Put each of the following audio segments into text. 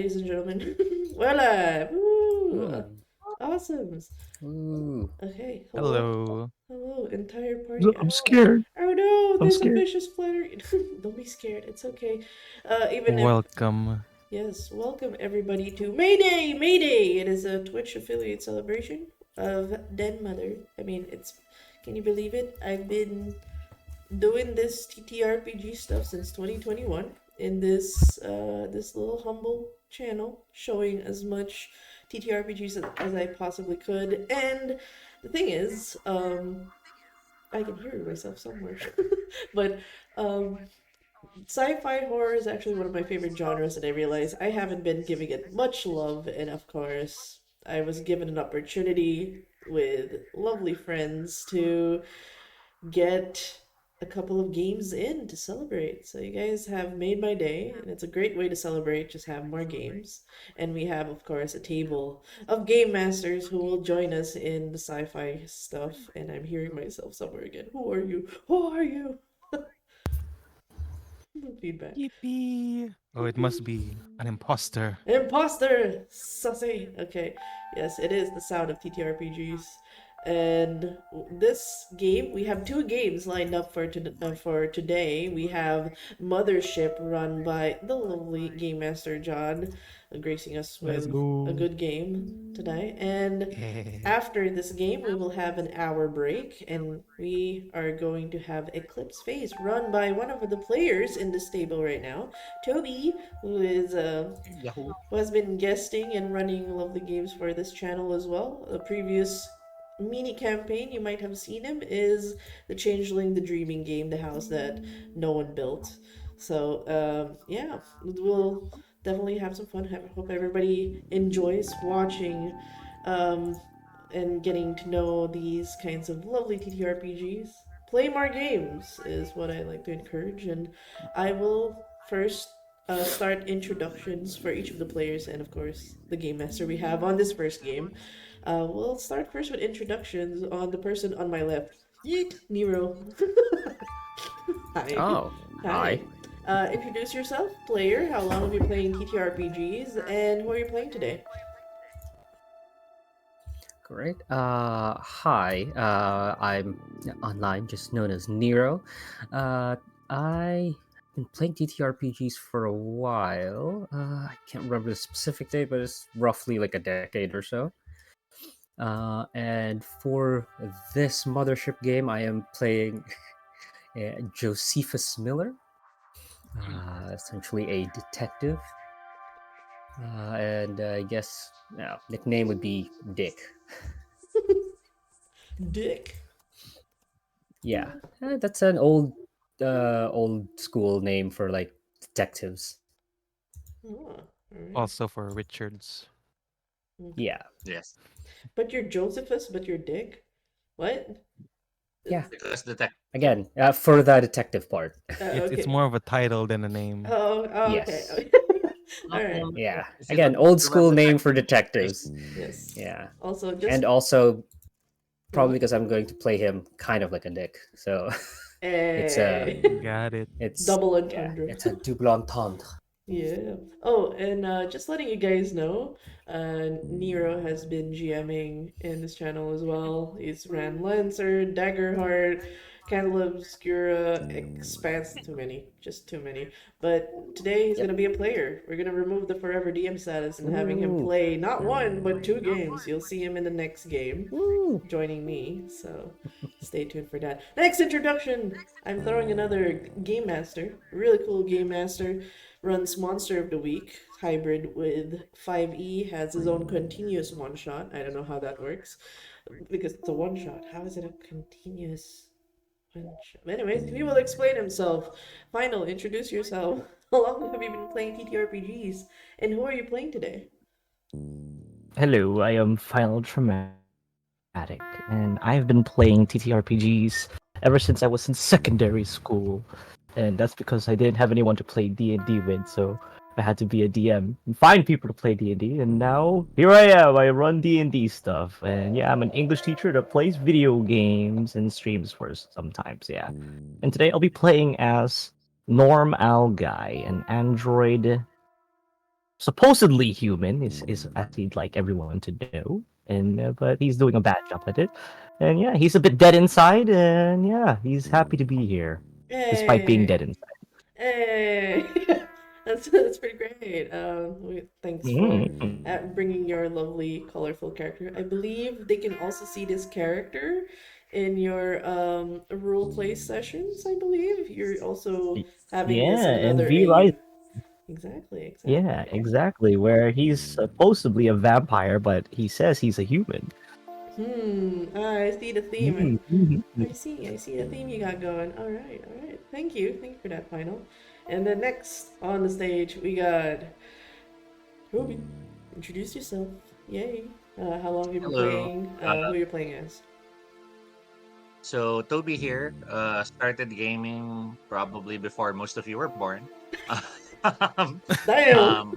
ladies and gentlemen. We're live. Woo! Ooh. Awesome. Ooh. Okay, hello. Hello. Hello, entire party. I'm Oh, scared. oh no, I'm there's a scared. vicious splatter. Don't be scared. It's okay. Even if Welcome. yes, welcome everybody to Mayday. Mayday. It is a Twitch affiliate celebration of Den Mother. I mean, it's. Can you believe it? I've been doing this TTRPG stuff since 2021 in this little humble channel, showing as much TTRPGs as I possibly could. And the thing is, I can hear myself somewhere, but um, sci-fi horror is actually one of my favorite genres, and I realize I haven't been giving it much love. And of course, I was given an opportunity with lovely friends to get a couple of games in to celebrate. So you guys have made my day, and it's a great way to celebrate. Just have more games, and we have, of course, a table of game masters who will join us in the sci-fi stuff. And I'm hearing myself somewhere again. Who are you? Who are you? No feedback. Yippee. Oh, it must be an imposter. Imposter! Sussy! Okay, yes, it is the sound of TTRPGs. And this game, we have two games lined up for today. We have Mothership, run by the lovely Game Master John, gracing us Let's with a go. good game today. And Yeah. after this game, we will have an hour break, and we are going to have Eclipse Phase, run by one of the players in this table right now, Toby, Yahoo. who has been guesting and running lovely games for this channel as well. A previous mini campaign you might have seen him is the Changeling the Dreaming game, the house that no one built. So yeah, we'll definitely have some fun. Hope everybody enjoys watching um, and getting to know these kinds of lovely TTRPGs. Play more games is what I like to encourage, and I will first start introductions for each of the players and, of course, the game master we have on this first game. We'll start first with introductions on the person on my left. Yeet, Nero. Hi. Oh, Hi. hi. Introduce yourself, player. How long have you playing TTRPGs, and who are you playing today? Great. Hi. I'm online, just known as Nero. I've been playing TTRPGs for a while. I can't remember the specific date, but it's roughly like a decade or so. And for this Mothership game, I am playing Josephus Miller, essentially a detective. And I guess nickname would be Dick. Dick. Yeah, that's an old school name for like detectives. Oh, alright. Also for Richards. Okay. Yeah, Yes. But you're Josephus, but you're Dick? What? yeah. Because the tech. Again, for the detective part. It's Okay. more of a title than a name. Oh, okay. Yes. Alright. Yeah. Is it Again, a old school remember name tech? for detectives. Yes. Yeah, Also, just and also probably what? because I'm going to play him kind of like a dick. So it's a Got it. it's Double yeah, entendre. it's a double entendre. Yeah. Oh, and just letting you guys know, Nero has been GMing in this channel as well. He's ran Lancer, Daggerheart, Candle Obscura, Expanse, too many, just too many. But today he's Yep. gonna be a player. We're gonna remove the forever DM status and having him Ooh. play not one but two games. You'll see him in the next game, Woo. joining me. So stay tuned for that. Next introduction. I'm throwing another game master, really cool game master. Runs Monster of the Week hybrid with 5E, has his own continuous one shot. I don't know how that works because it's a one shot. How is it a continuous one shot? Anyways, he will explain himself. Final, introduce yourself. How long have you been playing TTRPGs? And who are you playing today? Hello, I am Final Traumatic, and I've been playing TTRPGs ever since I was in secondary school. And that's because I didn't have anyone to play D&D with, so I had to be a DM and find people to play D&D, and now here I am. I run D&D stuff. And yeah, I'm an English teacher that plays video games and streams for sometimes, yeah. And today I'll be playing as Norm Al Guy, an android supposedly human, is as he'd like everyone to know, and but he's doing a bad job at it. And yeah, he's a bit dead inside, and yeah, he's happy to be here, despite being dead Hey, inside. hey, that's pretty great. Thanks for Mhm. bringing your lovely, colorful character. I believe they can also see this character in your role play sessions. I believe you're also having this Yeah, and another V aid. Rise. Exactly, Yeah, exactly. exactly. Where he's supposedly a vampire, but he says he's a human. I see the theme. Mhm. I see the theme you got going. All right, all right. Thank you for that final. And then next on the stage we got Ruby. Introduce yourself. Yay. How long have you been Hello. playing? Uh, Who you're playing as? so Toby here. Started gaming probably before most of you were born. um, Damn. um,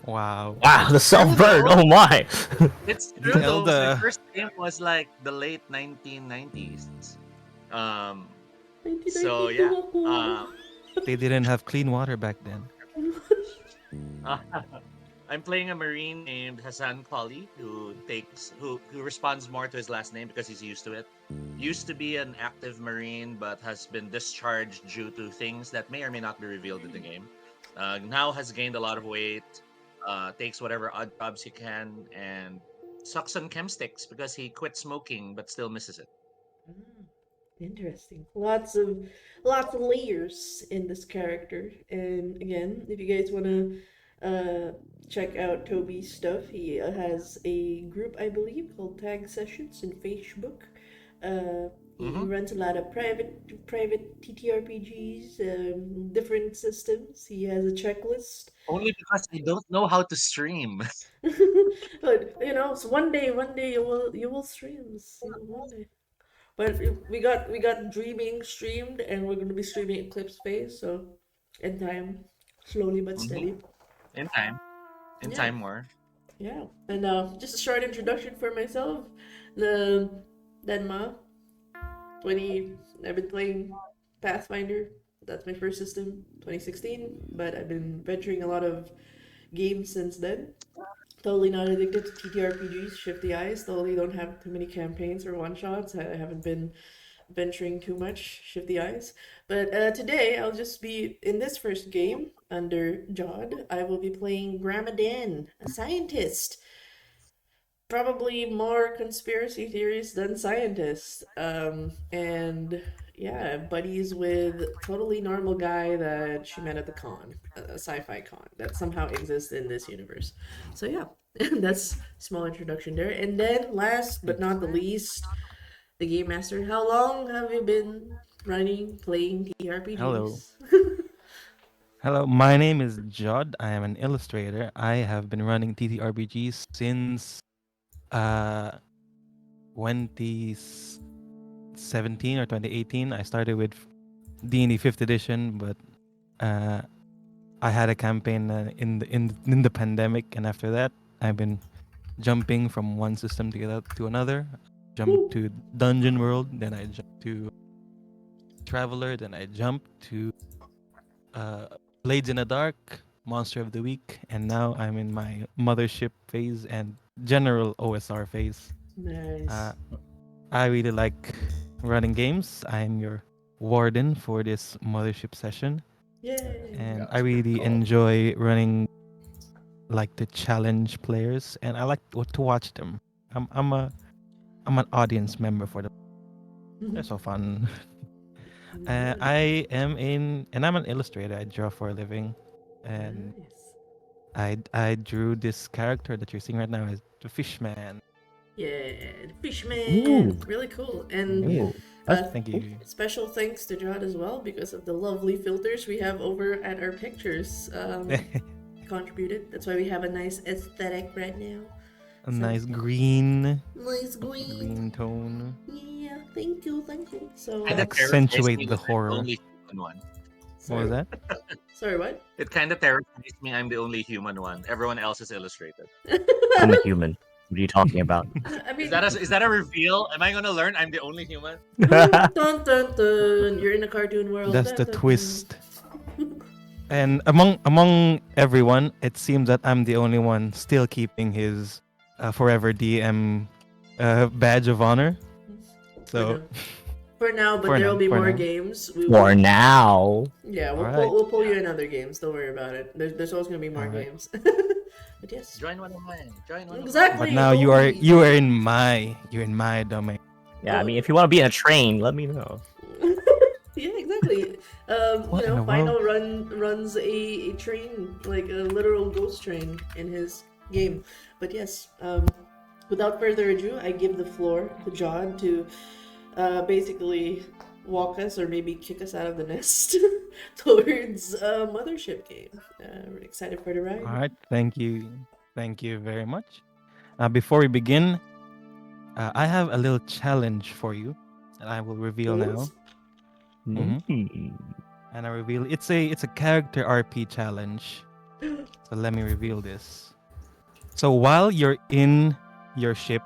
Wow. Wow, the it's self true burn. though. Oh my. It's true though, because my Zelda. first game was like the late 1990s. Um, so 1992 yeah. ako. Um, They didn't have clean water back then. I'm playing a marine named Hassan Kali who responds more to his last name because he's used to it. Used to be an active marine but has been discharged due to things that may or may not be revealed in the game. Now has gained a lot of weight, takes whatever odd jobs he can, and sucks on chem sticks because he quit smoking but still misses it. Ah, interesting. Lots of layers in this character. And again, if you guys wanna check out Toby's stuff, he has a group I believe called Tag Sessions in Facebook. He Mm-hmm. runs a lot of private TTRPGs, different systems. He has a checklist. Only because I don't know how to stream. But so one day you will stream this, one day. But we got Dreaming streamed, and we're gonna be streaming Eclipse Phase. So, in time, slowly but Hmm. steady. In time. In Yeah, time more. yeah. And just a short introduction for myself. The Denma 20. I've been playing Pathfinder. That's my first system, 2016. But I've been venturing a lot of games since then. Totally not addicted to TTRPGs. Shifty eyes. Totally don't have too many campaigns or one shots. I haven't been venturing too much, shifty eyes. But today I'll just be in this first game under Jod. I will be playing Gramadan, a scientist. Probably more conspiracy theories than scientists. And yeah, buddies with totally normal guy that she met at the con, a sci-fi con that somehow exists in this universe. So yeah, that's small introduction there. And then last but not the least, the game master. How long have you been running, playing Hello. TRPGs? Hello, my name is Judd. I am an illustrator. I have been running TTRPGs since uh 2017 or 2018. I started with D&D 5th edition, but uh I had a campaign in the pandemic, and after that, I've been jumping from one system to another. Jumped Woo. to Dungeon World, then I jumped to Traveler, then I jumped to uh, Blades in the Dark, Monster of the Week, and now I'm in my Mothership phase and general OSR phase. Nice. Uh, I really like running games. I'm your warden for this Mothership session, Yay. and I really enjoy running like the challenge players, and I like to watch them. I'm an audience member for them. They're so fun. I'm an illustrator. I draw for a living, and Nice. I drew this character that you're seeing right now as the Fishman. Yeah, Ooh, Fishman. Really cool. And Yeah, ooh, that's uh, thank cool. you. special thanks to Jod as well because of the lovely filters we have over at our pictures. Contributed. That's why we have a nice aesthetic right now. A So nice green, nice green. green tone Yeah, thank you, thank you. So, Kind to of terrifies accentuate me the that I'm the horror. only human one. What was sorry, that? sorry, what? It kind of terrifies me. I'm the only human one. Everyone else is illustrated. I'm a human. What are you talking about? I Is mean, that a reveal? Am I gonna learn I'm the only human? dun dun dun. You're in a cartoon world. That's Dun the dun dun. twist. And among everyone, it seems that I'm the only one still keeping his forever DM badge of honor. So For now, but For there now, will be for more now. games. We For will. now. Yeah, Alright. we'll pull you in other games. Don't worry about it. There's always gonna be more Alright. games. But yes, Join one of mine. Join one of exactly. but now you are Totally. you're in my domain. Yeah, I Oh. mean, if you want to be in a train, let me know. Yeah, exactly. What in the Final world? runs a train, like a literal ghost train in his game. But yes, without further ado, I give the floor to John to basically walk us or maybe kick us out of the nest towards a Mothership game. We're excited for the ride. Alright, thank you. Thank you very much. Before we begin, I have a little challenge for you that I will reveal now. Mhm. And I reveal it's a character RP challenge. So let me reveal this. So while you're in your ship,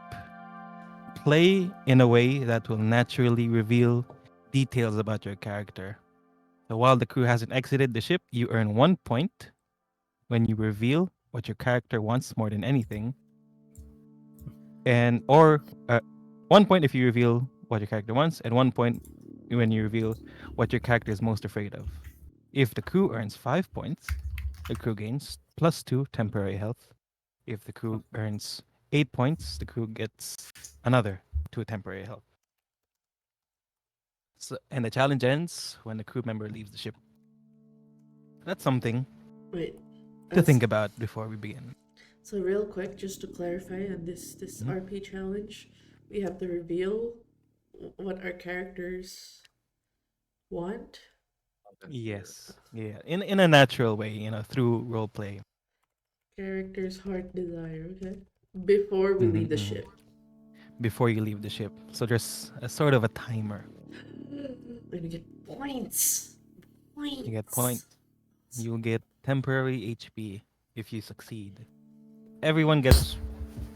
play in a way that will naturally reveal details about your character. So while the crew hasn't exited the ship, you earn 1 point when you reveal what your character wants more than anything, and or 1 point if you reveal what your character wants, and 1 point when you reveal what your character is most afraid of. If the crew earns 5 points, the crew gains +2 temporary health. If the crew earns 8 points, the crew gets another 2 temporary health. So, and the challenge ends when the crew member leaves the ship. That's something Wait. to think about before we begin. So real quick, just to clarify on this Mhm. RP challenge, we have to reveal what our characters want. Yes, yeah, in a natural way, through role play. Character's heart desire, okay? Before we leave the Mhm. ship. Before you leave the ship. So there's a sort of a timer. We're gonna get points. Points. You get points. You'll get temporary HP if you succeed. Everyone gets.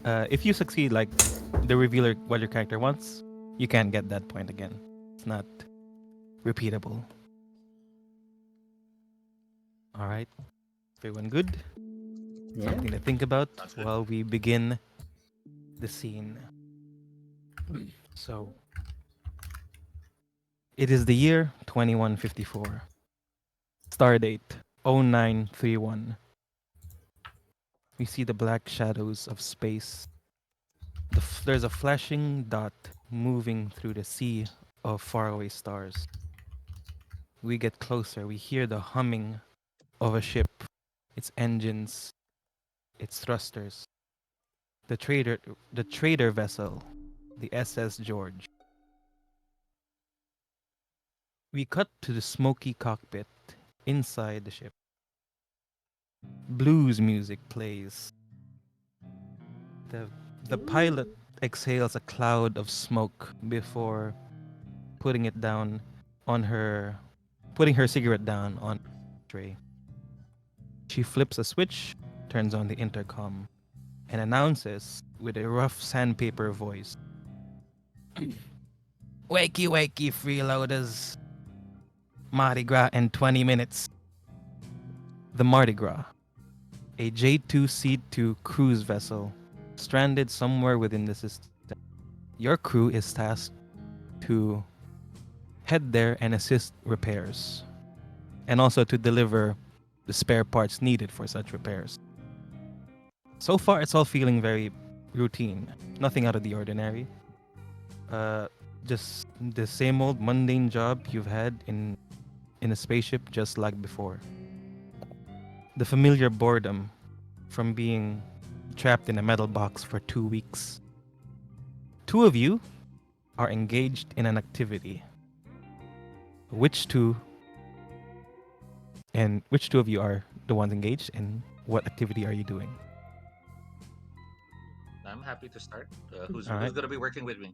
If you succeed, like the revealer, what your character wants, you can't get that point again. It's not repeatable. All right. Everyone good? Yeah. Something to think about Sounds good. while we begin the scene. So, it is the year 2154. Stardate 0931. We see the black shadows of space. There's a flashing dot moving through the sea of faraway stars. We get closer. We hear the humming of a ship, its engines, its thrusters. The trader vessel, the SS George. We cut to the smoky cockpit inside the ship. Blues music plays. The the pilot exhales a cloud of smoke before putting it down on her putting her cigarette down on the tray. She flips a switch, turns on the intercom, and announces with a rough sandpaper voice, "Wakey, wakey, freeloaders. Mardi Gras in 20 minutes. The Mardi Gras, a J2C2 cruise vessel, stranded somewhere within the system. Your crew is tasked to head there and assist repairs, and also to deliver the spare parts needed for such repairs. So far, it's all feeling very routine, nothing out of the ordinary. Just the same old mundane job you've had in a spaceship, just like before. The familiar boredom from being trapped in a metal box for 2 weeks. Two of you are engaged in an activity. Which two which two of you are the ones engaged, and what activity are you doing? I'm happy to start. Who's All right. gonna be working with me?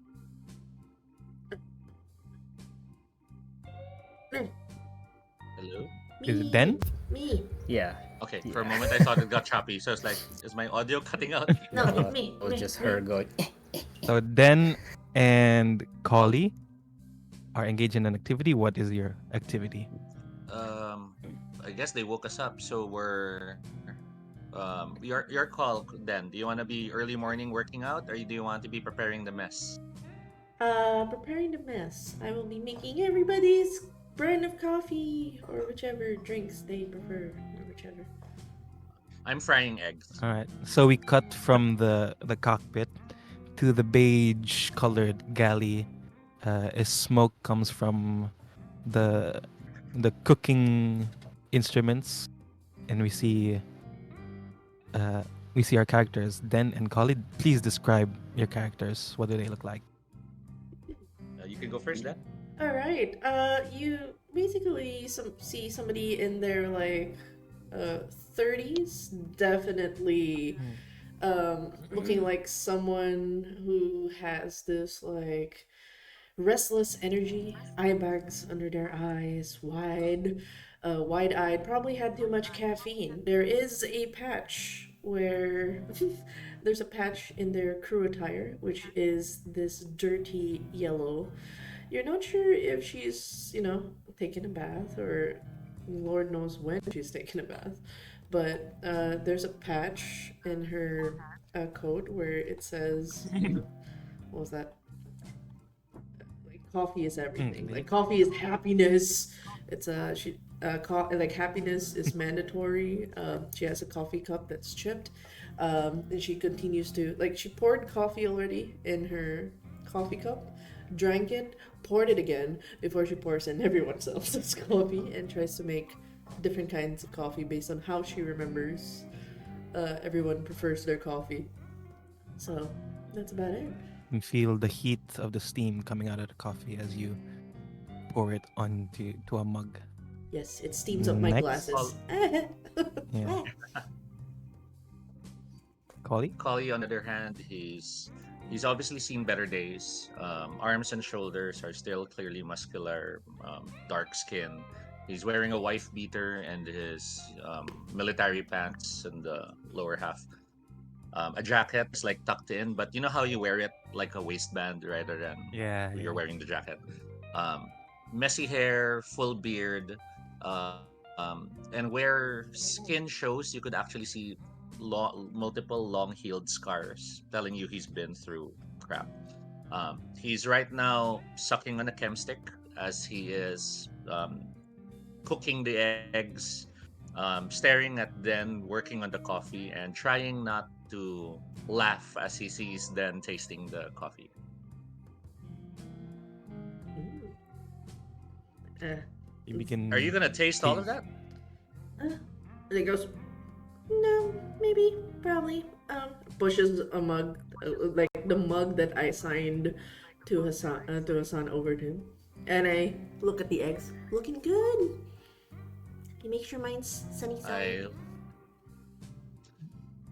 Hello. Is it Den? Me. Yeah. Okay. For a Yeah. moment, I thought it got choppy, so it's like, is my audio cutting out? No, No, me. it was just her going. So Den and Collie are engaged in an activity. What is your activity? Um, I I guess they woke us up, so your call then. Do you want to be early morning working out, or do you want to be preparing the mess? Preparing the mess. I will be making everybody's brand of coffee or whichever drinks they prefer, or whichever. I'm frying eggs. All right. So we cut from the cockpit to the beige colored galley. As smoke comes from the cooking instruments, and uh, we see our characters, Den and Khalid. Please describe your characters. What do they look like? You can go first then. All right. You basically see somebody in their like 30s, definitely looking like someone who has this like restless energy, eye bags under their eyes, wide-eyed, probably had too much caffeine. There is a patch where there's a patch in their crew attire, which is this dirty yellow. You're not sure if she's, taking a bath or Lord knows when she's taking a bath, but there's a patch in her coat where it says, what was that? Like coffee is everything. Mm, Like coffee is happiness. It's like happiness is mandatory. She has a coffee cup that's chipped, and she continues to like she poured coffee already in her coffee cup, drank it, poured it again before she pours in everyone else's coffee, and tries to make different kinds of coffee based on how she remembers. Everyone prefers their coffee, so that's about it. and feel the heat of the steam coming out of the coffee as you pour it onto a mug. Yes, it steams up my Next. glasses. Yeah. Kali? Collie, on the other hand, he's obviously seen better days. Arms and shoulders are still clearly muscular, dark skin. He's wearing a wife beater and his military pants in the lower half. A jacket is like tucked in, but you know how you wear it like a waistband rather than Yeah. you're wearing the jacket. Um, Messy hair, full beard, and where skin shows, you could actually see multiple long-healed scars, telling you he's been through crap. He's right now sucking on a chem stick as he is cooking the eggs, staring at Den working on the coffee, and trying not to laugh as he sees Den tasting the coffee. uh, You begin. Are you gonna taste all of that? and he goes, no, maybe, probably. Pushes a mug, like the mug that I signed to Hassan over to him, and I look at the eggs, looking good. You make sure mine's sunny side.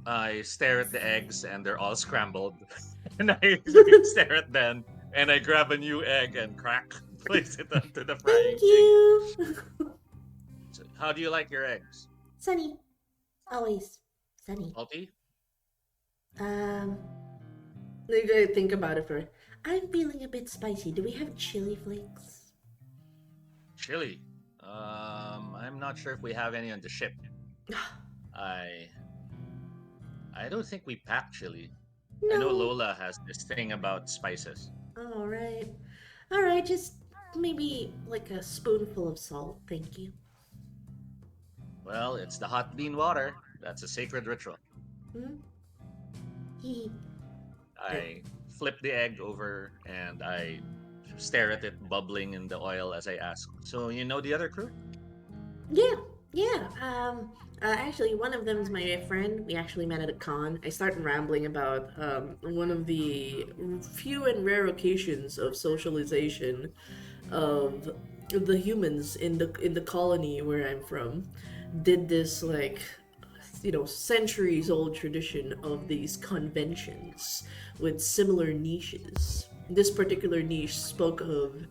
I stare at the eggs and they're all scrambled. And I stare at them and I grab a new egg and crack, place it onto the frying Thank thing. you. So how do you like your eggs? Sunny, always sunny. Salty? You gotta think about it for. I'm feeling a bit spicy. Do we have chili flakes? Chili. I'm not sure if we have any on the ship. I don't think we pack chili. I know Lola has this thing about spices. All right. Just maybe like a spoonful of salt. Thank you. Well, it's the hot bean water. That's a sacred ritual. He. I flip the egg over and I stare at it bubbling in the oil as I ask. So you know the other crew? Yeah. Actually, one of them is my friend. We actually met at a con. I started rambling about one of the few and rare occasions of socialization of the humans in the colony where I'm from. Did this like centuries old tradition of these conventions with similar niches. This particular niche spoke of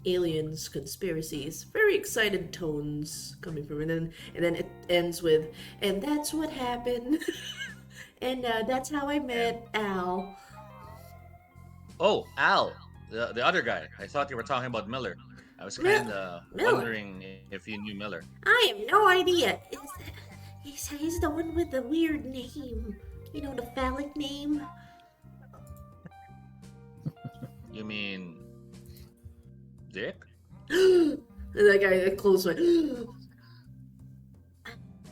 aliens, conspiracies, very excited tones coming from it, and then it ends with, and that's what happened, and that's how I met Al. Oh, Al, the other guy. I thought you were talking about Miller. I was Mil- kind of Miller. wondering if you knew Miller. I have no idea. He's the one with the weird name. You know, the phallic name. You mean Dick? That guy, that close one.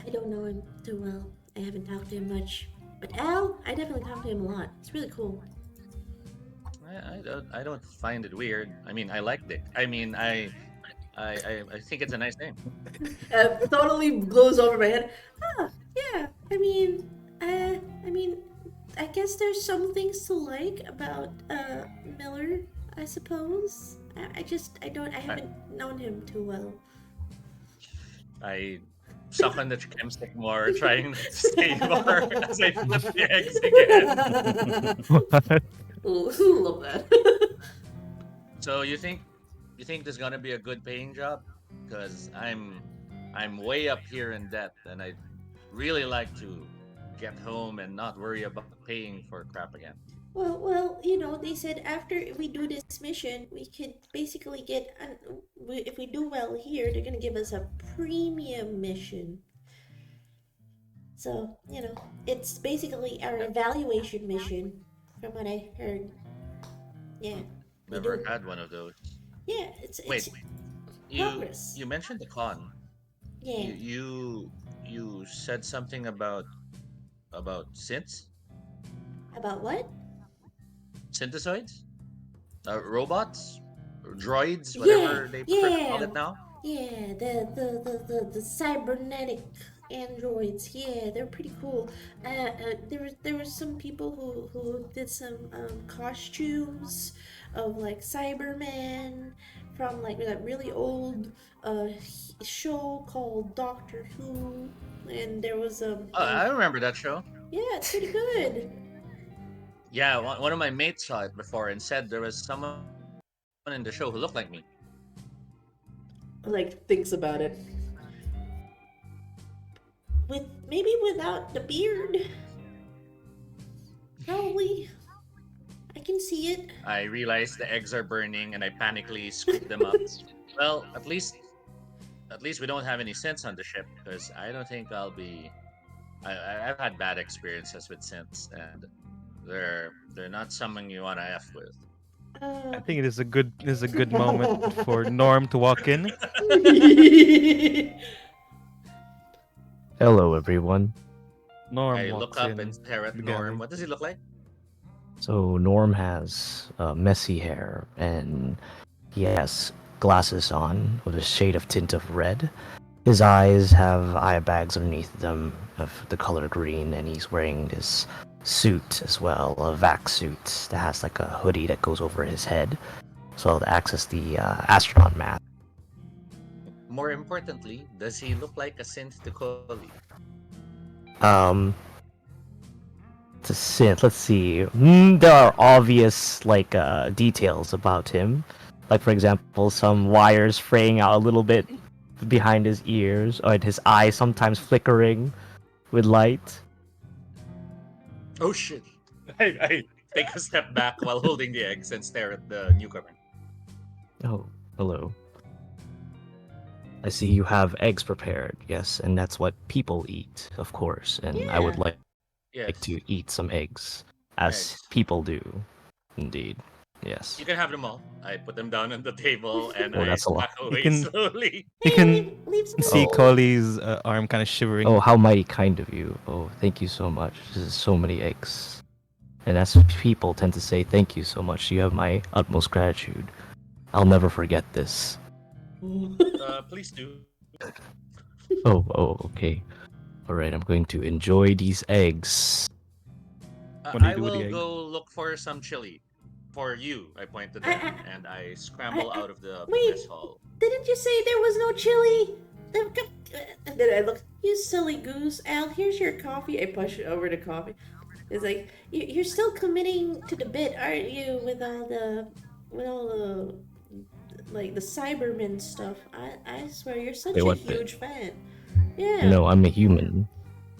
I don't know him too well. I haven't talked to him much. But Al, I definitely talk to him a lot. It's really cool. I don't find it weird. I mean, I like Dick. I mean, I think it's a nice name. Totally blows over my head. Ah, yeah. I mean, I guess there's some things to like about Miller. I suppose. I haven't known him too well. I suck on the chemstick more, trying not to say more as I flip the eggs again. Ooh, love that. So you think there's gonna be a good paying job? Because I'm way up here in debt, and I'd really like to get home and not worry about paying for crap again. Well, they said after we do this mission, we could basically get, if we do well here, they're gonna give us a premium mission. So, it's basically our evaluation mission, from what I heard. Yeah. we Never do- had one of those. Yeah, it's Wait, you progress. you mentioned the con. Yeah. You said something about synths, About what? synthesoids, robots, or droids, whatever they prefer to call it now. Yeah, the cybernetic androids. Yeah, they're pretty cool. There was some people who did some costumes of like Cybermen from like that really old show called Doctor Who, and there was I remember that show. yeah, it's pretty good. Yeah, one of my mates saw it before and said there was someone in the show who looked like me. Like thinks about it. Maybe without the beard. Probably. I can see it. I realized the eggs are burning and I panically scooped them up. Well, at least we don't have any synths on the ship because I don't think I'll be. I've had bad experiences with synths and they're not someone you want to f with. I think it is a good moment for Norm to walk in. Hello, everyone. Norm I walks look up in and stare at together. Norm. What does he look like? So Norm has messy hair, and he has glasses on with a shade of tint of red. His eyes have eye bags underneath them of the color green, and he's wearing this suit as well, a vac suit that has like a hoodie that goes over his head, so to access the astronaut mask. More importantly, does he look like a synth to Coley? To synth, let's see. There are obvious like details about him, like for example, some wires fraying out a little bit behind his ears, or his eyes sometimes flickering with light. Oh shit! I take a step back while holding the eggs and stare at the newcomer. Oh, hello. I see you have eggs prepared, yes, and that's what people eat, of course, and I would Yeah. Yes, like to eat some eggs, as Eggs. people do, indeed. Yes. you can have them all. I put them down on the table and Oh, I that's a lot. back away can- slowly. You Hey, can leave some see Oh. Colley's arm kind of shivering. Oh, how mighty kind of you. Oh, thank you so much. This is so many eggs. And as people tend to say, thank you so much. You have my utmost gratitude. I'll never forget this. Please do. Oh, okay. Alright, I'm going to enjoy these eggs. What do you I do with will the egg? go look for some chili. For you, I point to them, and I scramble out of the wait. mess hall. Didn't you say there was no chili? And then I look, you silly goose. Al, here's your coffee. I push over the coffee. It's like, you're still committing to the bit, aren't you? With all the, like, the Cybermen stuff. I swear, you're such Wait, a what bit? huge fan. Yeah. No, I'm a human.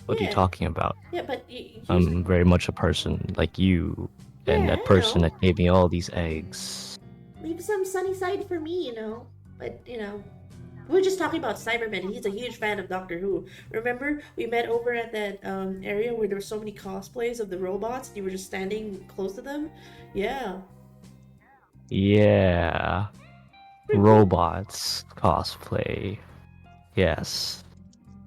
What are Yeah. you talking about? Yeah, but you I'm very much a person like you. And Yeah, that I person know. that gave me all these eggs. leave some sunny side for me, But we were just talking about Cyberman, and he's a huge fan of Doctor Who. Remember, we met over at that area where there were so many cosplays of the robots, and you were just standing close to them? Yeah. Yeah. Pretty cool. Robots cosplay. Yes.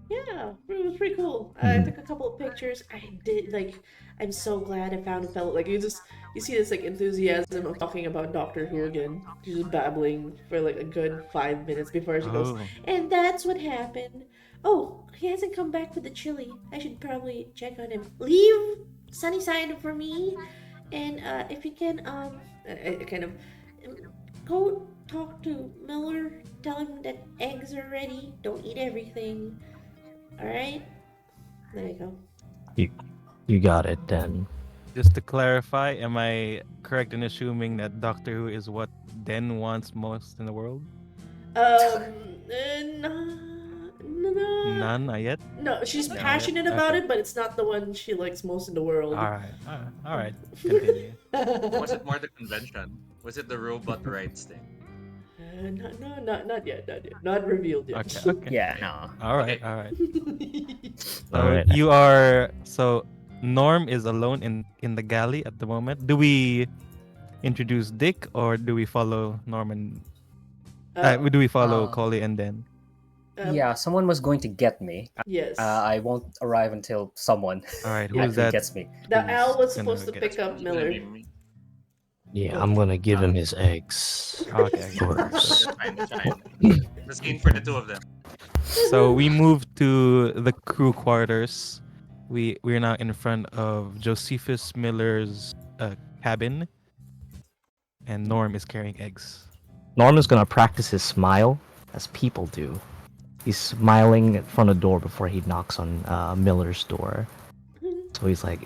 Yeah, it was pretty cool. I Mhm. took a couple of pictures. I did like. I'm so glad I found a fellow. Like you see this like enthusiasm of talking about Doctor Who again. She's just babbling for like a good 5 minutes before she goes. Oh, And that's what happened. Oh, he hasn't come back with the chili. I should probably check on him. Leave Sunnyside for me, and if you can, I kind of um, go talk to Miller. Tell him that eggs are ready. Don't eat everything. All right. There you go. You you got it then. just to clarify, am I correct in assuming that Doctor Who is what Den wants most in the world? No, no, None, not yet. no. She's Not yet. passionate about Okay. it, but it's not the one she likes most in the world. All right. All right. Continue. Was it more the convention? Was it the robot rights thing? Not yet, not revealed yet. Okay. Okay. Yeah, no. All right. Okay. All right. All So right. you are so Norm is alone in the galley at the moment. Do we introduce Dick or do we follow Norman? Do we follow Uh, Collie and Den? Yeah, someone was going to get me. Yes. I won't arrive until someone All right. Yeah, Who's actually that? gets me. The owl was Who's gonna supposed to get pick you? up It's gonna Miller. be me. Yeah, I'm gonna give him his eggs. Okay. I got it. First. That's fine. That's fine. The scene for the two of them. So we moved to the crew quarters. We're now in front of Josephus Miller's cabin, and Norm is carrying eggs. Norm is gonna practice his smile as people do. He's smiling in front of the door before he knocks on Miller's door. So he's like,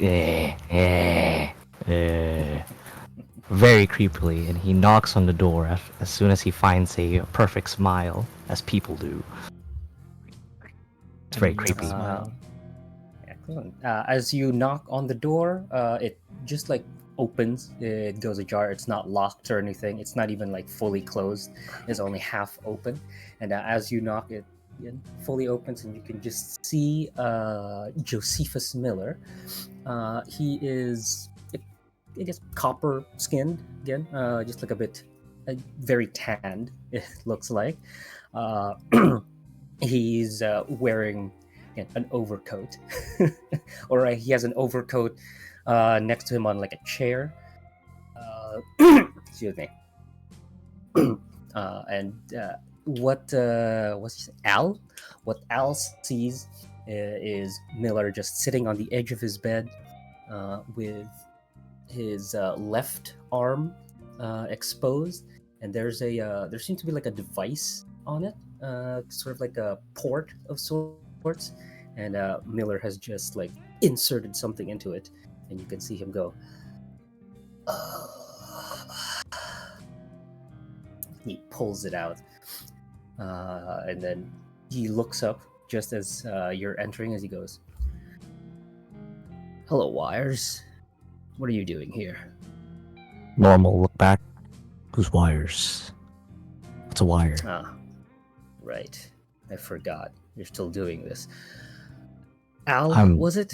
very creepily, and he knocks on the door as soon as he finds a perfect smile, as people do. It's very And you have creepy. a smile. Excellent. As you knock on the door, it just like opens. It goes ajar. It's not locked or anything. It's not even like fully closed. It's only half open. And as you knock, it again fully opens, and you can just see Josephus Miller. He is, I guess, copper skinned again, just like a bit, very tanned. It looks like. Uh, he's wearing an overcoat, or he has an overcoat next to him on like a chair. Excuse me. And what's Al? What Al sees is Miller just sitting on the edge of his bed with his left arm exposed, and there seems to be like a device on it, sort of like a port of sorts, and Miller has just like inserted something into it, and you can see him go. He pulls it out, and then he looks up just as you're entering, as he goes, "Hello, Wires. What are you doing here?" Normal, look back. Whose wires? What's a wire? Ah, right. I forgot. You're still doing this. Al, was it?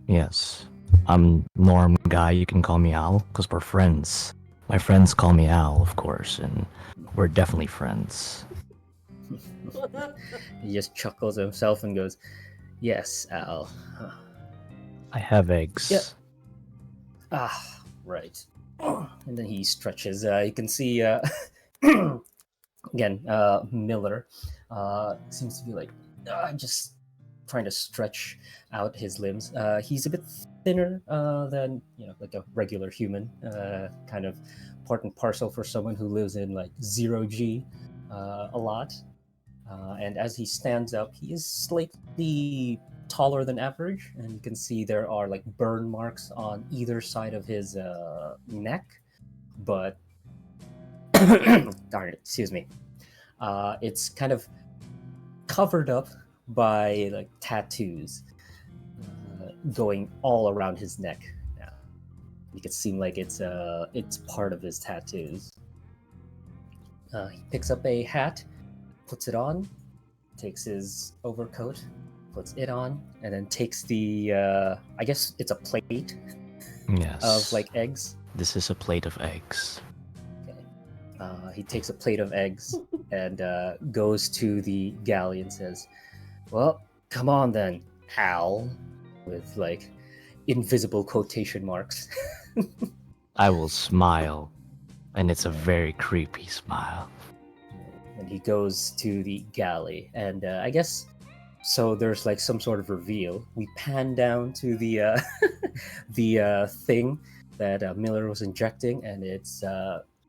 Yes. I'm Norm guy. You can call me Al, because we're friends. My friends call me Al, of course, and we're definitely friends. He just chuckles to himself and goes, "Yes, Al. Huh. I have eggs. Yeah. Ah, right." And then he stretches. You can see again, Miller seems to be like just trying to stretch out his limbs. He's a bit thinner than like a regular human, kind of part and parcel for someone who lives in like 0G a lot. And as he stands up, he is slightly taller than average, and you can see there are like burn marks on either side of his neck, but darn it, excuse me, it's kind of covered up by like tattoos going all around his neck now. It could seem like it's part of his tattoos. He picks up a hat, puts it on, takes his overcoat, puts it on, and then takes the I guess it's a plate Yes. of like eggs. This is a plate of eggs. He takes a plate of eggs and goes to the galley and says, "Well, come on then, Al," with like invisible quotation marks. I will smile, and it's a very creepy smile. And he goes to the galley, and I guess so. There's like some sort of reveal. We pan down to the the thing that Miller was injecting, and it's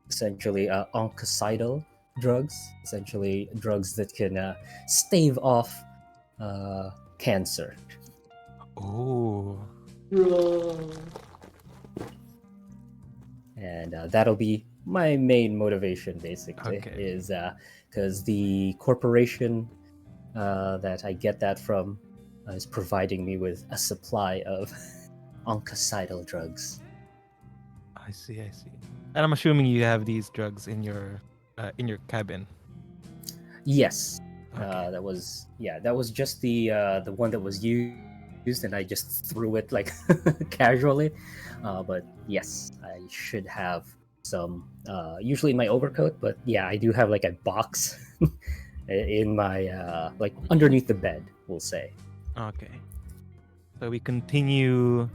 essentially oncocytal drugs, essentially drugs that can stave off cancer. Oh. Bro. And that'll be my main motivation, basically, Okay. is because the corporation that I get that from is providing me with a supply of oncocytal drugs. I see. And I'm assuming you have these drugs in your cabin. Yes, Okay. that was just the one that was used, and I just threw it like casually. But yes, I should have some, usually in my overcoat. But yeah, I do have like a box in my like underneath the bed, we'll say. Okay. So we continue.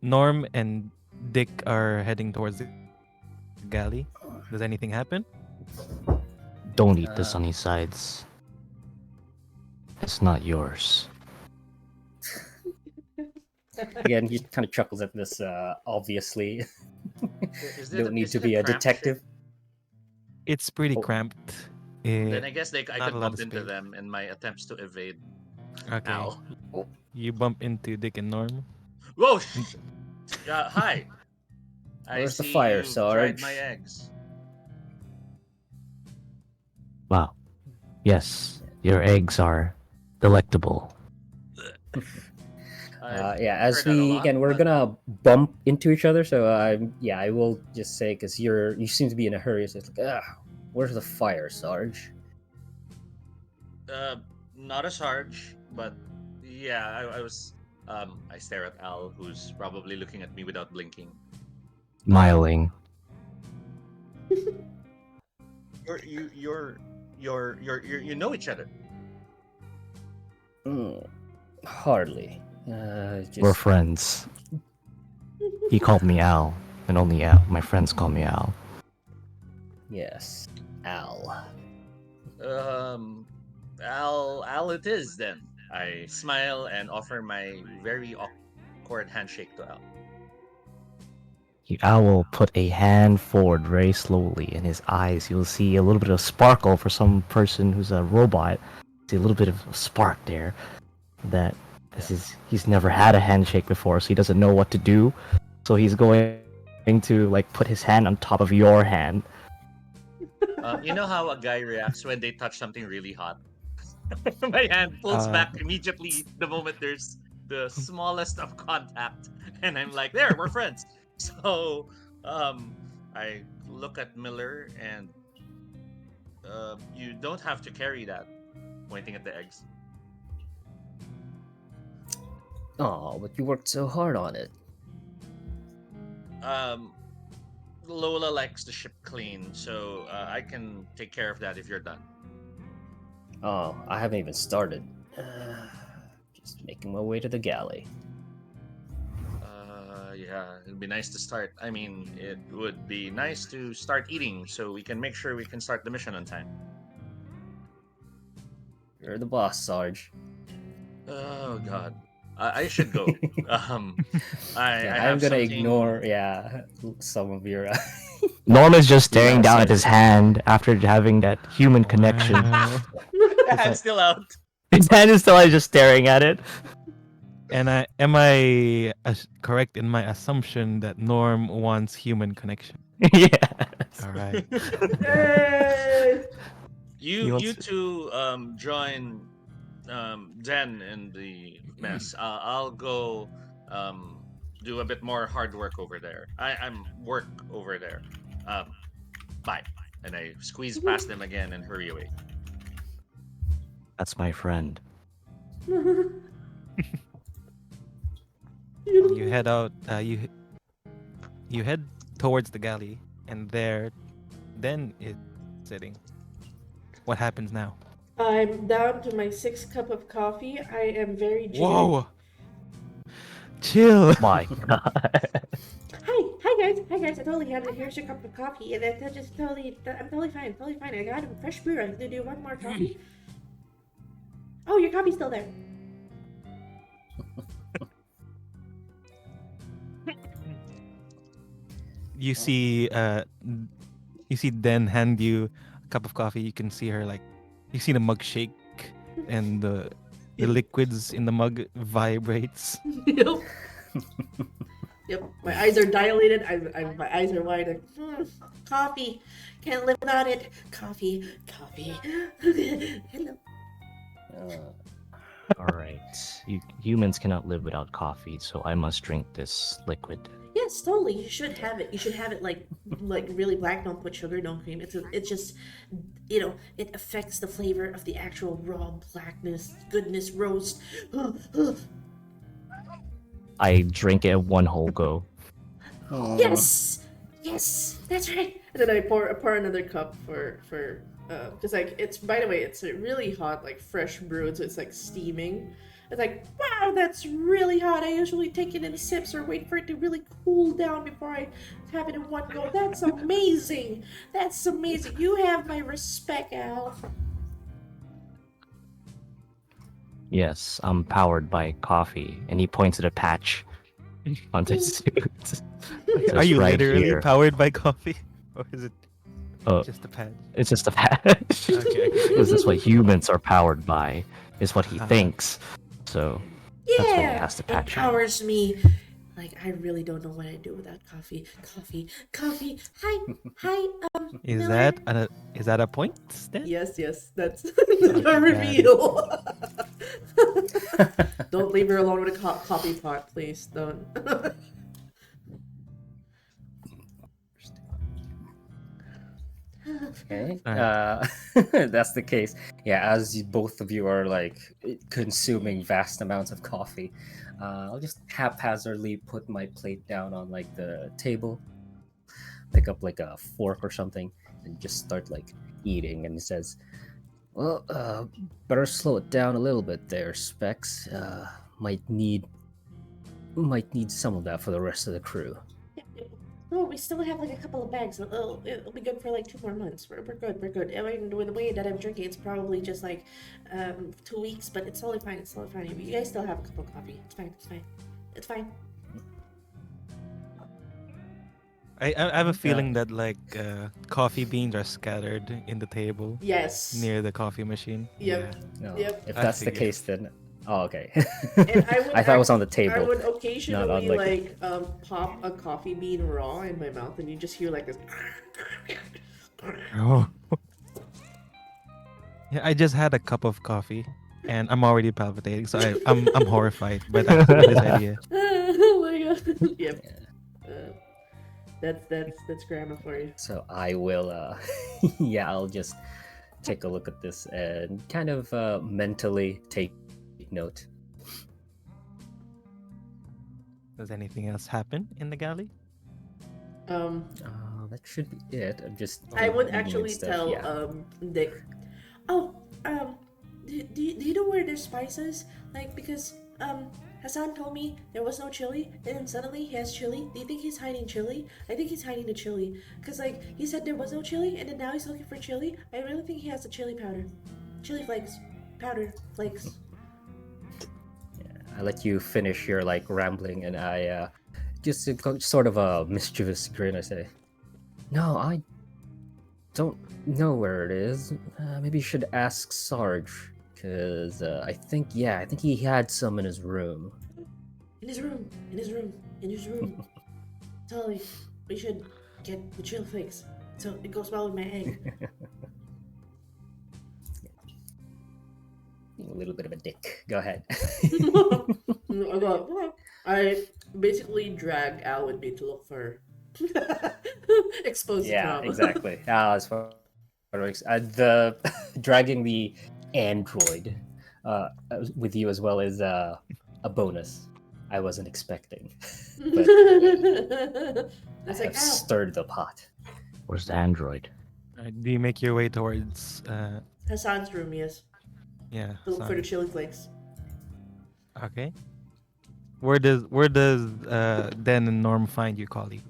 Norm and Dick are heading towards the galley. Does anything happen? Don't eat the Uh, sunny sides. It's not yours. Again, he kind of chuckles at this. Obviously, Is it, don't need is to it be a cramped detective. ship? It's pretty Oh. cramped. Then I guess I not could a lot bump of into space. them in my attempts to evade. Okay. Ow. You bump into Dick and Norm. Whoa! Hi. I Where's the see fire, you've tried my Sarge? eggs. Wow. Yes, your eggs are delectable. I've Yeah, as heard that a we lot, again, we're but gonna bump into each other. So yeah, I will just say because you seem to be in a hurry. So it's like, where's the fire, Sarge? uh, not a Sarge, but yeah, I was. I stare at Al, who's probably looking at me without blinking. Smiling. You know each other. Hardly. We're Just friends. He called me Al, and only Al. My friends call me Al. yes, Al. Al, it is then. I smile and offer my very awkward handshake to Al. Al will put a hand forward very slowly. In his eyes, you'll see a little bit of sparkle for some person who's a robot. See a little bit of a spark there. That he's never had a handshake before, so he doesn't know what to do. So he's going to like put his hand on top of your hand. You know how a guy reacts when they touch something really hot? My hand pulls back immediately the moment there's the smallest of contact, and I'm like, "There, we're friends." So, I look at Miller, and you don't have to carry that. Pointing at the eggs. Oh, but you worked so hard on it. Um, Lola likes the ship clean, so I can take care of that if you're done. Oh, I haven't even started. Just making my way to the galley. Yeah, it'd be nice to start. I mean, it would be nice to start eating so we can make sure we can start the mission on time. You're the boss, Sarge. Oh God, I should go. I Yeah, I I'm have gonna something. ignore, some of your. Norm is just staring Yeah, down at sorry. his hand after having that human connection. Wow. The hand's still out. His hand is still just staring at it. And am I correct in my assumption that Norm wants human connection? Yes. All right. Hey! You He wants you to- two join Den in the mess. I'll go do a bit more hard work over there. I'm work over there. Bye. And I squeeze past them again and hurry away. That's my friend. You head out. You head towards the galley, and then it's sitting. What happens now? I'm down to my 6th cup of coffee. I am very jittery. Whoa! Chill. My God. Hi guys. I totally had it. Here's your cup of coffee, and I'm totally fine. I got a fresh brew. I'm gonna do one more coffee. Oh, your coffee's still there. You see Den hand you a cup of coffee. You can see her you see the mug shake, and the liquids in the mug vibrates. Yep. Yep. My eyes are dilated. My eyes are wide. Coffee. Can't live without it. Coffee. Hello. All right. Humans cannot live without coffee, so I must drink this liquid. Yes, totally. You should have it. You should have it like really black. Don't put sugar. Don't cream. It's just, it affects the flavor of the actual raw blackness, goodness, roast. I drink it one whole go. Yes, that's right. And then I pour another cup for just it's, by the way, it's a really hot, like fresh brewed, so it's like steaming. It's like, wow, that's really hot. I usually take it in sips or wait for it to really cool down before I have it in one go. That's amazing. You have my respect, Al. Yes, I'm powered by coffee, and he points at a patch on his suit. Are you right literally here. powered by coffee, or is it Oh, just a pad? it's just a patch. Okay. Because that's what humans are powered by, is what he Ah. thinks. So that's why he Yeah, has to it patch on. powers me. Like, I really don't know what I'd do without coffee. Coffee. Hi. Is Miller? that a point, Stan? Yes, that's Okay, the reveal. Don't leave her alone with a coffee pot, please. Don't. Okay. Alright. That's the case. Yeah, as both of you are like consuming vast amounts of coffee, I'll just haphazardly put my plate down on like the table, pick up like a fork or something, and just start like eating. And he says, "Well, better slow it down a little bit there, Specs. Might need some of that for the rest of the crew." Oh, we still have like a couple of bags. It'll be good for like 2 more months. We're good. I mean, with the way that I'm drinking, it's probably just like 2 weeks, but it's totally fine. You guys still have a cup of coffee. It's fine. I have a feeling that coffee beans are scattered in the table Yes. near the coffee machine. Yep. No. Yep. If I that's the figured. case, then okay. And I would I thought it was on the I table. would not on, occasionally like, pop a coffee bean raw in my mouth, and you just hear like this. Oh. Yeah, I just had a cup of coffee, and I'm already palpitating, so I'm horrified by this idea. Oh my god. Yep. Yeah. That's grammar for you. So I will, yeah, I'll just take a look at this and kind of mentally take note. Does anything else happen in the galley? That should be it. I'm just. I would eating and actually stuff, tell yeah. Dick. Oh, do you know where there's spices? Like, because Hassan told me there was no chili, and then suddenly he has chili. Do you think he's hiding chili? I think he's hiding the chili, cause like he said there was no chili, and then now he's looking for chili. I really think he has the chili powder, chili flakes, powder flakes. I let you finish your like rambling, and I just sort of a mischievous grin. I say, "No, I don't know where it is. Maybe you should ask Sarge, because I think he had some in his room." In his room. Totally. We should get the chili flakes, so it goes well with my egg. Being a little bit of a dick. Go ahead. I basically drag Al with me to look for Expose the Yeah, trauma. exactly. As far as the dragging the android with you as well is a bonus I wasn't expecting, but I It's have like, ow. stirred the pot. Where's the android? Do you make your way towards Hassan's room, yes. yeah, To look for the San? chili flakes. Okay. Where does Den and Norm find you, Collie?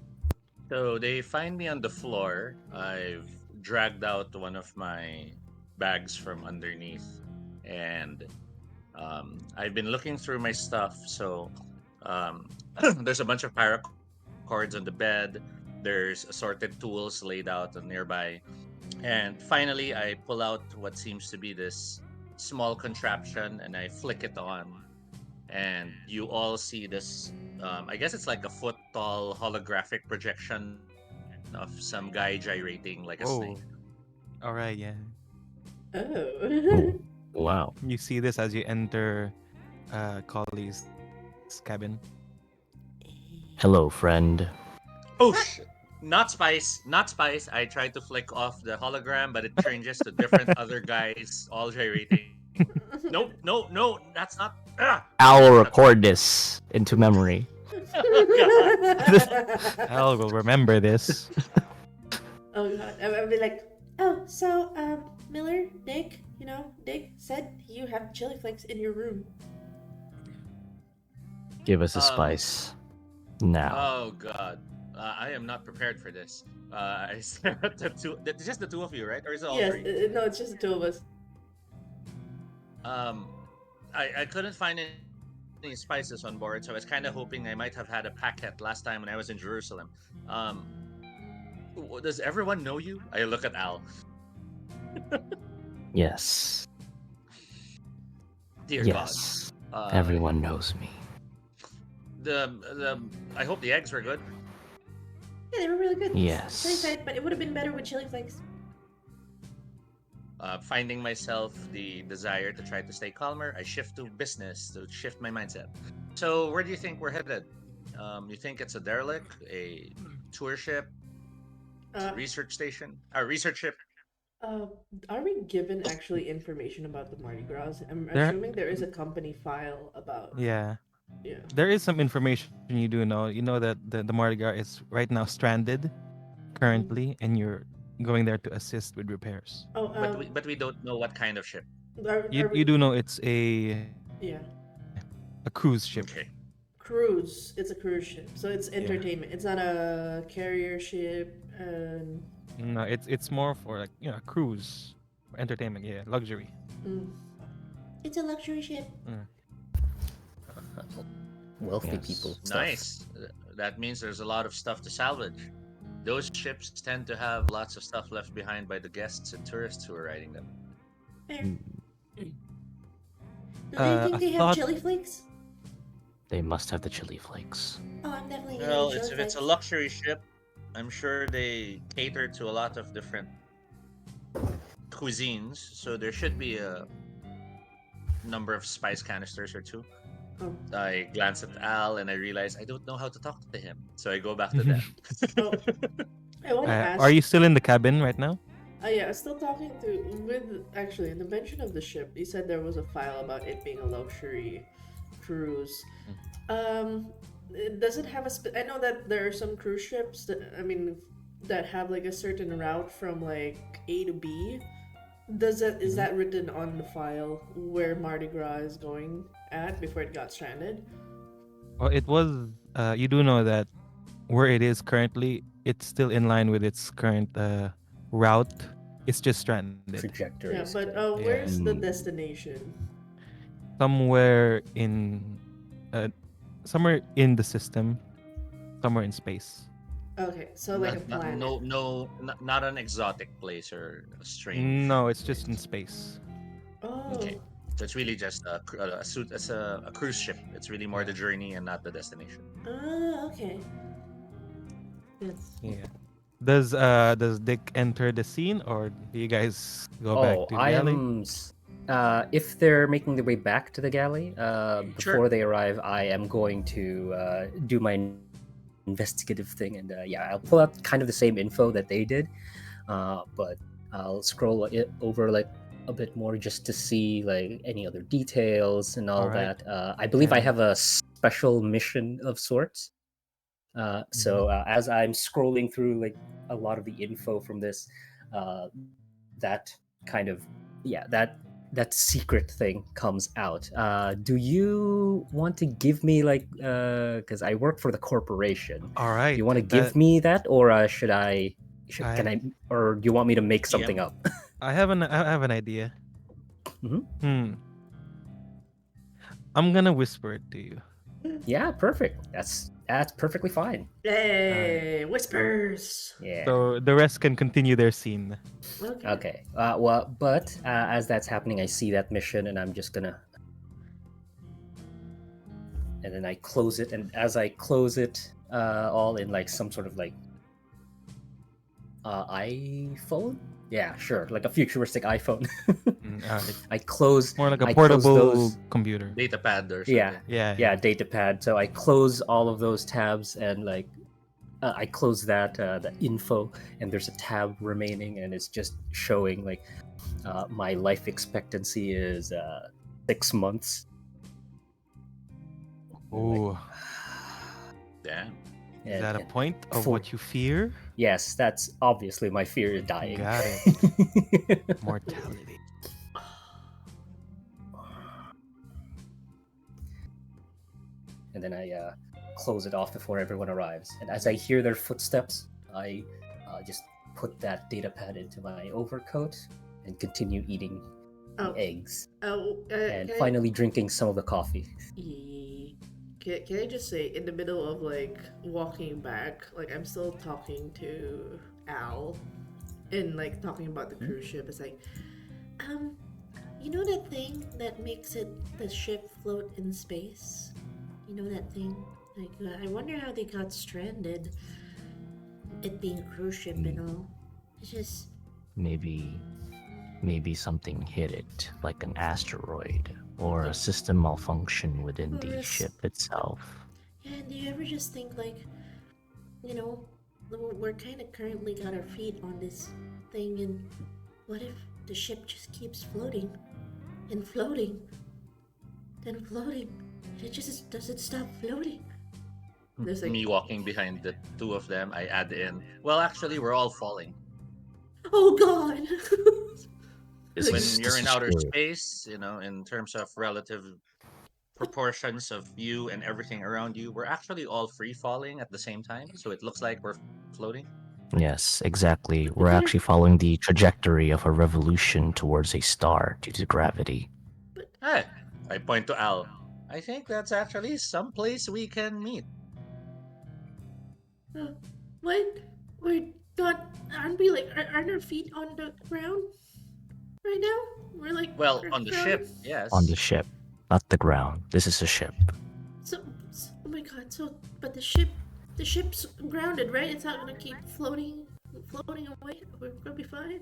So they find me on the floor. I've dragged out one of my bags from underneath, and I've been looking through my stuff. So um, there's a bunch of paracords on the bed. There's assorted tools laid out on nearby, and finally I pull out what seems to be this small contraption, and I flick it on, and you all see this. I guess it's like a foot tall holographic projection of some guy gyrating like a snake. Whoa. All right, yeah. Oh. Oh, wow. You see this as you enter Collie's cabin. Hello, friend. Oh shit! Not spice, not spice. I tried to flick off the hologram, but it changes to different other guys all gyrating. Nope, no, that's not. Ah! I will That's not record this into memory. Oh, God. Al will remember this. Oh god, I'll be like, oh, so, Miller, Nick, Nick said you have chili flakes in your room. Give us a Um, spice. Now. Oh God, I am not prepared for this. I stare at the two. It's just the two of you, right? Or is it all Yes, three? no, it's just the two of us. Um, I couldn't find any spices on board, so I was kind of hoping I might have had a packet last time when I was in Jerusalem. Um, does everyone know you? I look at Al. Yes. Dear Yes. God. Everyone knows me. The I hope the eggs were good. Yeah, they were really good. Yes. Very tight, but it would have been better with chili flakes. Finding myself the desire to try to stay calmer, I shift to business to shift my mindset. So, where do you think we're headed? You think it's a derelict, a tour ship, Uh, research station, a research ship? uh, are we given actually information about the Mardi Gras? I'm There, assuming there is a company file about. yeah, Yeah. there is some information you do know. You know that the Mardi Gras is right now stranded currently, and you're going there to assist with repairs. Oh, But we don't know what kind of ship. You are we, you do know it's a yeah. cruise ship. Okay. Cruise. It's a cruise ship, so it's Yeah. entertainment. It's not a carrier ship. And No, it's more for like a cruise, for entertainment. Yeah, luxury. it's a luxury ship. Mm. Wealthy Yes. people. Stuff. Nice. That means there's a lot of stuff to salvage. Those ships tend to have lots of stuff left behind by the guests and tourists who are riding them. Fair. Mm, Do they think I they have thought- chili flakes? They must have the chili flakes. Oh, I'm definitely getting Well, chili if it's a flakes. luxury ship, I'm sure they cater to a lot of different cuisines, so there should be a number of spice canisters or two. Oh. I glance at Al and I realize I don't know how to talk to him, so I go back to them. Oh, I want to ask. Are you still in the cabin right now? Yeah, I'm still talking with actually in the mention of the ship. He said there was a file about it being a luxury cruise. Does it have I know that there are some cruise ships that have like a certain route from like A to B. Is that written on the file where Mardi Gras is going at before it got stranded? Well, it was. You do know that where it is currently, it's still in line with its current route. It's just stranded Trajectory. Yeah, is but correct. where's the Mm. destination? somewhere in, somewhere in the system, somewhere in space. Okay, so like a planet. Not an exotic place or a strange. No, it's just in place. space. Oh, Okay. So it's really just a cruise ship. It's really more the journey and not the destination. Okay. Yes. Yeah. Does Dick enter the scene, or do you guys go back Oh, to the I galley? am. If they're making their way back to the galley, Sure. before they arrive, I am going to do my investigative thing, and yeah, I'll pull out kind of the same info that they did, but I'll scroll it over like a bit more just to see like any other details and all Alright. that. I believe I And- have a special mission of sorts. So as I'm scrolling through like a lot of the info from this, that kind of that secret thing comes out. Do you want to give me like because I work for the corporation? All Do right. you want to give me that, or should I? I- Can I? Or do you want me to make something up? I have an idea. Mhm. I'm gonna whisper it to you. Yeah, perfect. That's perfectly fine. Hey, whispers. Yeah. So the rest can continue their scene. Okay. Okay. Well, but as that's happening, I see that mission, and I'm just gonna, and then I close it, and as I close it, all in like some sort of like iPhone. Yeah, sure, like a futuristic iPhone. Alright. I close. More like a I close portable those- computer. Data pad or something. Yeah, Yeah. data pad. So I close all of those tabs, and like I close that the info, and there's a tab remaining, and it's just showing like my life expectancy is 6 months. Ooh. Yeah. Is that a point of for- what you fear? Yes, that's obviously my fear of dying. Got it. Mortality. And then I close it off before everyone arrives. And as I hear their footsteps, I just put that data pad into my overcoat and continue eating Oh. the eggs can and I- finally drinking some of the coffee. Can I just say, in the middle of like walking back, like I'm still talking to Al, and like talking about the cruise ship. It's like, you know that thing that makes the ship float in space? You know that thing? Like, I wonder how they got stranded. It being a cruise ship and all. It's just. Maybe something hit it, like an asteroid or a system malfunction within Or the a ship itself. Yeah, do you ever just think like, you know, we're kind of currently got our feet on this thing, and what if the ship just keeps floating and floating, then floating, and it just doesn't stop floating? There's like, Me walking behind the two of them, I add in, well, actually, we're all falling. oh god. This When is- you're this in is outer true. space, in terms of relative proportions of you and everything around you, we're actually all free falling at the same time. So it looks like we're floating. Yes, exactly. We're actually following the trajectory of a revolution towards a star due to gravity. Hey, I point to Al. I think that's actually someplace we can meet. What? We're not. Aren't we like? Aren't our feet on the ground right now? We're like. Well, we're on the ground- ship, yes. On the ship, not the ground. This is a ship. So, oh my god. So, but the ship's grounded, right? It's not gonna keep floating away. We're gonna be fine.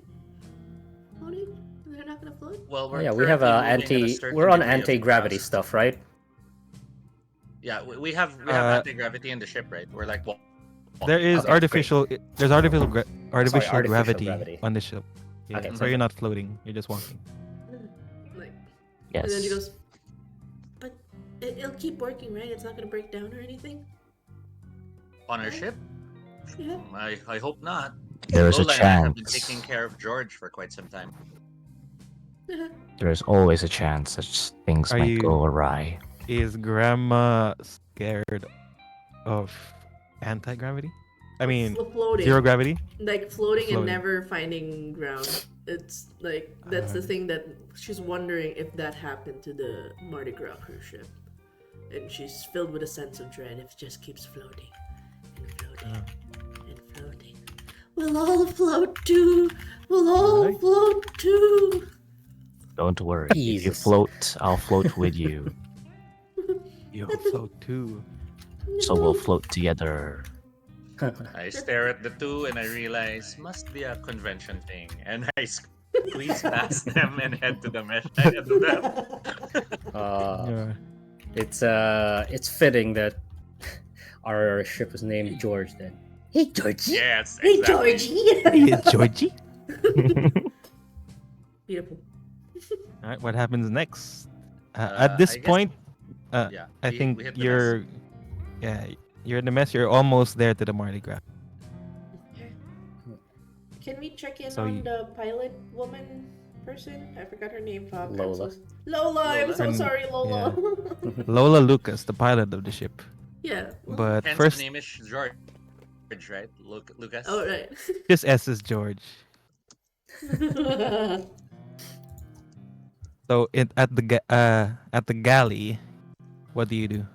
Floating? They're not gonna float. Well, we're Yeah, we have currently moving at a certain we're on degree of anti-gravity thrust. stuff, right? Yeah, we have anti-gravity in the ship, right? We're like, well, There is Okay, artificial. There's artificial artificial gravity, gravity. on the ship. Yeah, Okay, so perfect. you're not floating. You're just walking. Like, Yes. and then she goes, but it'll keep working, right? It's not gonna break down or anything. on our ship? Yeah. I hope not. There is a Lola and I have been chance. taking care of George for quite some time. There is always a chance that things Are might you- go awry. Is Grandma scared of anti-gravity? I mean, Floating. zero gravity. Like floating and Floating. never finding ground. It's like that's the Uh. thing that she's wondering if that happened to the Mardi Gras cruise ship, and she's filled with a sense of dread if it just keeps floating and floating and floating. We'll all float too. We'll all Alright. float too. Don't worry. If you Jesus. float, I'll float with you. You'll float too. So we'll float together. I stare at the two and I realize must be a convention thing, and I squeeze past them and head to the mesh ahead of them. Yeah. It's fitting that our ship was named George then. Hey, Georgie. Yes, Hey, exactly. Georgie. Hey, Georgie. Beautiful. All right, what happens next? I At this guess point, yeah. I we think hit the mess. you're in the mess. You're almost there to the Mardi Gras. Can we check in So on you- the pilot woman person? I forgot her name. Fuck. I'm Lola. Lola. I'm Lola? so Her- sorry, Lola. Lola Lucas, the pilot of the ship. Yeah. But Hence first, the name is George, right? Lucas. Oh, right. just S is George. So at the galley, what do you do?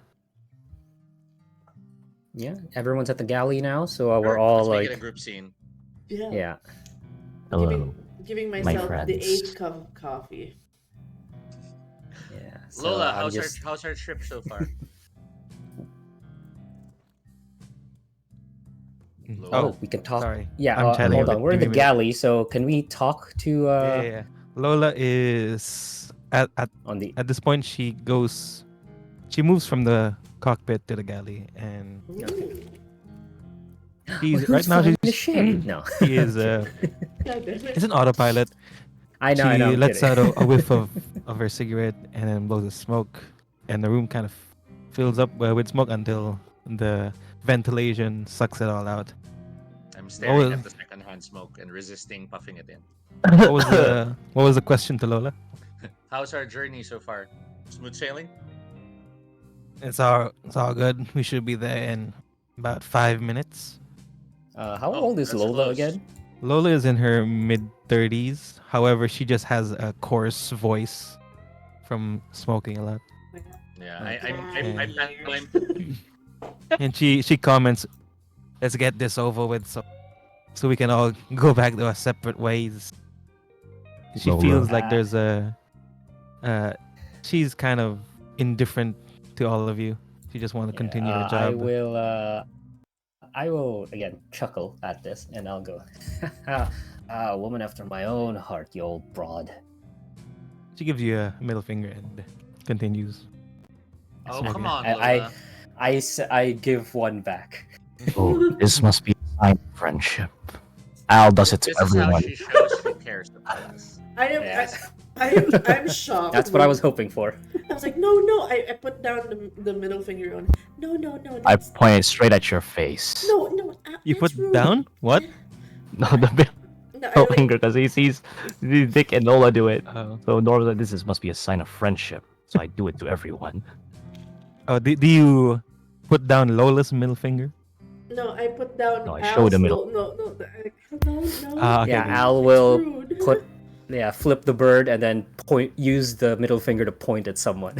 Yeah, everyone's at the galley now, so we're Sure, all let's make like, it a group scene. Yeah. yeah. Hello. Giving my myself the friends. 8th cup of coffee. Yeah. So Lola, I'm just how's our trip so far? Lola? Oh, we can talk. Sorry. Yeah, I'm chatting hold with on. We're in the Jimmy Miller. galley, so can we talk to Yeah. Lola is at on the this point she moves from the cockpit to the galley, and Ooh. she's Who's right now flying the she's ship? No. she is God damn it. it's an autopilot. I know, She I'm lets kidding. out a whiff of her cigarette and then blows a smoke, and the room kind of fills up with smoke until the ventilation sucks it all out. I'm staring was- at the secondhand smoke and resisting puffing it in. What was the question to Lola? How's our journey so far? Smooth sailing? It's all good. We should be there in about 5 minutes. How Oh, old is that's Lola close. again? Lola is in her mid-30s. However, she just has a coarse voice from smoking a lot. Yeah, I'm And she comments, "Let's get this over with, so we can all go back to our separate ways." She Lola. feels like there's she's kind of indifferent to all of you. She just want to continue her job. I will again chuckle at this, and I'll go. A woman after my own heart, you old broad. She gives you a middle finger and continues. Oh, Smoking. come on, I- Lola. I give one back. Oh, this must be a sign of friendship. Al does it to This is how everyone. she shows she cares about us. I'm shocked. That's what I was hoping for. I was like, no. I put down the middle finger on. No. I That's, pointed straight at your face. no. You that's put rude. down what? No, the No, I middle like, finger, because he sees Dick and Lola do it. Oh, So Nora's like, must be a sign of friendship. So I do it to everyone. do you put down Lola's middle finger? no, I put down. No, I showed the middle. No. Okay, Yeah, okay. Al That's will rude. flip the bird and then use the middle finger to point at someone.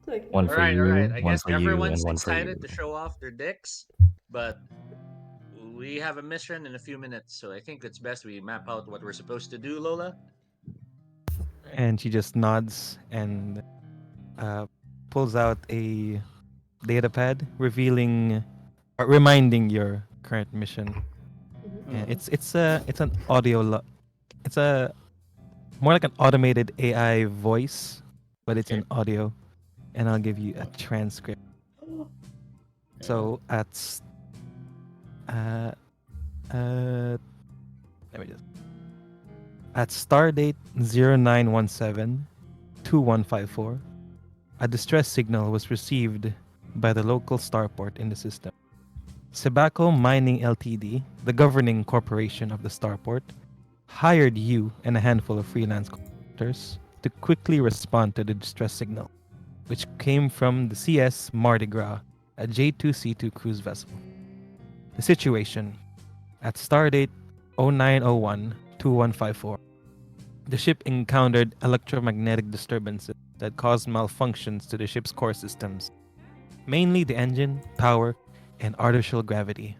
Like, One no. for Alright, you, alright. I one guess for you, everyone's and one for excited you. to show off their dicks, but we have a mission in a few minutes, so I think it's best we map out what we're supposed to do, Lola. And she just nods and pulls out a data pad, reminding your current mission. And it's an it's a more like an automated AI voice, but it's in audio. And I'll give you a transcript. So let me just at stardate 0917-2154, a distress signal was received by the local starport in the system. Sebaco Mining Ltd, the governing corporation of the starport, hired you and a handful of freelance contractors to quickly respond to the distress signal, which came from the CS Mardi Gras, a J2C2 cruise vessel. The situation at stardate 0901-2154. The ship encountered electromagnetic disturbances that caused malfunctions to the ship's core systems, mainly the engine, power, and artificial gravity.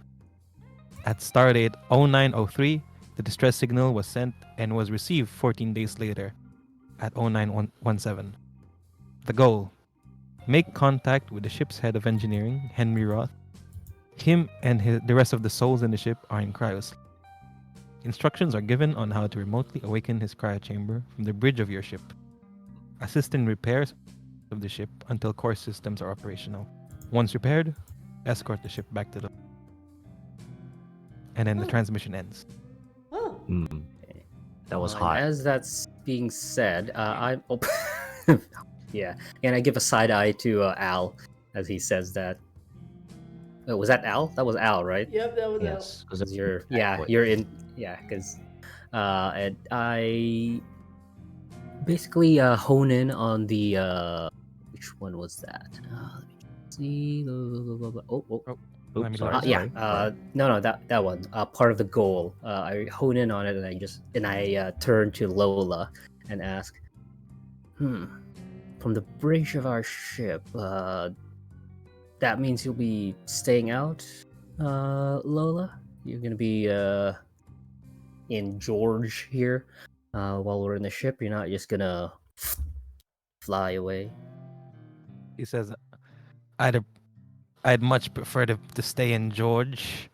At stardate 0903, the distress signal was sent and was received 14 days later at 0917. The goal: make contact with the ship's head of engineering, Henry Roth. Him and the rest of the souls in the ship are in cryosleep. Instructions are given on how to remotely awaken his cryo chamber from the bridge of your ship. Assist in repairs of the ship until core systems are operational. Once repaired, escort the ship back to the. And then the Oh. transmission ends. Oh, Hmm. That was And hot. as that's being said, I'm. Oh, yeah, and I give a side eye to Al as he says that. Oh, was that Al? That was Al, right? yep, that was out. Yes, because 'Cause you're in, because, and I basically hone in on the which one was that? Let me see. Oh, Oh, let me Oops, look. sorry. yeah. sorry. No, that one. Part of the goal. I hone in on it, and I turn to Lola and ask, from the bridge of our ship, that means you'll be staying out, Lola. You're gonna be in George here, while we're in the ship. You're not just gonna fly away. He says, "I'd I'd much prefer to stay in George,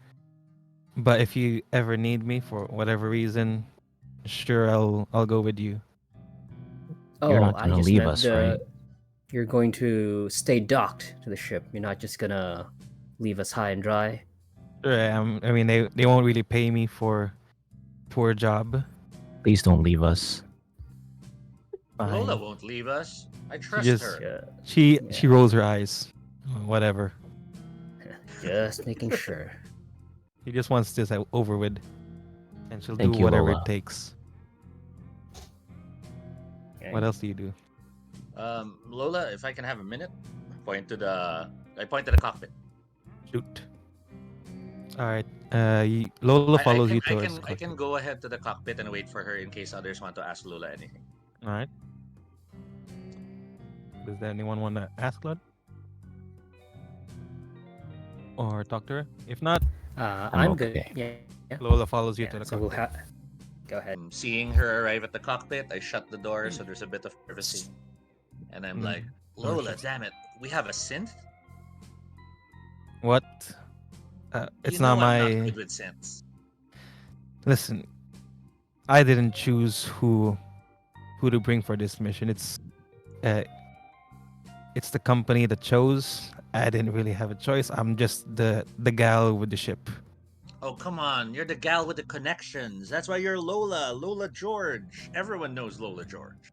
but if you ever need me for whatever reason, sure I'll go with you." You're Oh, not I gonna just leave meant us, right? you're going to stay docked to the ship. You're not just gonna leave us high and dry. Sure, I mean they won't really pay me for poor job. Please don't leave us. Lola Fine. won't leave us. I She trust just her. she Yeah. rolls her eyes. Whatever. Just making sure. He just wants this over with, and she'll Thank do you, whatever Lola. it takes. Okay. What else do you do? Lola, if I can have a minute, I point to the cockpit. Shoot. All right. Lola follows you towards. I can go ahead to the cockpit and wait for her in case others want to ask Lola anything. All right. Does anyone want to ask Lord? Or talk to her? If not, I'm good. okay. Yeah. Lola follows you to Yeah. the So we'll cockpit. go ahead. Seeing her arrive at the cockpit, I shut the door so there's a bit of privacy. And I'm like, Lola, Mothership. damn it, we have a synth? What? It's You not know I'm not my. good with synths. Listen, I didn't choose who to bring for this mission. Uh, it's the company that chose. I didn't really have a choice. I'm just the gal with the ship. Oh, come on, you're the gal with the connections. That's why you're Lola, Lola George. Everyone knows Lola George.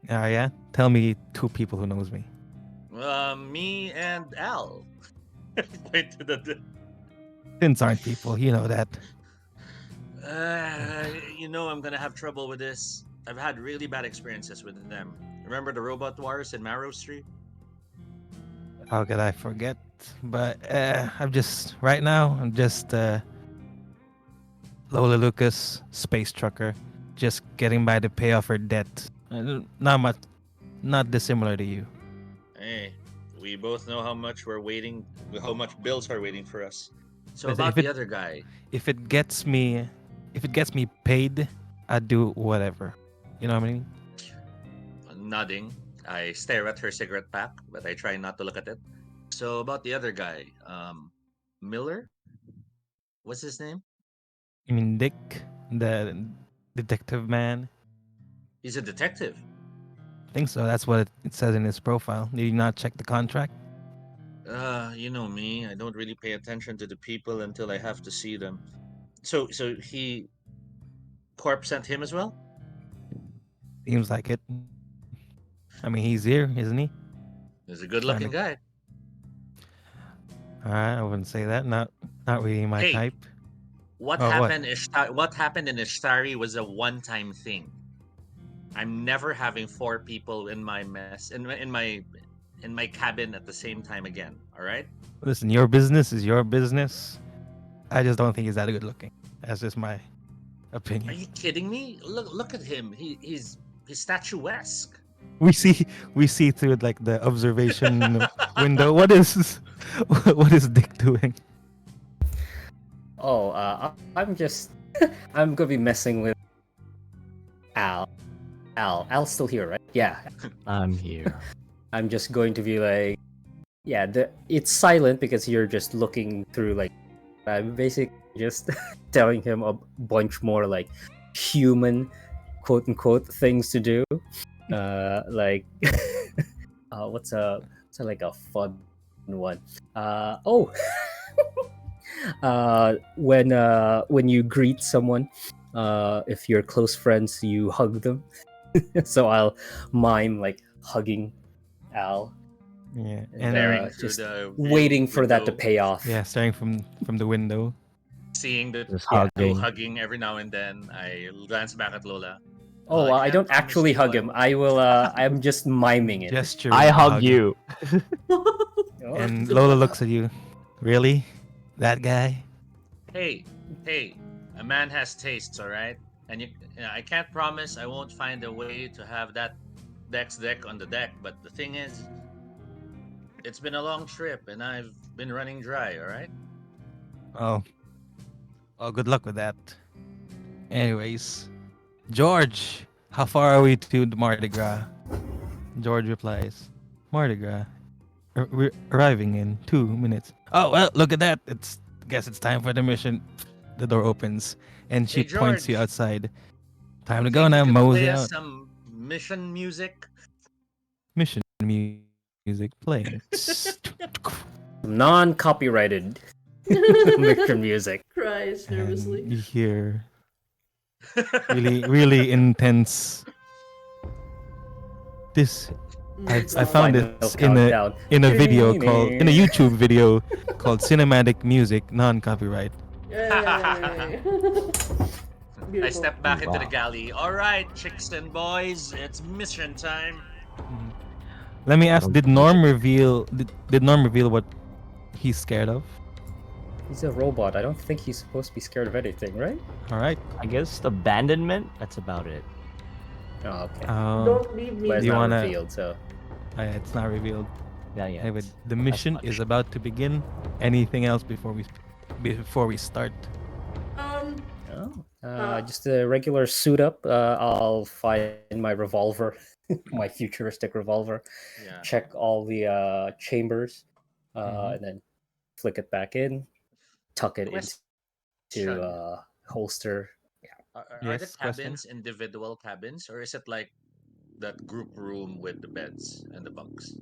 Yeah. Tell me two people who knows me. Me and Al. Point to the. Since aren't people, you know that. You know I'm gonna have trouble with this. I've had really bad experiences with them. Remember the robot wars in Marrow Street? How could I forget? But I'm just right now. I'm just Lola Lucas, space trucker, just getting by to pay off her debt. Not much, not dissimilar to you. Hey, we both know how much how much bills are waiting for us. So Listen, about the other guy, if it gets me, paid, I'd do whatever. You know what I mean? nodding, I stare at her cigarette pack, but I try not to look at it. So about the other guy, Miller? What's his name? I mean, Dick, the detective man. He's a detective. I think so. That's what it says in his profile. Did you not check the contract? You know me. I don't really pay attention to the people until I have to see them. So he Corp sent him as well. Seems like it. I mean, he's here, isn't he? He's a Trying good-looking to. guy. All right, I wouldn't say that. Not really my Hey, type. what Oh, what? happened? What happened in Ishtari was a one-time thing. I'm never having four people in my mess in my cabin at the same time again. All right. Listen, your business is your business. I just don't think he's that good looking. That's just my Are opinion. you kidding me? Look at him. He's statuesque. We see through like the observation window. What is Dick doing? Oh, I'm just I'm gonna be messing with Al. Al's still here, right? Yeah. I'm here. I'm just going to be like, yeah. It's silent because you're just looking through. Like, I'm basically just telling him a bunch more like human, quote unquote, things to do. Like, what's like a fun one. Oh, when you greet someone, if you're close friends, you hug them. So I'll mime like hugging Al, Yeah, and Staring through just the waiting for that to window, pay off. yeah, staring from the window. seeing the Just Yeah. two hugging. hugging every now and then. I glance back at Lola. Oh, I I can't don't promise actually you hug him. I will. I'm just miming it. Gesturing I a hug hug. you. Oh. And Lola looks at you. Really? That guy? Hey, hey, a man has tastes, all right? And I can't promise I won't find a way to have that deck on the deck. But the thing is, it's been a long trip and I've been running dry, all right? Oh. Oh, good luck with that. Anyways, George, how far are we to the Mardi Gras? George replies, Mardi Gras. We're arriving in 2 minutes. Oh well, look at that. Guess it's time for the mission. The door opens and she Hey, points you George, outside. Time to go think you now, could mosey play us out. some mission music? Mission music playing. Non-copyrighted mission music. Cries nervously. And you hear really intense. This Oh my I God. found Final this countdown. in a YouTube video called Cinematic Music Non-Copyright. Yay. I Beautiful. step back into the Wow. galley. All right, chicks and boys, it's mission time. Mhm. Let me ask: Did Norm reveal what he's scared of? He's a robot. I don't think he's supposed to be scared of anything, right? All right. I guess abandonment. That's about it. Oh, okay. Don't leave me. But it's you not wanna- revealed, so. It's not revealed. Yeah, yeah. Anyway, the as mission much. is about to begin. Anything else before we start? Um, Oh. Just a regular suit up. I'll find my revolver, my futuristic revolver. Yeah. Check all the chambers, Mhm. and then flick it back in, tuck it into Question. holster. Are the Yes, question. cabins individual cabins, or is it like that group room with the beds and the bunks?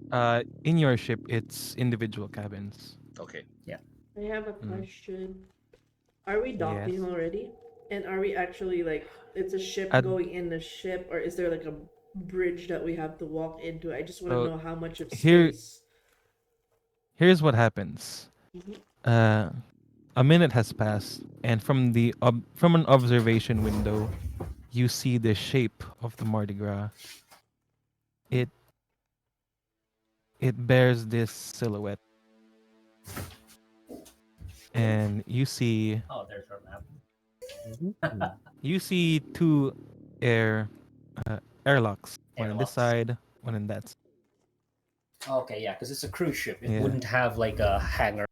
In your ship, it's individual cabins. Okay. I have a Mm. question. Are we docking Yes. already? And are we actually like it's a ship I'd- going in the ship, or is there like a bridge that we have to walk into? I just want to So, know how much of here- space. Here's what happens. Mhm. A minute has passed, and from an observation window, you see the shape of the Mardi Gras. It bears this silhouette, and you see Oh, there's our map. you see two air airlocks, one on this Airlocks. side, one on that side. Okay, yeah, because it's a cruise ship. It Yeah. wouldn't have like a hangar.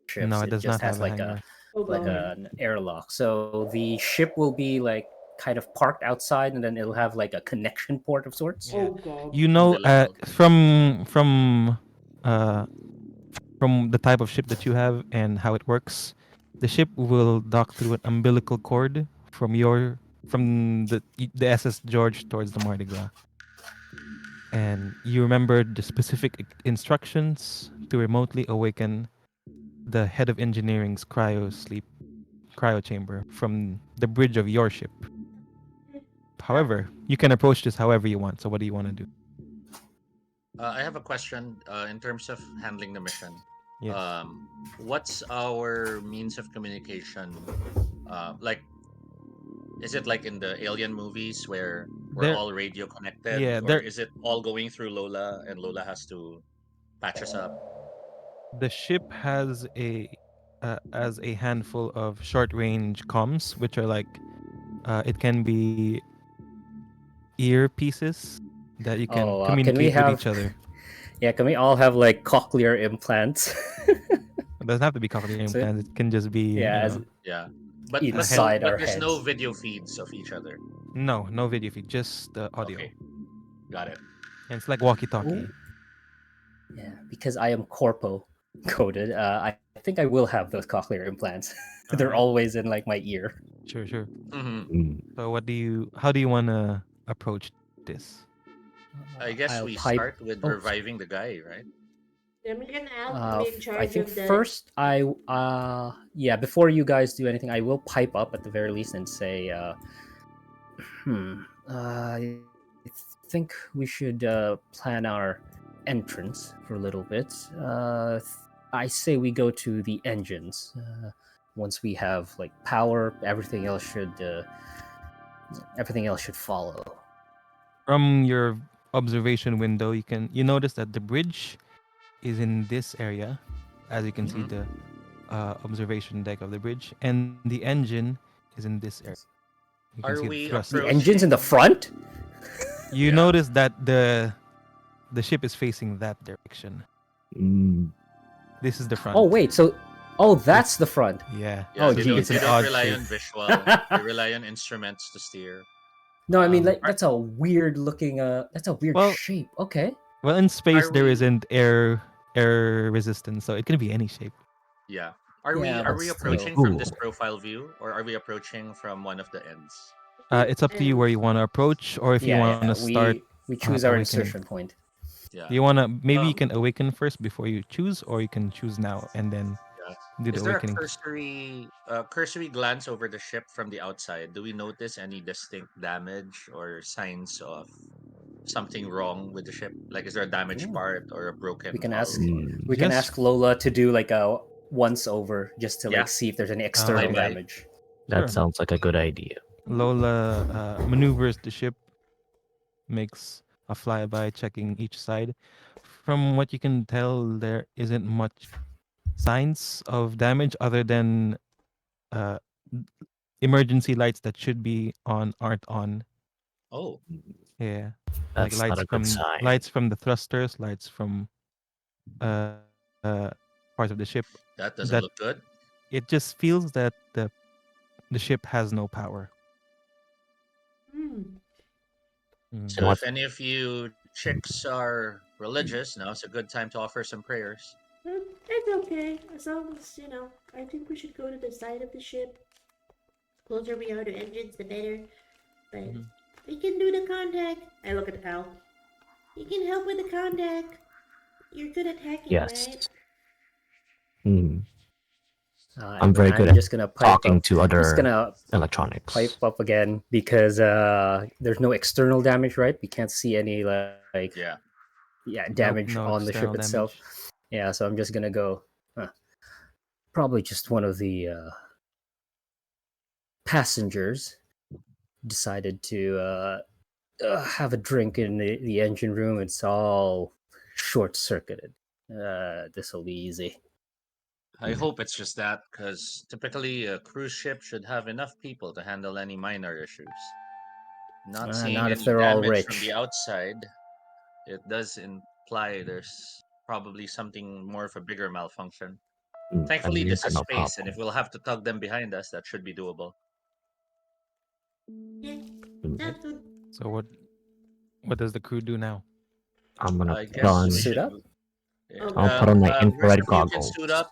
Ships. No, it does just not has have a like hangar. Oh like God. an airlock. So the ship will be like kind of parked outside, and then it'll have like a connection port of sorts. Yeah. Oh God. You know, Umbilical. from the type of ship that you have and how it works, the ship will dock through an umbilical cord from the SS George towards the Mardi Gras. And you remember the specific instructions to remotely awaken the head of engineering's cryo chamber from the bridge of your ship. However, you can approach this however you want. So what do you want to do? I have a question in terms of handling the mission. Yes. What's our means of communication? Like, is it like in the alien movies where we're There- all radio connected, Yeah, or there- is it all going through Lola and Lola has to patch us up? The ship has a handful of short range comms, which are like it can be earpieces that you can Oh, can we communicate with have- each other. Yeah, can we all have like cochlear implants? It doesn't have to be cochlear So- implants. It can just be Yeah, as- Yeah, but Inside our there's no heads. video feeds of each other. no video feed, just audio. Okay, got it. And it's like walkie-talkie. Ooh. Yeah, because I am corpo coded. I think I will have those cochlear implants. They're Alright. always in like my ear. Sure. Hmm. Mm. So how do you want to approach this? I guess I'll we pipe- start with Oh, reviving the guy, right? I'm gonna Al be in I charge think of the. first yeah, before you guys do anything, I will pipe up at the very least and say, I think we should plan our entrance for a little bit. I say we go to the engines. Once we have like power, everything else should follow. From your observation window, you notice that the bridge is in this area, as you can see Mhm. the observation deck of the bridge, and the engine is in this area. You can see Are the we thrust. The engine's in the approaching? front. You Yeah. notice that the ship is facing that direction. Mm, This is the front. Oh wait, that's It's the front. yeah. Yeah, Oh they geez. It's an don't odd rely shape. on visual. They rely on instruments to steer. No, I mean like Are, that's a weird looking. That's a weird Well, shape. Okay. well, in space are there we? isn't air resistance, so it can be any shape. Yeah. Are we? Yeah, Are but we still. approaching from ooh, this profile view, or are we approaching from one of the ends? It's up to you where you want to approach, or if you want to Yeah, start we choose our awakening. insertion point. Do Yeah. you wanna maybe you Um. can awaken first before you choose, or you can choose now and then Yeah. do the Is there a awakening. cursory glance over the ship from the outside? Do we notice any distinct damage or signs of something wrong with the ship? Like, is there a damaged Yeah. part or a We broken can hull? ask Or we can Just ask Lola to do like a once over just to yeah, like see if there's any external flyby. damage. that sure. sounds like a good idea. Lola maneuvers the ship, makes a flyby, checking each side. From what you can tell, there isn't much signs of damage other than uh, emergency lights that should be on aren't on. Oh, Yeah, like That's not a good sign. lights from the thrusters, lights from uh, parts of the ship. that That doesn't look good. it just feels that the ship has no power. Hmm. Mm. So What? if any of you chicks are religious, now it's a good time to offer some prayers. It's okay. As long as, I think we should go to the side of the ship. The closer we are to engines, the better. But Mhm. we can do the contact. I look at Al. You can help with the contact. You're good at hacking, right? Yes. Mm, I'm And then very good I'm at just gonna pipe talking up. to Just other gonna pipe electronics. up again because there's no external damage, right? We can't see any like Yeah. Nope, damage no on the ship external itself. damage. Yeah, so I'm just gonna go. Probably just one of the passengers decided to have a drink in the engine room. It's all short circuited. This will be easy. I hope it's just that, because typically a cruise ship should have enough people to handle any minor issues. Not seeing Not if any they're all damage from rich. the outside, it does imply there's probably something more of a bigger malfunction. An Thankfully, this is internal space, and problem. if we'll have to tug them behind us, that should be doable. Yeah, Mm, Right. sounds good. So what does the crew do now? I'm gonna I put guess we on. Suit should. up. Yeah. I'll put on my Rest infrared of you can goggles suit up.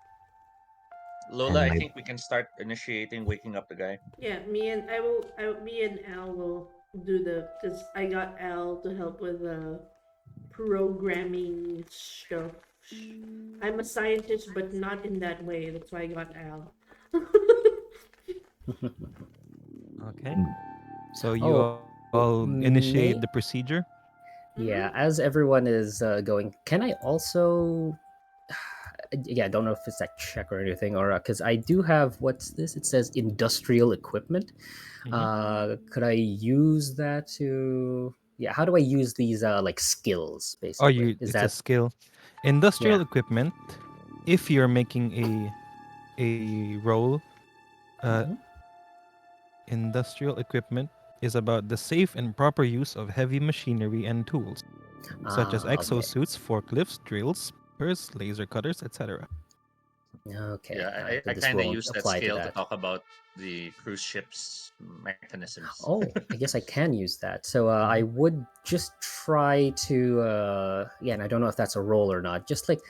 Lola, and I my. think we can start initiating waking up the guy. Yeah, me and Al will do because I got Al to help with programming stuff. I'm a scientist, but not in that way. That's why I got Al. Okay. Mm, So you Oh, all initiate the may procedure. yeah. Mm-hmm. As everyone is going, can I also? Yeah, I don't know if it's that check or anything, or because I do have what's this? It says industrial equipment. Mhm. Could I use that to? Yeah, how do I use these like skills? Oh, Basically, is it's a that skill. yeah? Industrial equipment. If you're making a roll, uh, Mhm. industrial equipment is about the safe and proper use of heavy machinery and tools, such as Okay, exosuits, forklifts, drills, spurs, laser cutters, etc. okay. Yeah, All right, I then this kind of won't use that apply to scale to that. talk about the cruise ship's mechanisms. Oh, I guess I can use that. So I Mhm. would just try to yeah, and I don't know if that's a roll or not. Just like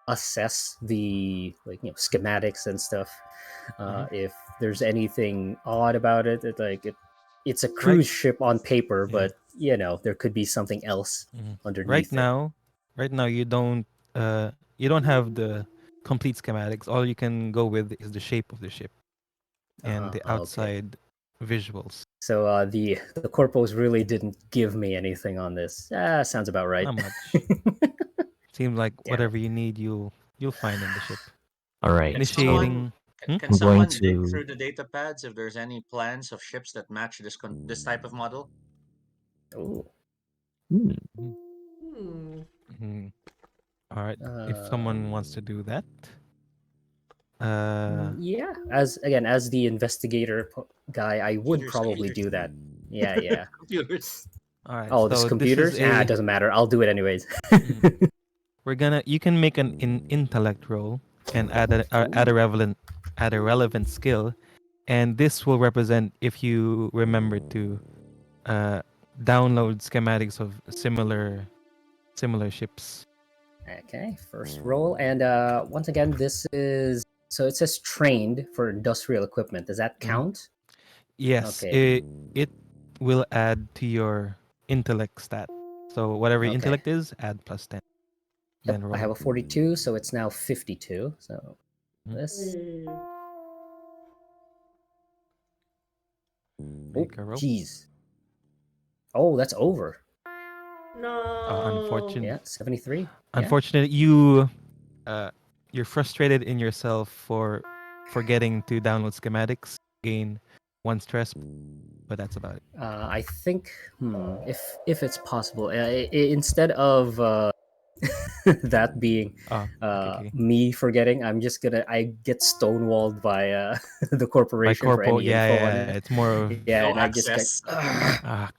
assess the like schematics and stuff. Mhm. If there's anything odd about it, it's a Right. cruise ship on paper, Yeah. but there could be something else Mhm. Right underneath it. now, right now you don't. you don't have the complete schematics. All you can go with is the shape of the ship and the Okay. outside visuals. So the corpos really didn't give me anything on this. Sounds about right. Not much. Seems like Damn it. whatever you need, you'll find in the ship. All right. Can So someone Initiating. Hmm? can I'm going someone dig to. through the data pads if there's any plans of ships that match this type of model? Ooh. Hmm, Mhm. Hmm. Mhm. All right. If someone wants to Um, do that, uh, yeah. As the investigator guy, I would Computers, probably computers, do that. Yeah, yeah. computers. all right. Oh, this So this is computers? It a. doesn't matter. I'll do it anyways. Mhm. We're gonna. You can make an intellect roll and add a Ooh. relevant skill, and this will represent if you remember to uh, download schematics of similar ships. Okay, first roll. And once again, this is so it says trained for industrial equipment. Does that Mhm. count? Yes, Okay. it will add to your intellect stat. So whatever your Okay. intellect is, add +10. Yep, Then I have roll. a 42, so it's now 52. So Mhm. this. Hmm. Oh, Make a roll. geez. Oh, that's over. No. Yeah, 73. Yeah. Unfortunately, uh, you're frustrated in yourself for forgetting to download schematics, gain 1 stress, but that's about it. I think, if it's possible, instead of that being Oh, okay, okay. me forgetting, I get stonewalled by the By corporation for corpo, any yeah, info on yeah, it. it's more of Yeah, and No I just get, access.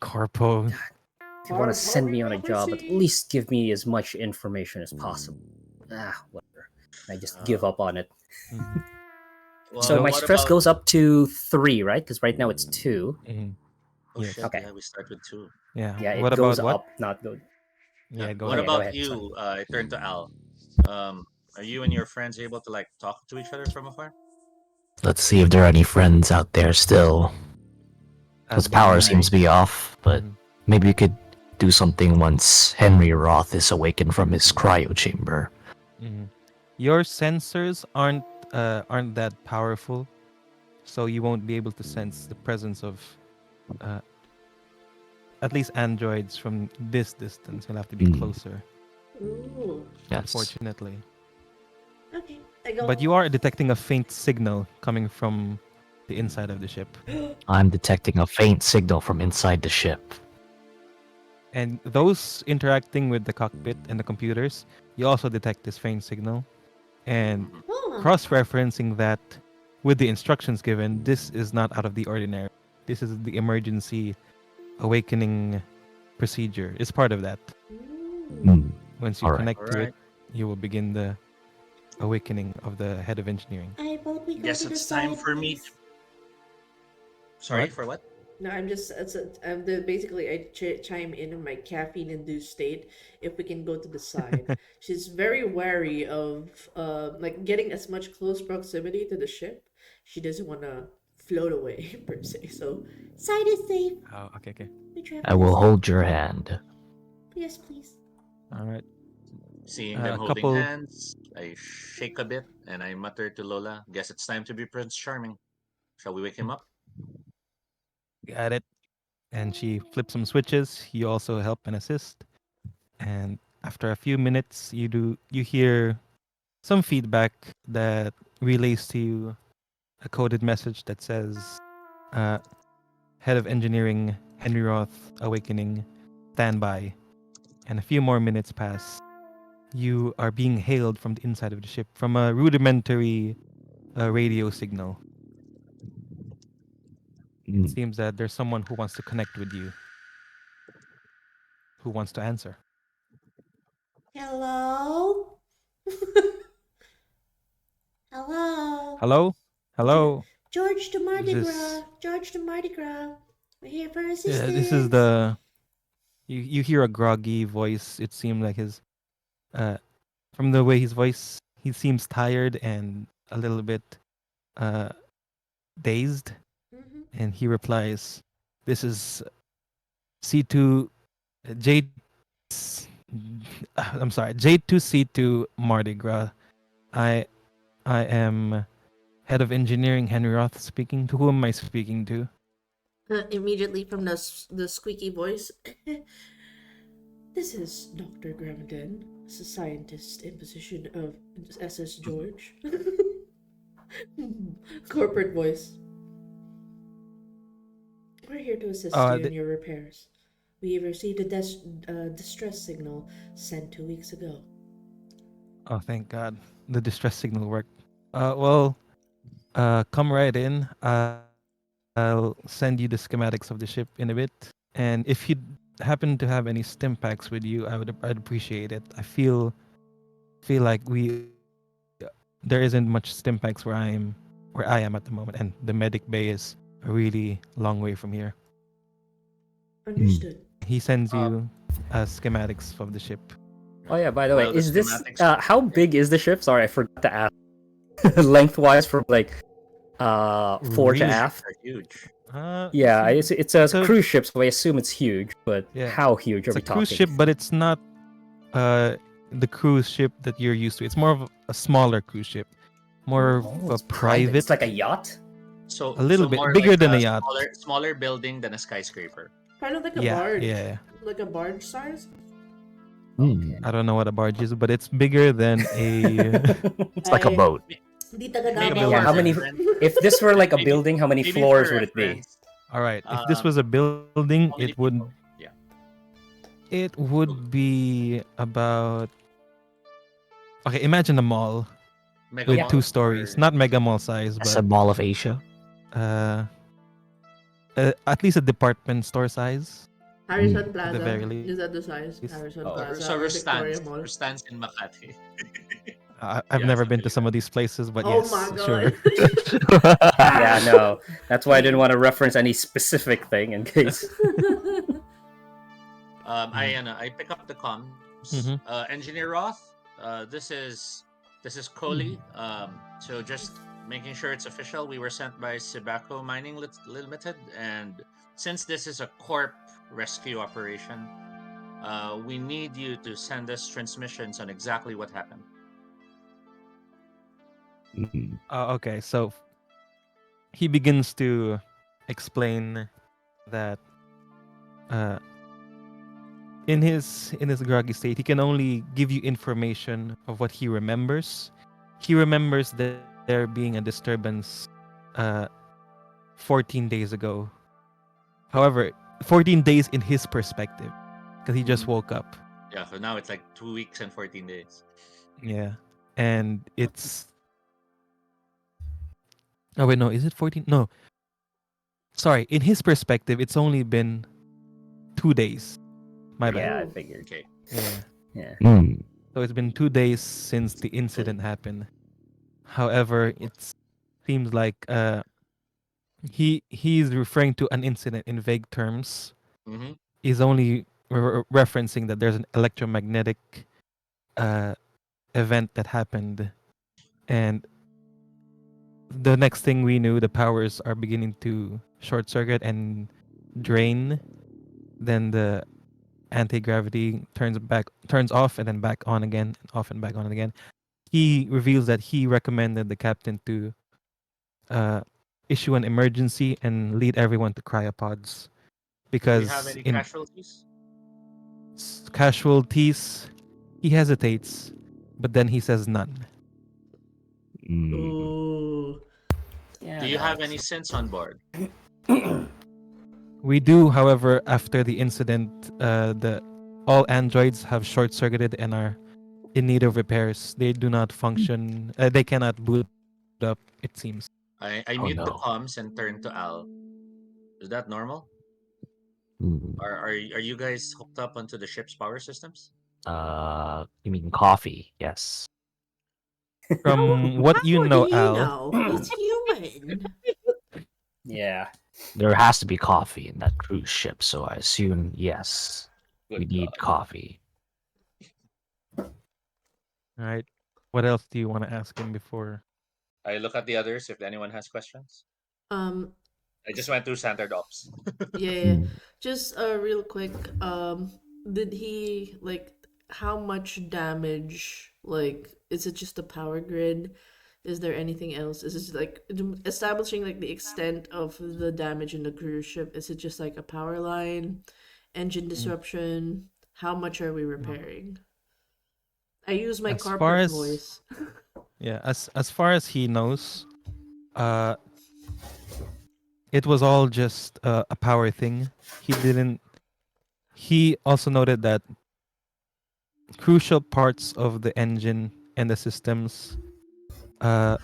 corpo. if you want to send me on a job, at Bureaucracy. least give me as much information as possible. Whatever. And I just give Uh, up on it. Mhm. So well, my Though, what stress about? goes up to 3, right? Because right now it's 2. mhm, Oh shit! yes, Okay. Yeah, we start with two. yeah. Yeah, it What goes about what? up, not go. Yeah, go What Oh ahead. yeah, go about ahead. Sorry. you? I turn to Al. Are you and your friends able to like talk to each other from afar? let's see if there are any friends out there still. His Add the power mind. seems to be off, but Mhm, maybe you could do something once Henry Roth is awakened from his cryo chamber. mhm. Your sensors aren't that powerful, so you won't be able to sense the presence of uh, at least androids from this distance. You'll have to be Hmm, closer, Ooh. yes. unfortunately. Okay. I go. But you are detecting a faint signal coming from the inside of the ship. I'm detecting a faint signal from inside the ship. And those interacting with the cockpit and the computers, you also detect this faint signal. And Mhm. Huh. cross referencing that with the instructions given, this is not out of the ordinary. This is the emergency awakening procedure. It's part of that. Ooh. Hmm, Once you all right. All connect to it, right. you will begin the awakening of the head of engineering. I vote we go Guess to the it's time side, for me. please. Sorry What? for what? No, basically I chime in my caffeine-induced state. If we can go to the side, she's very wary of like getting as much close proximity to the ship. She doesn't want to float away per se. So side is safe. Oh, okay, okay. We drive I to the will side. hold your hand. Yes, please. All right. Seeing them A holding couple hands, I shake a bit and I mutter to Lola, "Guess it's time to be Prince Charming. Shall we wake him up?" got it. And she flips some switches. You also help and assist. And after a few minutes, you hear some feedback that relays to you a coded message that says, uh, "Head of Engineering Henry Roth awakening, standby." And a few more minutes pass. You are being hailed from the inside of the ship from a rudimentary radio signal. It Hmm, seems that there's someone who wants to connect with you, who wants to answer. Hello. Hello. Hello? Jo- Hello? George to Is Mardi this. Gras. George to Mardi Gras. We're here for Yeah, this is assistance. the. You hear a groggy voice. It seemed like his. Uh, from the way his voice, he seems tired and a little bit uh, dazed. Mm-hmm. And he replies, "This is C2 J I'm sorry, J2C2 Mardi Gras. I I am head of engineering, Henry Roth speaking. To whom am I speaking to? Immediately from the squeaky voice. This is Dr. Gramaden, a scientist in position of SS George. Corporate voice. We're here to assist you in The, your repairs. We received a distress signal sent 2 weeks ago. oh, thank God, the distress signal worked. Come right in. I'll send you the schematics of the ship in a bit. And if you happen to have any stim packs with you, I'd appreciate it. I feel like there isn't much stim packs where I am at the moment, and the medic bay is a really long way from here. Understood. He sends Um, you schematics of the ship. Oh yeah, by the way, Well, the is this schematics. how big is the ship? Sorry, I forgot to ask. Lengthwise from like fore to Really? aft. Are huge. Yeah, it's a it's a- cruise ship, so I assume it's huge. But Yeah. how huge are It's we a cruise talking? ship, but it's not the cruise ship that you're used to. It's more of a smaller cruise ship, more of Oh, a it's private. It's private, like a yacht. So a little so bit more bigger like than a a yacht. smaller building than a skyscraper. Kind of like a Yeah, barge. yeah. Like a barge size? Okay. I don't know what a barge is, but it's bigger than a. It's like a Ay, boat. di taga Maybe Davao Yeah, for how yan. many? reference. If this were like a Maybe building, how many maybe for floors would it be? reference. All right, if this Um, was a building, how many people? Yeah. it would be about. Okay, imagine a mall Mega with Yeah. two mall stories, or not mega mall size, As but a Mall of Asia. uh, at least a department store size Harrison at the Plaza. very least. Is that the size? Harrison Oh. Plaza so or Victoria Rustans Mall? Rustans in Makati. I've Yeah, never something been to like some that. of these places, but Oh my yes, sure. god. Yeah, no. That's why I didn't want to reference any specific thing in case. I pick up the comms. Mhm. Engineer Roth. This is Coley. So just making sure it's official. We were sent by Sibaco Mining Limited, and since this is a corp rescue operation, we need you to send us transmissions on exactly what happened. Okay, so he begins to explain that uh, in his groggy state, he can only give you information of what he remembers. He remembers there being a disturbance uh, 14 days ago. However, 14 days in his perspective, because he just woke up. Yeah, so now it's like 2 weeks and 14 days. Yeah, and it's. Oh wait, no, is it 14? No, sorry. In his perspective, it's only been 2 days. My bad. Yeah, I Oh. figured. Okay. Yeah. Yeah. So it's been 2 days since the incident happened. However, it seems like he's referring to an incident in vague terms. Mm-hmm. He's only referencing that there's an electromagnetic uh, event that happened, and the next thing we knew, the powers are beginning to short circuit and drain. Then the anti-gravity turns off and then back on again, off and back on again. He reveals that he recommended the captain to uh, issue an emergency and lead everyone to cryopods Do we have because any in casualties? casualties he hesitates, but then he says none. Ooh. Yeah. Do you no, have any synths on board? We do, however, after the incident, the all androids have short-circuited and are in need of repairs. They do not function. They cannot boot up. It seems. I Oh mute the no. comms and turn to Al. Is that normal? Mm. Are you guys hooked up onto the ship's power systems? You mean coffee? Yes. From what you How do know, you Al, know? He's human. Yeah. There has to be coffee in that cruise ship, so I assume yes. We Good need God. coffee. all right. What else do you want to ask him before? I look at the others if anyone has questions. Um, I just went through standard ops. yeah, yeah. Mm. Just real quick. Did he like how much damage? Like, is it just the power grid? Is there anything else? Is it like establishing like the extent of the damage in the cruise ship? Is it just like a power line, engine Mm. disruption? How much are we repairing? I use my As far corporate as voice. yeah, as far as he knows, uh, it was all just a power thing. He didn't. He also noted that crucial parts of the engine and the systems uh,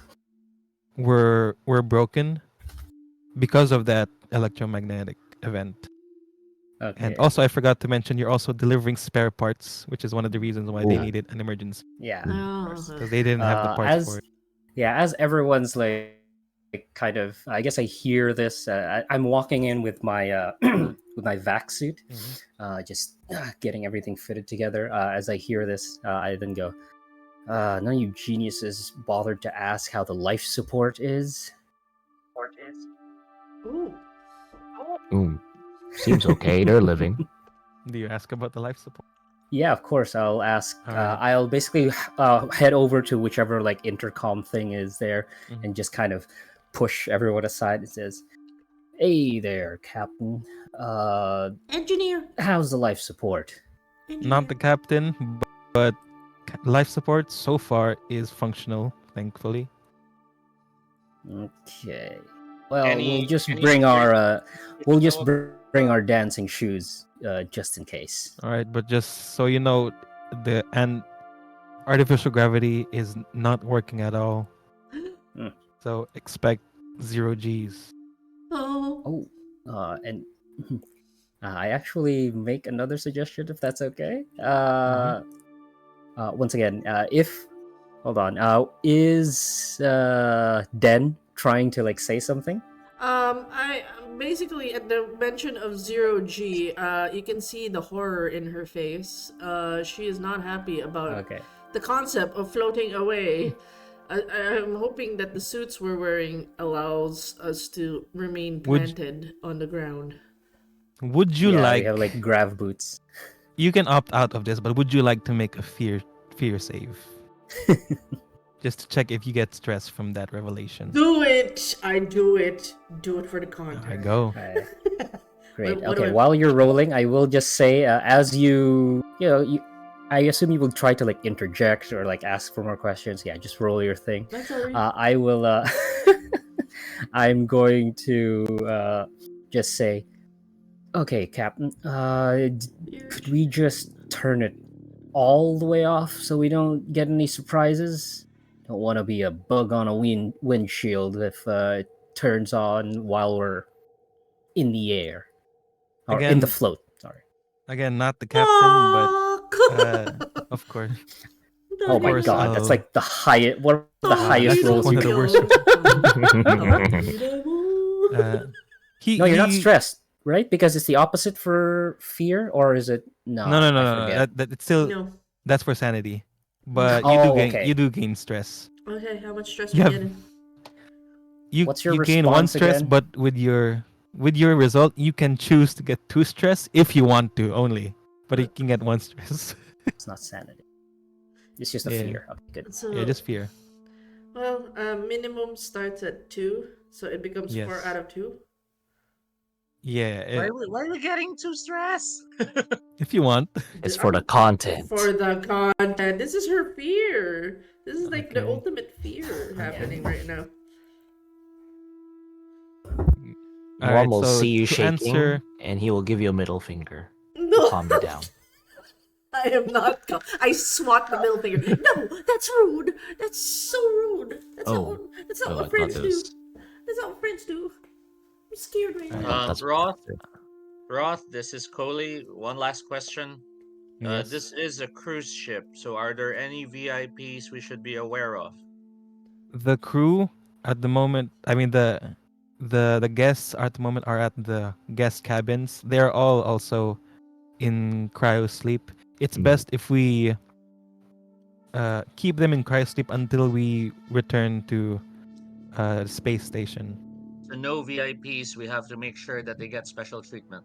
were broken because of that electromagnetic event. And Okay. also, I forgot to mention, you're also delivering spare parts, which is one of the reasons why they Uh, needed an emergency yeah, of Oh, course. because they didn't have the parts for As it. yeah, as everyone's like kind of, I guess I hear this. I'm walking in with my with my vac suit, Mhm. just getting everything fitted together. As I hear this, I then go, none of you geniuses bothered to ask how the life support is. ooh. Seems okay. They're living. Do you ask about the life support? Yeah, of course. I'll ask. All right. I'll basically head over to whichever like intercom thing is there, Mhm. and just kind of push everyone aside and says, "Hey there, Captain. Engineer. How's the life support?" Not the Engineer. captain, but life support so far is functional, thankfully. Okay. Well, Any we'll just any bring our we'll bring our dancing shoes just in case. All right, but just so you know, the and artificial gravity is not working at all. Hmm. So expect 0 Gs. Oh. Oh, and I actually make another suggestion if that's okay. Once again, if hold on, is Den trying to like say something? I basically at the mention of 0 G, you can see the horror in her face. She is not happy about Okay. the concept of floating away. I'm hoping that the suits we're wearing allows us to remain Would planted on the ground. would you Yeah, we have like? like grav boots. You can opt out of this, but would you like to make a fear save just to check if you get stress from that revelation? Do it! I do it. Do it for the All right, content. go. Alright, great. What do Okay, I? while you're rolling, I will just say, as I assume you will try to like interject or like ask for more questions. Yeah, just roll your thing. That's alright. I will. I'm going to just say, okay, Captain. Could we just turn it all the way off so we don't get any surprises? Don't want to be a bug on a windshield if it turns on while we're in the air or in the Again, float. Sorry. not the captain, but uh, Fuck! of course, Oh of my course, god, that's I'll. like the highest. One of the highest That's rolls one you of the could. worst. Unbeatable. He No, you're not he. stressed, right? Because it's the opposite for fear, or is it? No, No, no, no, I no, no. forget. That it's still No. that's for sanity, No. but Oh, you okay. do gain stress. Okay, how much stress You we have getting? What's your you gain one response stress, again? but with your result, you can choose to get 2 stress if you want to only, but you can get 1 stress. It's not sanity. It's just a Yeah, fear. Okay, good. yeah, So, just fear. well, minimum starts at 2, so it becomes 4 out Yes, of 2. yeah. why are we getting too stressed? If you want. It's for the content. For the content. This is her fear. This is like the Okay. ultimate fear Yeah. happening right now. All Mom right. will So see you to shaking, answer, and he will give you a middle finger to No, calm you down. I am not. I swat the middle finger. No, that's rude. That's so rude. Oh, That's not I what thought friends it do. was. That's not what friends do. I'm scared right I Alright. now. thought that's what Roth, it was. Roth, this is Coley. One last question. yes, This is a cruise ship, so are there any VIPs we should be aware of? the crew at the moment. I mean the guests at the moment are at the guest cabins. They are all also in cryo sleep. It's best if we keep them in cryo sleep until we return to the space station. So no VIPs. We have to make sure that they get special treatment.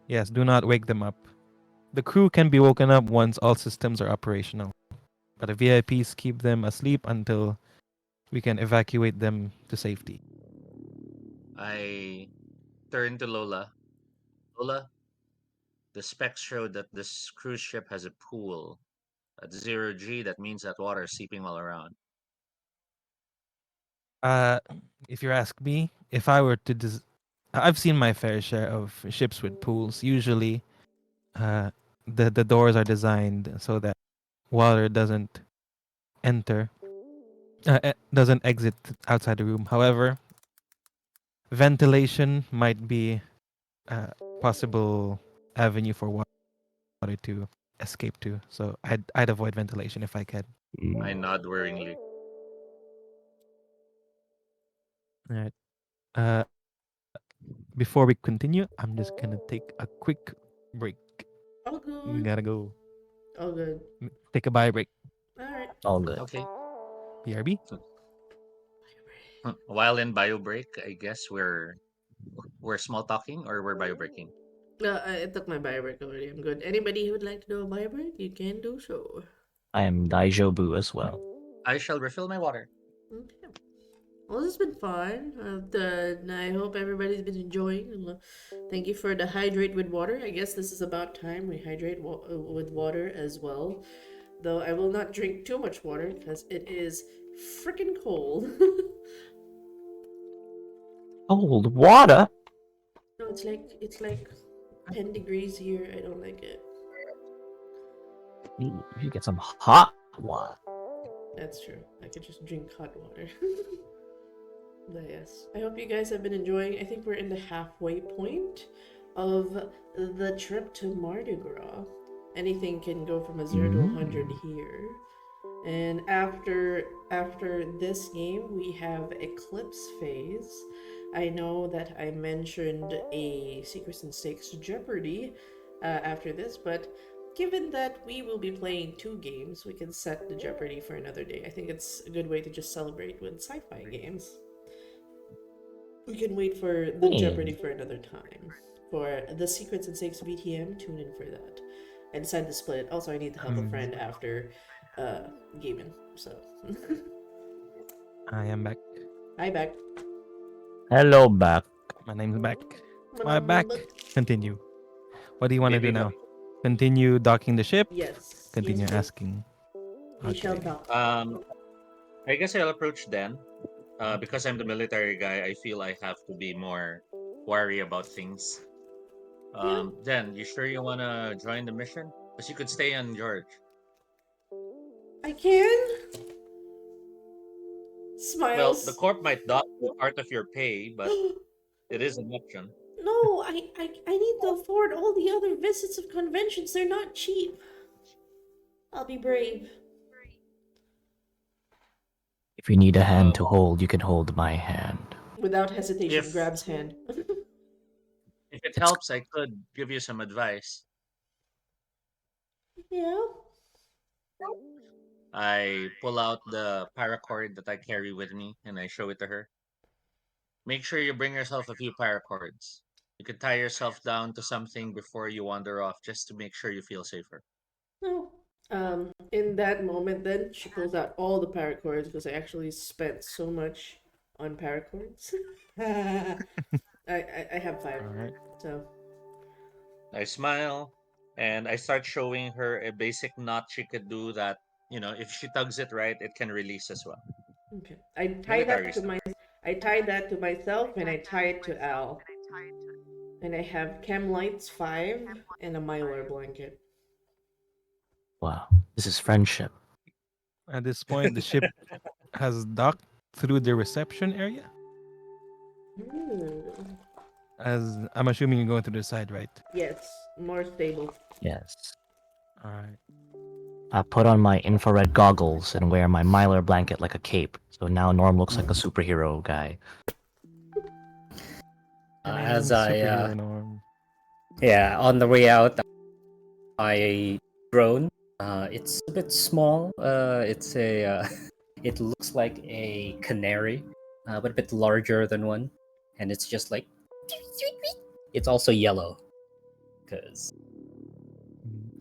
Yes, do not wake them up. The crew can be woken up once all systems are operational, but the VIPs keep them asleep until we can evacuate them to safety. I turn to Lola. Lola, the specs show that this cruise ship has a pool. At 0G, that means that water is seeping all around. Uh, if you ask me, if I were to, I've seen my fair share of ships with pools. Usually, uh, the doors are designed so that water doesn't enter, doesn't exit outside the room. However, ventilation might be a possible avenue for water to escape to. So I'd avoid ventilation if I can. I nod worryingly. All right. Uh, before we continue, I'm just gonna take a quick break. All good. Gotta go All good. take a bio break. All right. All good. Okay. BRB. While in bio break, I guess we're small talking or we're bio breaking. I took my bio break already. I'm good. Anybody who would like to do a bio break, you can do so. I am Daijobu as well. I shall refill my water. Okay. Well, this has been fun. I hope everybody's been enjoying. Thank you for the hydrate with water. I guess this is about time we hydrate with water as well. Though I will not drink too much water because it is freaking cold. Cold water? No, it's like 10 degrees here. I don't like it. You should get some hot water. That's true. I could just drink hot water. But yes, I hope you guys have been enjoying. I think we're in the halfway point of the trip to Mardi Gras. Anything can go from a 0 to 100 here. And after this game, we have Eclipse phase. I know that I mentioned a Secrets and Stakes Jeopardy after this, but given that we will be playing 2 games, we can set the Jeopardy for another day. I think it's a good way to just celebrate with sci-fi games. We can wait for the Jeopardy for another time. For the Secrets and Stakes VTM, tune in for that. I decided to split it. Also, I need to help a friend after gaming. So, I am back. hi back. Hello, back. My name's back. My back. Continue. What do you want to Baby do now? Continue docking the ship? Yes. Continue yes, asking. We shall Okay. dock. I guess I'll approach Dan. Because I'm the military guy, I feel I have to be more wary about things. Yeah, Dan, you sure you wanna join the mission? Because you could stay on George. I can. Well, the Smiles. corp might dock with part of your pay, but No, it is an option. I need to afford all the other visits of conventions. They're not cheap. I'll be brave. If you need a hand to hold, you can hold my hand. Without hesitation, If grabs hand. if it It's helps, I could give you some advice. Yeah. I pull out the paracord that I carry with me and I show it to her. Make sure you bring yourself a few paracords. You could tie yourself down to something before you wander off just to make sure you feel safer. No. In that moment, then she pulls out all the paracords because I actually spent so much on paracords. I have 5, All right. so I smile and I start showing her a basic knot she could do that, if she tugs it right, it can release as well. okay. I tie Military that to stuff. my I tie that to myself and I tie it to Al. And I have chem lights 5 and a mylar blanket. wow. This is friendship. At this point, the ship has docked through the reception area. Ooh. As I'm assuming you're going through the side, right? Yes, more stable. Yes. All right. I put on my infrared goggles and wear my Mylar blanket like a cape. So now Norm looks like a superhero guy. As Superhero Norm. on the way out, I drone. It's a bit small. It's a it looks like a canary, but a bit larger than one, and it's just like it's also yellow, because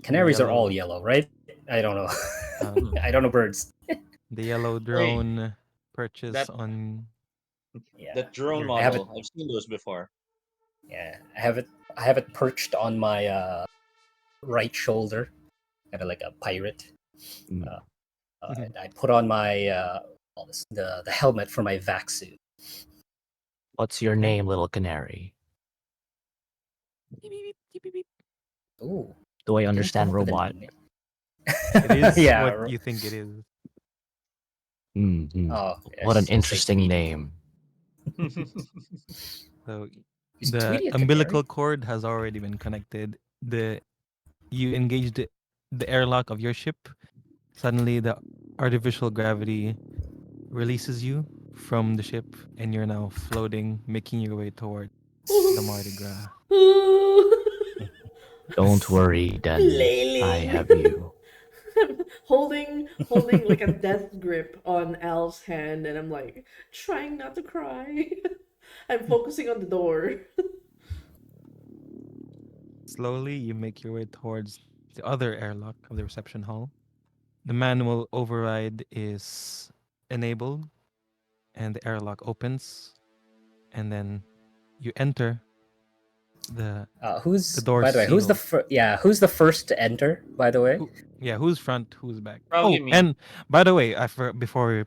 Canaries are all Yellow. yellow, right? I don't know. Um, I don't know birds. the yellow Hey, drone perches that on Yeah, that drone your I have it. model, I've seen those before. Yeah, I have it. I have it perched on my right shoulder, kind of like a pirate. Mm. Uh, and I put on my all this, the helmet for my vac suit. What's your name, little canary? Ooh, Do I didn't come understand up with a robot? name. It is Yeah. what you think it is. Mhm. Oh, What an yes. We'll say interesting Tweety. name. So Is the Tweety a umbilical canary? cord has already been connected. You engage the airlock of your ship. Suddenly, the artificial gravity releases you from the ship, and you're now floating, making your way toward the Mardi Gras. Don't worry, Den. I Flailing. have you. I'm holding like a death grip on Al's hand, and I'm like trying not to cry. I'm focusing on the door. Slowly, you make your way towards the other airlock of the reception hall. The manual override is enabled, and the airlock opens, and then you enter. The Who's door by the way? Who's the sealed. who's the first to enter? By the way. Who, yeah, who's front, who's back? Probably Oh, me. and by the way, before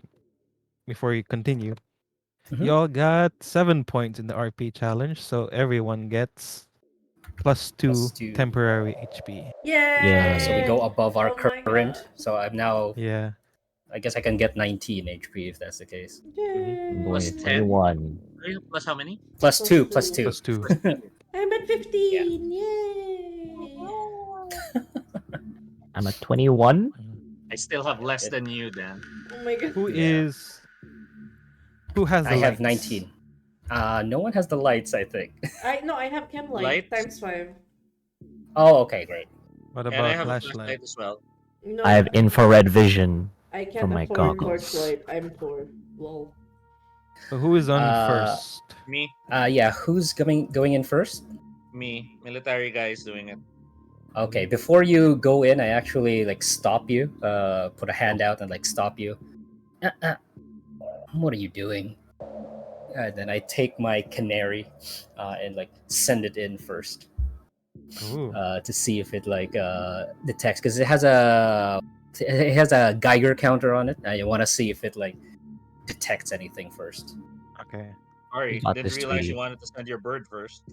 we continue, Mhm. y'all got 7 points in the RP challenge, so everyone gets plus Plus two two. temporary HP. So we Yay. go Yay! above our Oh my current. god! So I'm now. Yeah. I guess I can get 19 HP if that's the case. I'm going Plus to Yay! 10? 21. Plus how many? Plus Plus two. Plus two. two. Plus two. Plus 2. I'm at Yeah. 15. Yay! I'm at 21. I still have less It, than you, Dan. Oh my god. Who yeah. is who has I the have lights? 19. No one has the lights. I think. I have chem light Light? times 5. Oh, okay, great. What And I about have a flashlight? flashlight as well. I No, have infrared vision I from can't my afford goggles. torchlight. I'm poor. Lol. So who is on Uh, first? Me. yeah. Who's going in first? Me. Military guy is doing it. Okay, before you go in, I actually like stop you. Put a hand out and like stop you. Uh, what are you doing? And then I take my canary, and like send it in first, Ooh. to see if it like detects, because it has a Geiger counter on it. I want to see if it like detects anything first. Okay. You Sorry, got didn't this, realize you Tweety. wanted to send your bird first.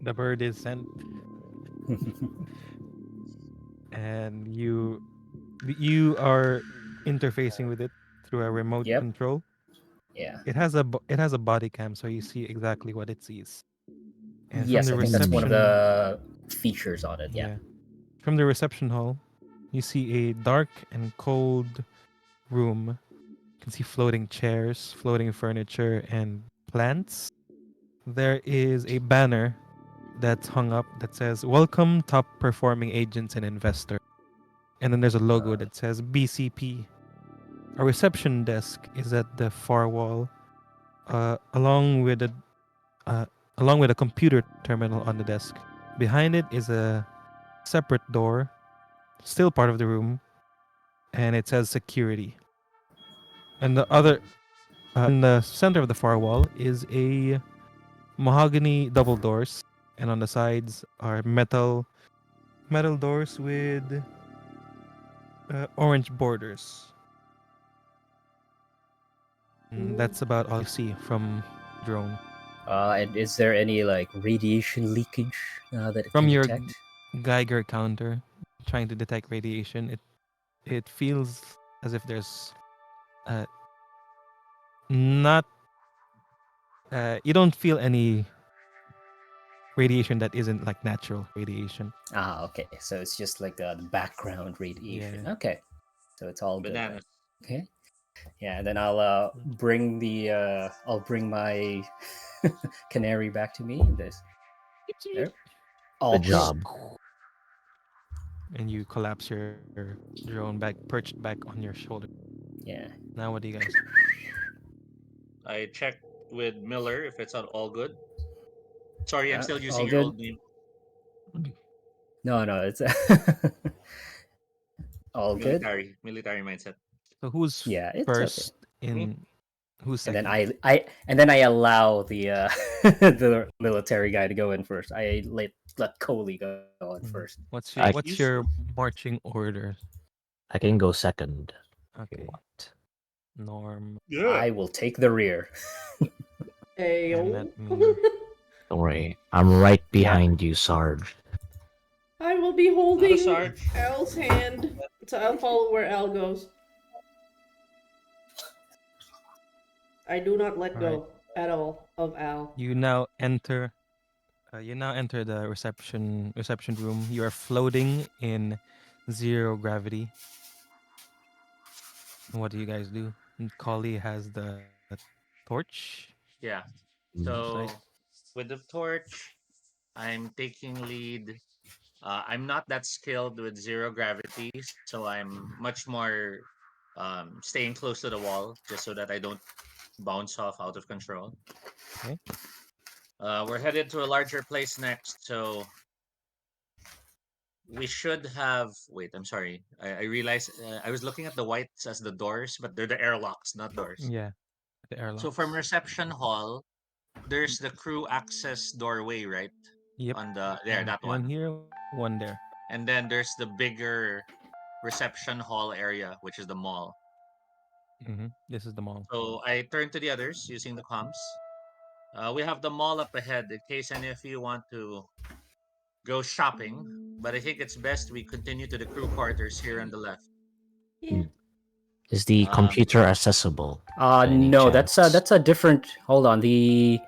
The bird is sent, and you are interfacing with it through a remote Yep. control. Yeah. It has a body cam, so you see exactly what it sees. And from Yes, the I think that's one of Mm. reception, the features on it. Yeah. yeah, from the reception hall, you see a dark and cold room. You can see floating chairs, floating furniture, and plants. There is a banner that's hung up that says "Welcome, top performing agents and investors." And then there's a logo Uh, that says BCP. A reception desk is at the far wall, uh, along with a uh, along with a computer terminal on the desk. Behind it is a separate door, still part of the room, and it says security. And in the center of the far wall is a mahogany double doors, and on the sides are metal doors with orange borders. And Ooh. that's about all you see from drone. and is there any like radiation leakage that it From can your detect? Geiger counter, trying to detect radiation, it feels as if there's uh, not you don't feel any radiation that isn't like natural radiation. Okay. So it's just like the background radiation. Yeah. Okay. So it's all good then. Bananas. Okay. Yeah, and then I'll bring my canary back to me. This there. Good All job. And you collapse your drone back, perched back on your shoulder. yeah. Now, what do you guys? I checked with Miller if it's all good. Sorry, I'm still All using your good. old name. No, no, it's all good. Military mindset. So who's Yeah, it's okay. first in? Who's And then second? I allow the the military guy to go in first. I let Coley go in first. I What's your marching order? I can go second if you Okay, want. Norm, I will take the rear. and Ayo. let me. Don't worry, I'm right behind you, Sarge. I will be Not a holding Sarge. Al's hand, so I'll follow where Al goes. I do not let All right. go at all of Al. You now enter. You now enter the reception room. You are floating in zero gravity. What do you guys do? And Collie has the torch. Yeah. Mm. Torchlight. So with the torch, I'm taking lead. I'm not that skilled with zero gravity, so I'm much more staying close to the wall just so that I don't bounce off out of control. Okay. We're headed to a larger place next, so we should have. Wait, I'm sorry. I realized I was looking at the whites as the doors, but they're the airlocks, not doors. Yeah, the So from airlocks. reception hall, there's the crew access doorway, right? Yep. On the there, that One one. here, one there. And then there's the bigger reception hall area, which is the mall. This is the mall. So I turn to the others using the comms. We have the mall up ahead in case any of you want to go shopping, but I think it's best we continue to the crew quarters here on the left. Yeah. Is the Um, computer accessible? by any No, chance? that's a different. Hold on. The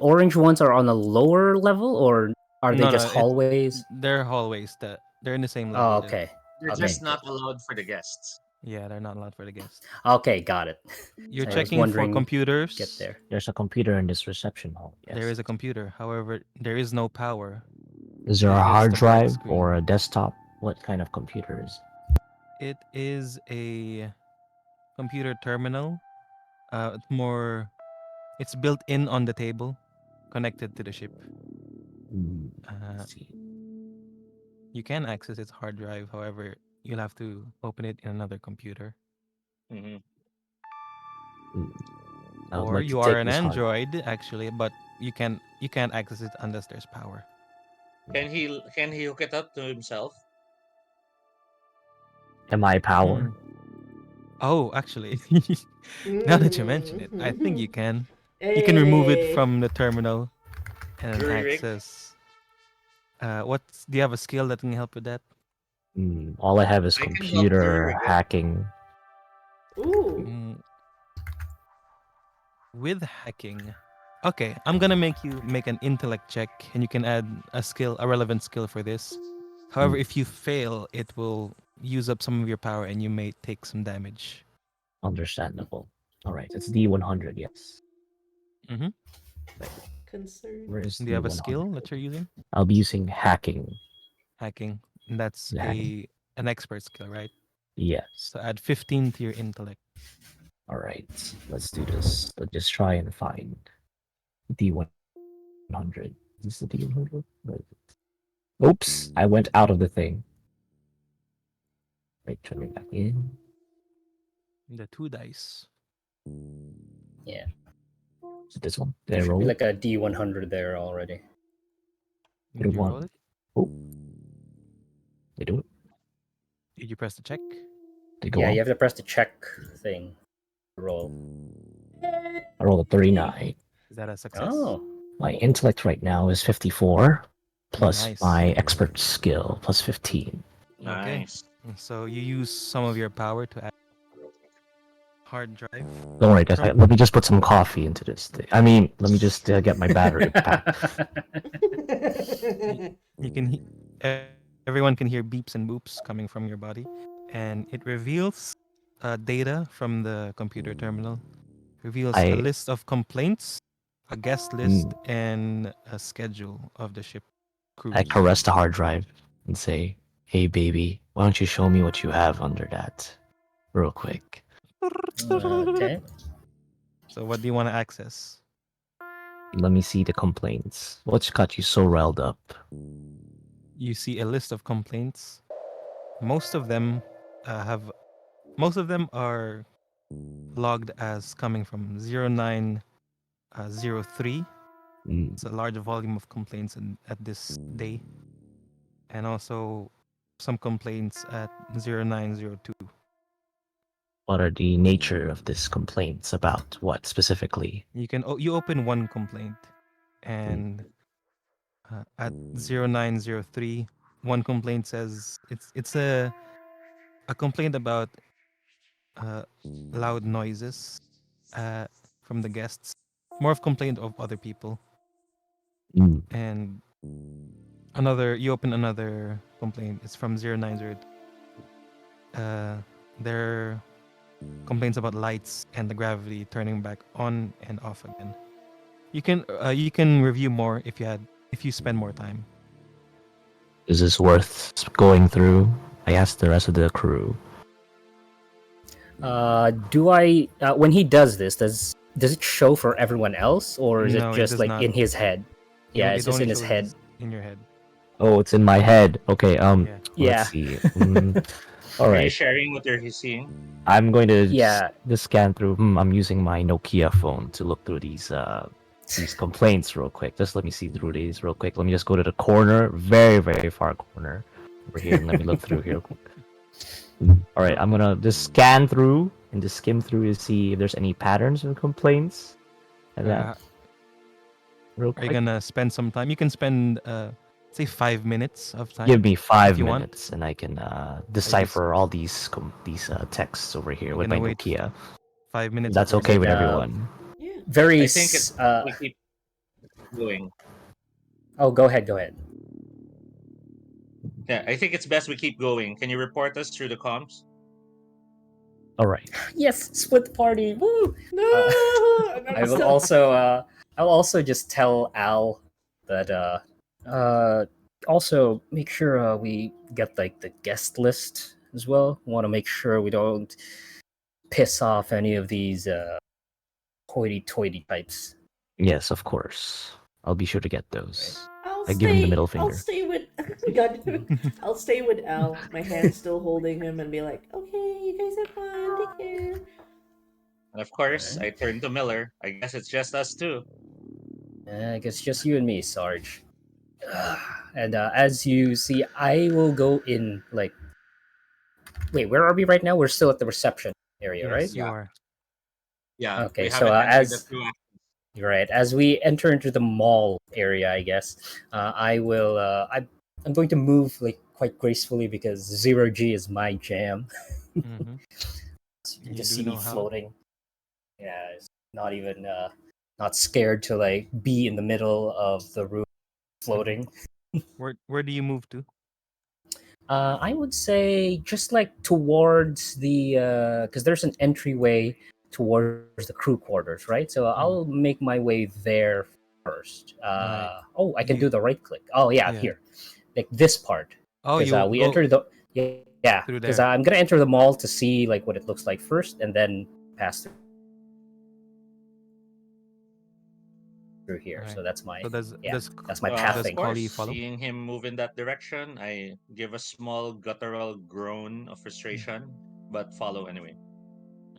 orange ones are on a lower level, or are they No, just no, hallways? they're hallways. That they're in the same Oh, level. okay. they're Okay. just not allowed for the guests. Yeah, they're not allowed for the guests. Okay, got it. You're I was checking for wondering. computers. Get there. There's a computer in this reception hall. Yes. There is a computer. However, there is no power. Is there It's a just hard a black drive screen. or a desktop? What kind of computer is? It is a computer terminal. It's more. It's built in on the table, connected to the ship. Let's see. You can access its hard drive. However, you'll have to open it in another computer. Hmm. I would Or like to you are take an this hard. android actually, but you can't access it unless there's power. Can he hook it up to himself? Am I power? Hmm. Oh, actually, now that you mention it, I think you can. You can remove it Hey. from the terminal and then Jury rig. access. Do you have a skill that can help with that? All I have is I can help jury computer rig it. hacking. Ooh. Mm, with hacking. Okay, I'm gonna make you make an intellect check, and you can add a relevant skill for this. However, if you fail, it will use up some of your power, and you may take some damage. Understandable. All right, it's D100. Yes. Mm-hmm. Concern. Where is Do you have a D100? skill that you're using? I'll be using hacking. Hacking. And that's Hacking. an expert skill, right? Yes. So add 15 to your intellect. All right, let's do this. Let's just try and find D100. Is this the D100? Oops, I went out of the thing. Wait, turn me back in. The 2 dice. Yeah. Is it this one? Did There I should roll be it? like a D100 there already. Did you one. roll it? Oh, they do it. Did you press the check? They go Yeah, off. you have to press the check thing. Roll. I rolled a 39. Is that a success? Oh. My intellect right now is 54, plus Nice. my expert skill plus 15. Okay. Nice. So you use some of your power to add hard drive. Don't worry, guys. Let me just put some coffee into this thing. I mean, let me just get my battery pack. You can everyone can hear beeps and boops coming from your body, and it reveals data from the computer terminal. Reveals a list of complaints, a guest list, and a schedule of the ship crews. I caress the hard drive and say, "Hey, baby, why don't you show me what you have under that, real quick?" Okay. So what do you want to access? Let me see the complaints. What's got you so riled up? you see a list of complaints. Most of them have most of them are logged as coming from 0903. Mm. It's a large volume of complaints at this day, and also some complaints at 0902. What are the nature of this complaints about? What specifically? You open one complaint, and at 0903, one complaint says it's a complaint about uh, loud noises uh, from the guests, more of complaint of other people. Mm. And you open another complaint. It's from 0902. There are complaints about lights and the gravity turning back on and off again. You can review more if you spend more time. Is this worth going through? I asked the rest of the crew. Do I when he does this, does it show for everyone else, or is it No, it just does like not. in his head? Yeah, it's It just only in his shows head. in your head. Oh, it's in my head. Okay. Yeah. Yeah. Let's see. All Are you right. sharing what you're seeing? I'm going to Yeah. just scan through. I'm using my Nokia phone to look through these complaints real quick. Just let me see through these real quick. Let me just go to the corner, very very far corner over here, and let me look through here. All right, I'm gonna just scan through and just skim through to see if there's any patterns or complaints. And that real Are you quick. gonna spend some time? You can spend say 5 minutes of time. Give me if 5 you want. minutes, and I can decipher all these texts over here You're with my gonna wait Nokia. 5 minutes. That's of okay your with time. everyone. Yeah. Very. I think it's we keep going. Oh, go ahead. Go ahead. Yeah, I think it's best we keep going. Can you report us through the comms? All right. Yes, split the party. Woo! No, I'm I will still. also I'll also just tell Al that also make sure we get like the guest list as well. Want to make sure we don't piss off any of these hoity-toity types. Yes, of course. I'll be sure to get those. I'll I give him the stay. middle I'll finger. stay with. God damn it. I'll stay with Al. My hand still holding him, and be like, "Okay, you guys have fun. Take care." And of course, I turn to Miller. I guess it's just us two. I guess just you and me, Sarge. And as you see, I will go in like. Wait, where are we right now? We're still at the reception area, right? Yes, you are. Yeah, Okay, we so haven't entered the as two. you're right, as we enter into the mall area, I guess I will. I'm going to move like quite gracefully because 0G is my jam. Mm-hmm. You You just do see me know how. floating. Yeah, it's not even not scared to like be in the middle of the room floating. Where do you move to? I would say just like towards the because there's an entryway towards the crew quarters, right? So I'll make my way there first. Right. Oh, I can You- do the right click. Oh yeah, Yeah. here, like this part. Oh, Because you we go enter the yeah. through Because there. I'm gonna enter the mall to see like what it looks like first, and then pass through here. Right. So that's my So yeah. That's my Of does pathing. Collie course, follow? seeing him move in that direction, I give a small guttural groan of frustration, but follow anyway.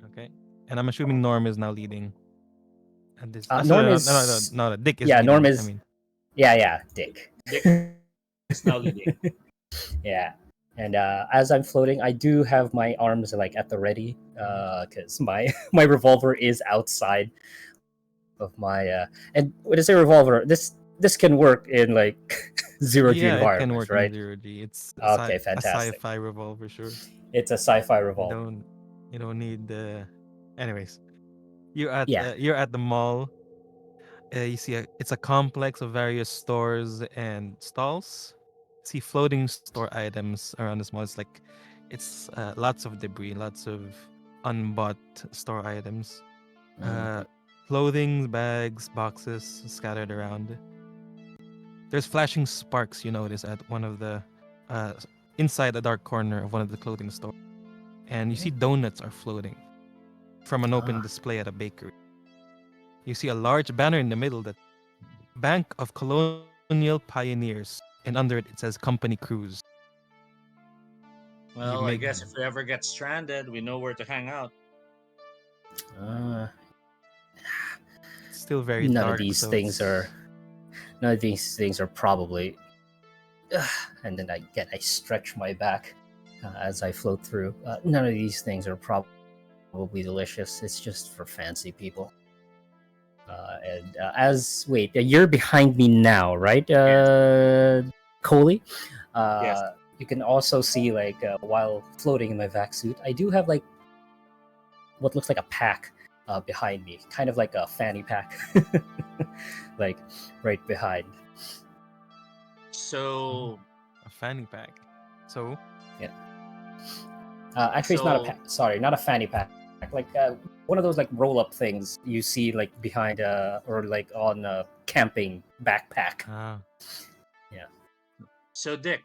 Okay. And I'm assuming Norm is now leading. And this. Norm Sorry, is no. Dick is yeah. Norm leading. is yeah. Dick. Dick is now leading. Yeah. And as I'm floating, I do have my arms like at the ready because my my revolver is outside of my and when I say revolver, this can work in like zero G Yeah, it can environments, work in right? 0G. It's Okay, a fantastic. sci-fi revolver, sure. It's a sci-fi You revolver. don't need the. Anyways, Yeah. you're at the mall. You see it's a complex of various stores and stalls. See floating store items around this mall. It's lots of debris, lots of unbought store items. Mhm. Clothing, bags, boxes scattered around. There's flashing sparks, you notice, at one of the uh, inside a dark corner of one of the clothing stores. And you see donuts are floating from an open Ah. display at a bakery. You see a large banner in the middle that Bank of Colonial Pioneers and under it says company cruise. Well, I make- guess if we ever get stranded, we know where to hang out. Uh, It's still very none dark. of these so things it's- are. None of these things are probably. And then I stretch my back as I float through. None of these things are probably delicious. It's just for fancy people. You're behind me now, right, Coley? Yes. You can also see while floating in my vac suit, I do have like what looks like a pack behind me, kind of like a fanny pack, like right behind. So, a fanny pack. So Actually, it's not a So- sorry, not a fanny pack. Like one of those like roll-up things you see like behind or like on a camping backpack. so Dick,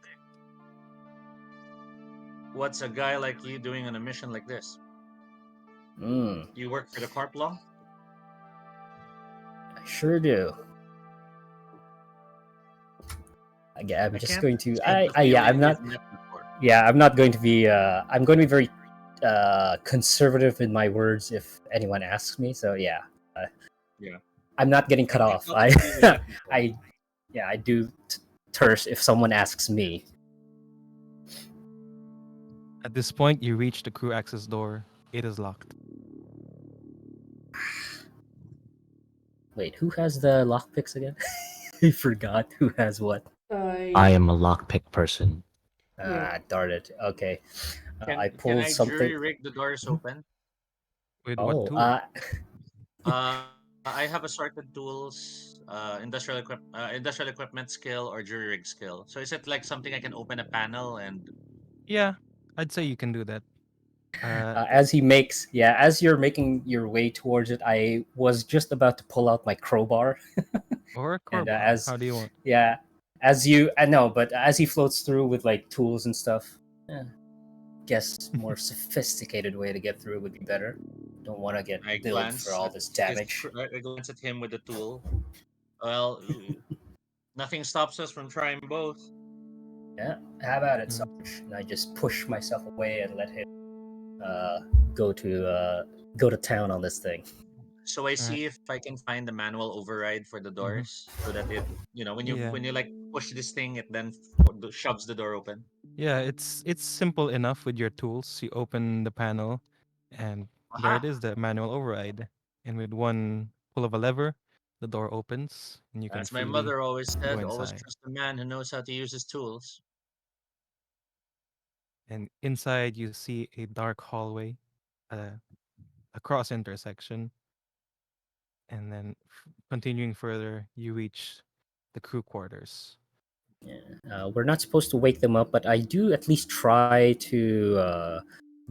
what's a guy like you doing on a mission like this? Mm, You work for the Corp Law? I sure do. Yeah, I'm I just can't going to. shake the Yeah, I'm feeling not. we've met before. Yeah, I'm not going to be. I'm going to be very conservative in my words if anyone asks me. So yeah. Yeah. I'm not getting cut I off. thought maybe we met before. I do terse if someone asks me. at this point, you reach the crew access door. It is locked. Wait, who has the lockpicks again? I forgot who has what. I am a lockpick person. Yeah. Ah, darn it. Okay. I Can pulled I something. jury rig the doors open? With Oh, what tool? I have assorted tools, industrial equipment skill, or jury rig skill. So is it like something I can open a panel and? Yeah, I'd say you can do that. as you're making your way towards it, I was just about to pull out my crowbar. Or a And crowbar. How do you want? Yeah, I know, but as he floats through with like tools and stuff, guess more sophisticated way to get through would be better. Don't want to get I billed glance for all at this damage. I glance at him with the tool. Well, nothing stops us from trying both. Yeah, how about it, Mm. Sarge? And I just push myself away and let him go to town on this thing. So I see if I can find the manual override for the doors, so that it, Yeah. when you like push this thing, it then shoves the door open. Yeah, it's simple enough with your tools. You open the panel, and there it Aha! is, the manual override. And with one pull of a lever, the door opens, and you can As my freely mother always go said, always inside. trust a man who knows how to use his tools. And inside, you see a dark hallway, uh, a cross intersection, and then continuing further, you reach the crew quarters. We're not supposed to wake them up, but I do at least try to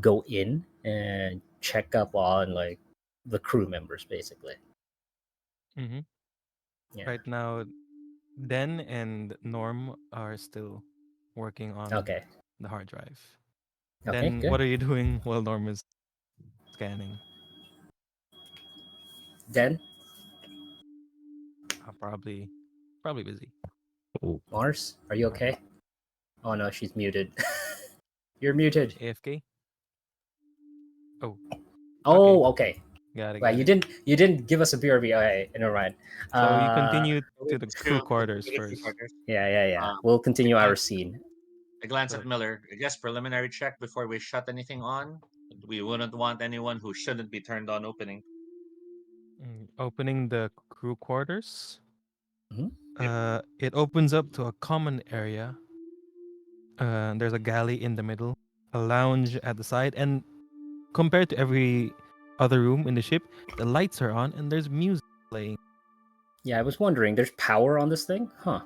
go in and check up on like the crew members, basically. Mm-hmm. Yeah. Right now, Den and Norm are still working on Okay. the hard drive. Okay. Then Good. what are you doing while Norm is scanning? Then Probably busy. Oh, Mars, are you okay? Oh no, she's muted. You're muted. AFK. Oh, Oh, okay. got it. Well, Got you it. didn't give us a BRB. Okay, never mind. So you continue to the It's crew true. quarters To the crew first. quarters. Yeah. Uh, We'll continue I our glance, scene. I glance at Sure. Miller. I guess preliminary check before we shut anything on. We wouldn't want anyone who shouldn't be turned on opening. Opening the crew quarters. Mhm. It opens up to a common area. There's a galley in the middle, a lounge at the side, and compared to every other room in the ship, the lights are on and there's music playing. Yeah, I was wondering. There's power on this thing, huh?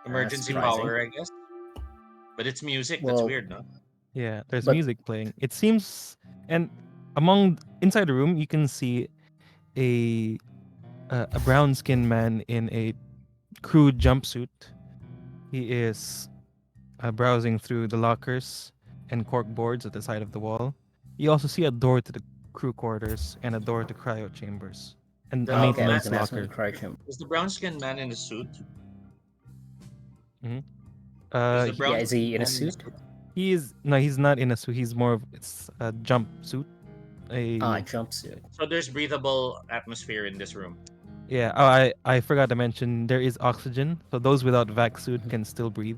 Emergency surprising. power, I guess. But it's music. That's Well, weird, no? Yeah, there's but music playing. It seems, and inside the room, you can see a a brown skinned man in a crew jumpsuit. He is browsing through the lockers and cork boards at the side of the wall. You also see a door to the crew quarters and a door to cryo chambers and a The okay, I was maintenance gonna ask him locker. to correct him. Is the brown skinned man in the suit? Mhm. Is the He, brown Yeah, is he in a man suit? he is no, he's not in a suit. He's more of it's a jumpsuit. Ah, A jumpsuit. So there's breathable atmosphere in this room. yeah. Oh, I forgot to mention there is oxygen, so those without vac suit Mhm. can still breathe.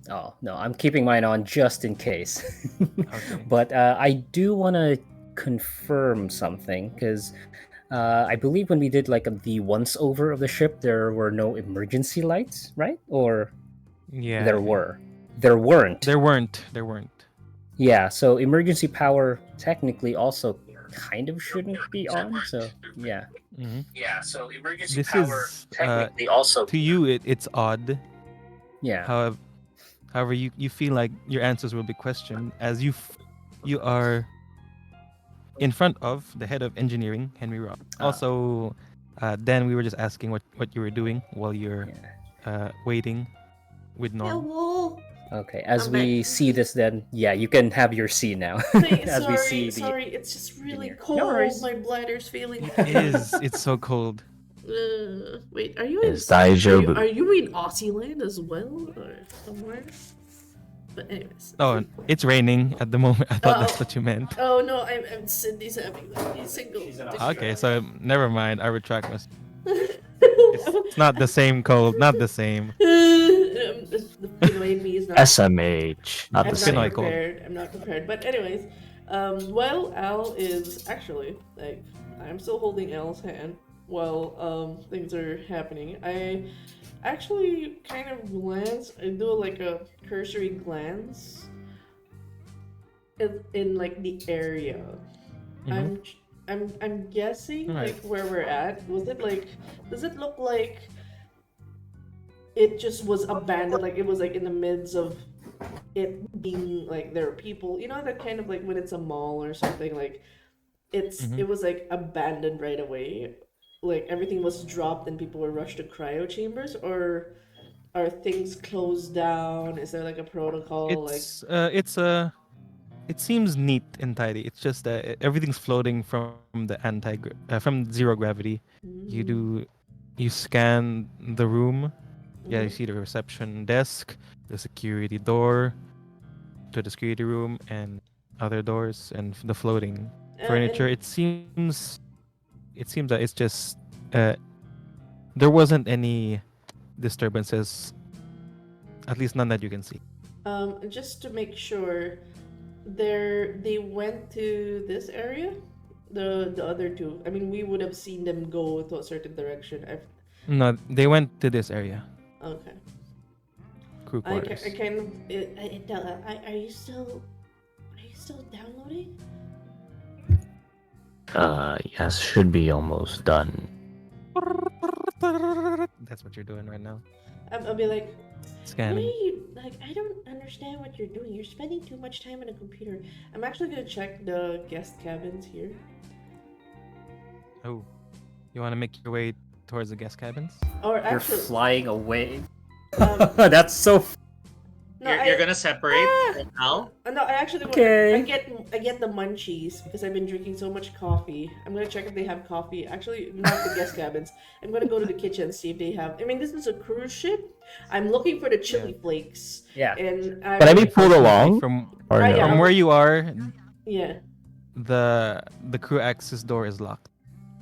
Oh no, I'm keeping mine on just in case. Okay. But I do want to confirm something because I believe when we did like the once over of the ship, there were no emergency lights, right? Or Yeah. there were? There weren't. There weren't. There weren't. Yeah, so emergency power technically also kind of shouldn't be on. So yeah. Hmm. Yeah, so emergency This power is technically also to you it's odd. yeah. However, you feel like your answers will be questioned as you are in front of the head of engineering, Henry Rock. Ah. Also, Dan, we were just asking what you were doing while you're Yeah. waiting with Norm. Hello. Okay, as I'm we back. see this, then yeah, you can have your scene now. As we see the Sorry. It's just really engineer. cold. No worries. My bladder's failing. It is. It's so cold. Wait, are you in? Is Daijobu. Are you in Aussie land as well, or somewhere? But anyways. Oh, it's raining at the moment. I thought that's Oh. what you meant. Oh no, I'm Cindy's having like a single. Okay, so never mind. I retract my. It's not the same cold. Not the same. The Pinoy in me is not. SMH, not I'm the Pinoy not same. cold. prepared. I'm not prepared. But anyways, while Al is actually like, I'm still holding Al's hand while things are happening. I actually kind of glance. I do like a cursory glance in like the area. Mhm. I'm guessing Right. like where we're at. Was it like? Does it look like it just was abandoned? Like it was like in the midst of it being like there are people. You know that kind of like when it's a mall or something. Like Mhm. it was like abandoned right away. Like everything was dropped and people were rushed to cryo chambers, or are things closed down? Is there like a protocol? Like It seems neat and tidy. It's just that everything's floating from from zero gravity. You mm, do you scan the room. Yeah, you mhm. see the reception desk, the security door to the security room, and other doors and the floating furniture. And It seems that it's just uh, there wasn't any disturbances, at least none that you can see. just to make sure, they went to this area. The other two. I mean, we would have seen them go to a certain direction. No, they went to this area, Okay. crew I quarters. kind of are you still downloading? Yes, should be almost done. That's what you're doing right now. I'll be like, what are Scanning. you like? I don't understand what you're doing. You're spending too much time on a computer. I'm actually gonna check the guest cabins here. Oh, you want to make your way towards the guest cabins? Or You're actually, flying away. um, That's so no, You're gonna separate Al? No, I actually Okay. I get the munchies because I've been drinking so much coffee. I'm gonna check if they have coffee. Actually, not the guest cabins. I'm gonna go to the kitchen and see if they have. I mean, this is a cruise ship. I'm looking for the chili flakes. yeah. And But I be pulled along From or I no? from am. where you are, Yeah. the crew access door is locked.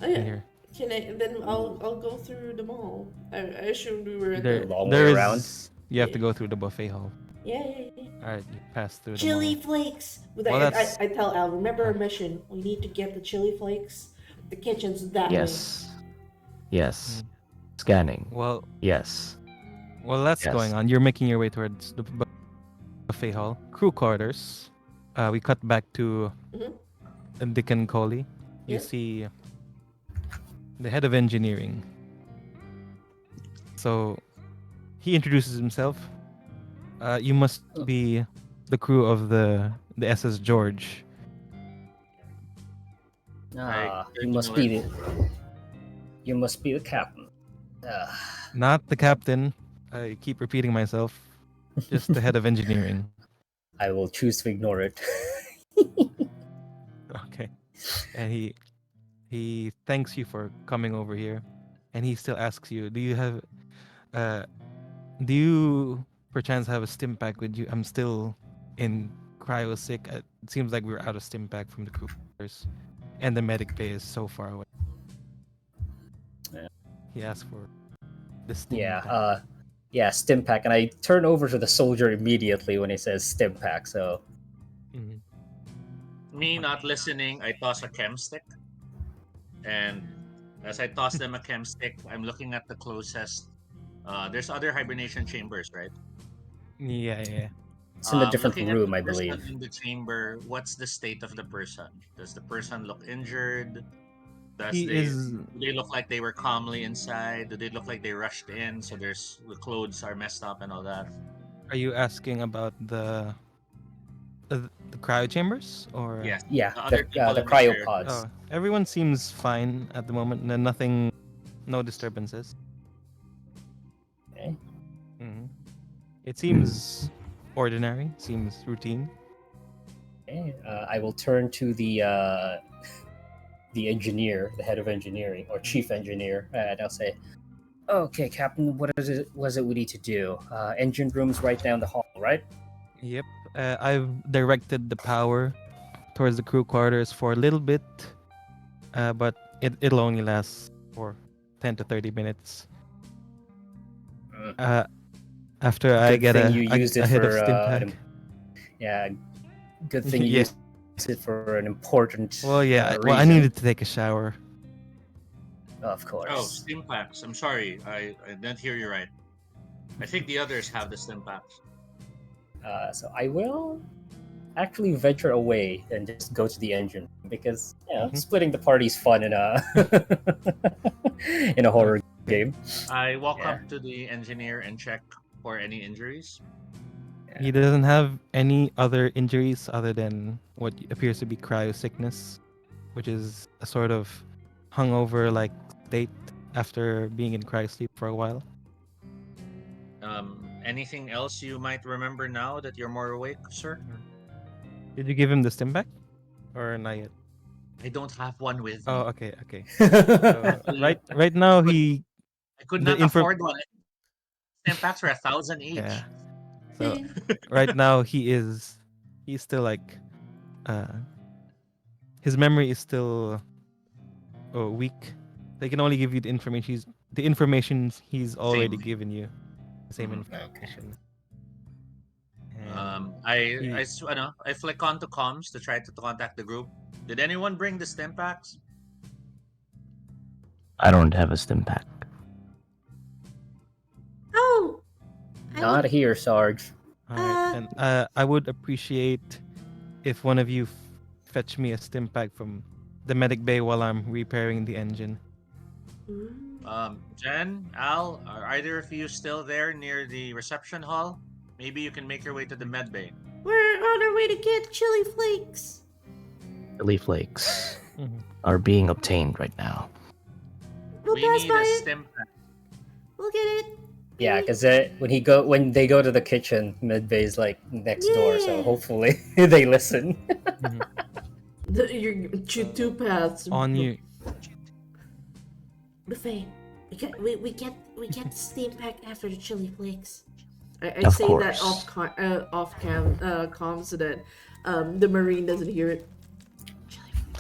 Oh In yeah. here, Can I? Then I'll go through the mall. I assumed we were at there the. Long there way is. around. You have to go through the buffet hall. Yeah. All right, you pass through the Chili mall. flakes. Well, that's- I tell Al, remember our mission. We need to get the chili flakes. The kitchen's that way. Yes. Yes. Mm. Scanning. Well, Yes. that's Yes. going on. You're making your way towards the buffet hall, crew quarters. We cut back to Mhm. Dick and Coley. You Yeah. see the head of engineering. So he introduces himself. You must be the crew of the SS George. Ah, Good you to must know be it. you must be the captain. Ah. Not the captain. I keep repeating myself. Just the head of engineering. I will choose to ignore it. Okay. And he thanks you for coming over here, and he still asks you, do you perchance have a stim pack with you. I'm still in cryo sick. It seems like we're out of stim pack from the crew quarters, and the medic bay is so far away. Yeah. He asked for the stim Yeah, pack. yeah, stim pack, and I turn over to the soldier immediately when he says stim pack. So Mhm. Me not listening, I toss a chem stick, and as I toss them a chem stick, I'm looking at the closest. There's other hibernation chambers, right? Yeah, yeah. it's in a different Looking at the room, I person believe. in the chamber, what's the state of the person? Does the person look injured? Does He they is. do they look like they were calmly inside? Do they look like they rushed in? So there's the clothes are messed up and all that. Are you asking about the cryo chambers or? Yes, Yeah, the other people the in the shared room. cryopods. Oh, everyone seems fine at the moment. Nothing, no disturbances. Okay. hmm It seems ordinary. Seems routine. Okay, I will turn to the engineer, the head of engineering or chief engineer, and I'll say, "Okay, Captain, what is it? Was it we need to do? Engine rooms right down the hall, right?" Yep. I've directed the power towards the crew quarters for a little bit, but it'll only last for 10 to 30 minutes. Mm. Uh, after I Good get thing you used a it hit of for stim pack. yeah. Good thing you Yeah. used it for an important Well, yeah. Well, I reason. needed to take a shower. Of Oh, course. stim packs. I'm sorry, I didn't hear you right. I think the others have the stim packs. So I will actually venture away and just go to the engine because Mhm. splitting the party's fun in a in a horror Okay. game. I walk Yeah. up to the engineer and check for any injuries. He doesn't have any other injuries other than what appears to be cryo sickness, which is a sort of hungover like state after being in cryo sleep for a while. Anything else you might remember now that you're more awake, sir? Did you give him the stim back? Or not yet? I don't have one with Oh, me. okay, okay. So right now Could- he I could the not info afford one. Stim packs are 1,000 yeah. each. So right now he's still like his memory is still weak. They can only give you the information he's already Same. given you. The same Mhm. information. And I flick on to comms to try to contact the group. Did anyone bring the stim packs? I don't have a stim pack. Oh, I Not would. here, Sarge. all right, Uh, then I would appreciate if one of you fetch me a stim pack from the medic bay while I'm repairing the engine. Jen, Al, are either of you still there near the reception hall? Maybe you can make your way to the med bay. we're on our way to get chili flakes. Chili flakes Mhm. are being obtained right now. We'll We pass need by a it. stim pack. We'll get it. Yeah, Maybe. because when they go to the kitchen, Midbay's like next door, so Yeah. hopefully they listen. Mhm. Your two paths. On you. Buffet. We get the steam pack after the chili flakes. I Of say that course. off cam so that the marine doesn't hear it.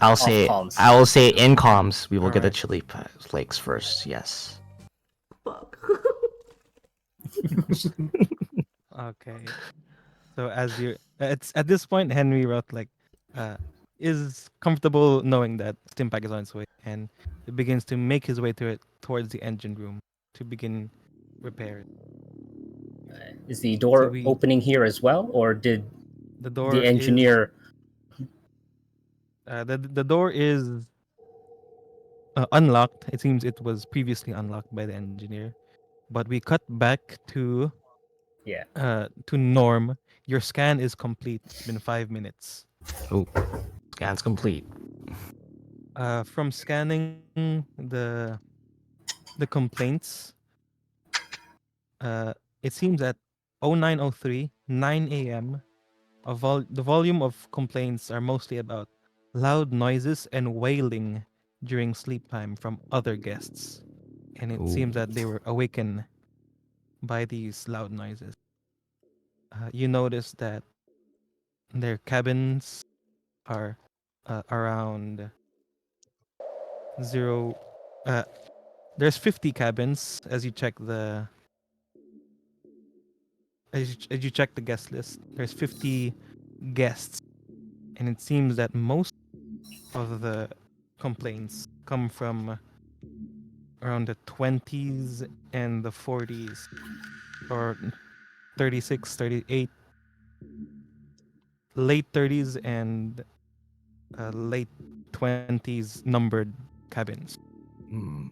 I'll Off say comms. I will say in comms we will get the Alright. chili flakes first. Yes. Fuck. Okay. So as you it's at this point Henry wrote like is comfortable knowing that Stimpack is on its way and it begins to make his way towards the engine room to begin repairs. Is the So door opening here as well, or did the the door engineer? the door is unlocked. It seems it was previously unlocked by the engineer. But we cut back Yeah. to Norm. Your scan is complete. It's been 5 minutes. Oh, scan's complete. From scanning the complaints, it seems at 0903 9 a.m. The volume of complaints are mostly about loud noises and wailing during sleep time from other guests, and it Ooh. seems that they were awakened by these loud noises. You notice that their cabins are around zero. Uh, there's 50 cabins as you check the guest list. There's 50 guests, and it seems that most of the complaints come from around the 20s and the 40s, or 36, 38, late 30s and late 20s numbered cabins. Hmm.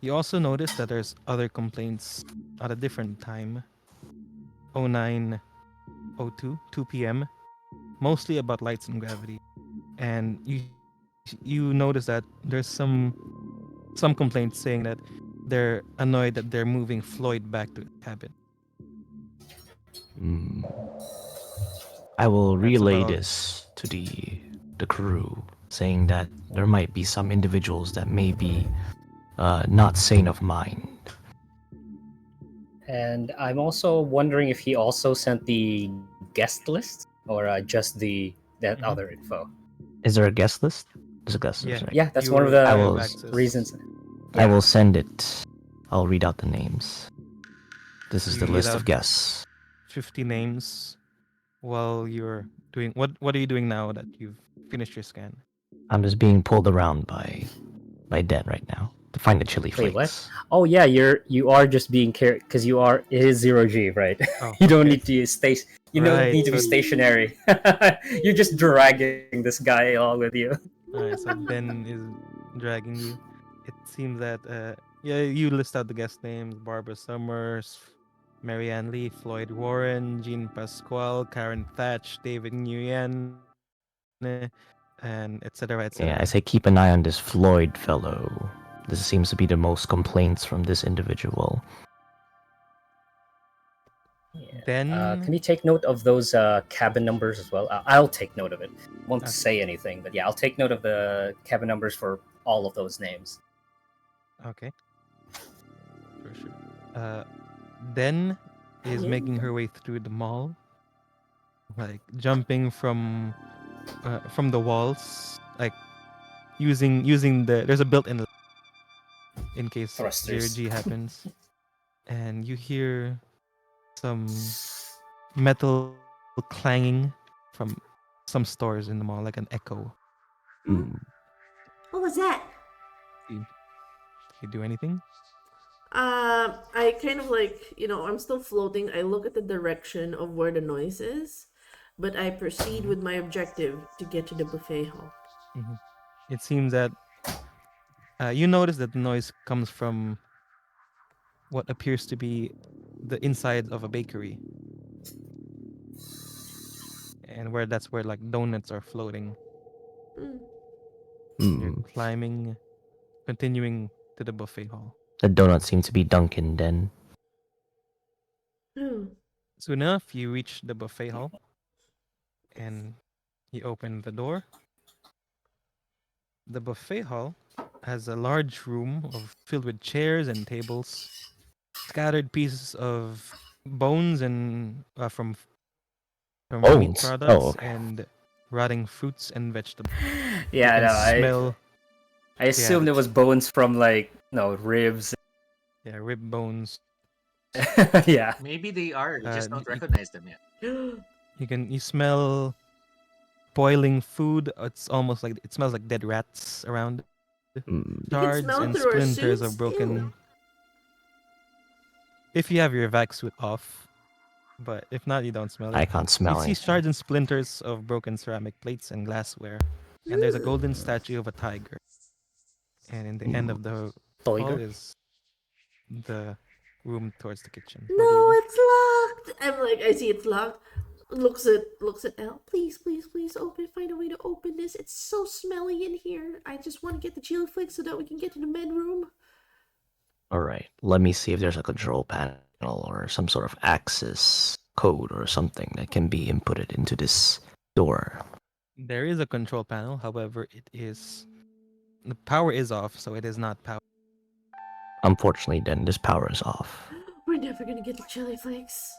You also notice that there's other complaints at a different time, 09, 02, 2 p.m., mostly about lights and gravity. And you notice that there's some complaints saying that they're annoyed that they're moving Floyd back to his cabin. Hmm. I will That's about relay all. this to the crew, saying that there might be some individuals that may be not sane of mind. And I'm also wondering if he also sent the guest list or just the that Mhm. other info. Is there a guest list? There's a guest list, Yeah, right? Yeah, that's one of you I the have will access. reasons. I Yeah. will send it. I'll read out the names. This is You the read list out of guests. 50 names while you're doing what are you doing now that you've finished your scan? I'm just being pulled around by Den right now to find the chili Wait, what? flakes. Oh yeah, you are just being carried because you are it is 0G, right? Oh, You don't okay. need to use space. You don't Right. need to be So stationary. You're just dragging this guy along with you. all right, so Den is dragging you. It seems that yeah, you list out the guest names: Barbara Summers, Marianne Lee, Floyd Warren, Jean Pasquale, Karen Thatch, David Nguyen, and etc. etc. Yeah, I say keep an eye on this Floyd fellow. This seems to be the most complaints from this individual. Then Can you take note of those cabin numbers as well? I'll take note of it. Won't okay, say anything, but yeah, I'll take note of the cabin numbers for all of those names. okay, for sure. Den is Yeah. making her way through the mall, like jumping from the walls, like using there's a built-in in case zero Thrusters. G happens, and you hear some metal clanging from some stores in the mall, like an echo. Hmm. What was that? You, you do anything? I kind of like, I'm still floating. I look at the direction of where the noise is, but I proceed with my objective to get to the buffet hall. hmm It seems that you notice that the noise comes from what appears to be the inside of a bakery, and where like donuts are floating. Mm. You're Hmm. climbing, continuing to the buffet hall. The donut seems to be Dunkin' Den. Hmm. Soon enough, you reach the buffet hall, and you open the door. The buffet hall has a large room filled with chairs and tables, scattered pieces of bones and from meat Bones. Oh, products okay. and rotting fruits and vegetables. You Yeah, can no, smell, I yeah, assumed it was bones from like no ribs. yeah, rib bones. Yeah. Maybe they are. We just don't You, recognize them yet. you smell boiling food. It's almost like it smells like dead rats around. Hmm. We can Shards smell and it through our splinters of suits. broken. Ew. If you have your vac suit off, but if not, you don't smell it. I can't You smell see anything. shards and splinters of broken ceramic plates and glassware, and there's a golden statue of a tiger. And in the end Hmm. of the hall Tiger. is the room towards the kitchen. What do you No, do? it's locked. I'm like, I see it's locked. Looks at Elle. Please, please, please open. Find a way to open this. It's so smelly in here. I just want to get the chili flakes so that we can get to the med room. All right. Let me see if there's a control panel or some sort of access code or something that can be inputted into this door. There is a control panel, however, the power is off, so it is not powered. Unfortunately, then this power is off. We're never gonna get the chili flakes.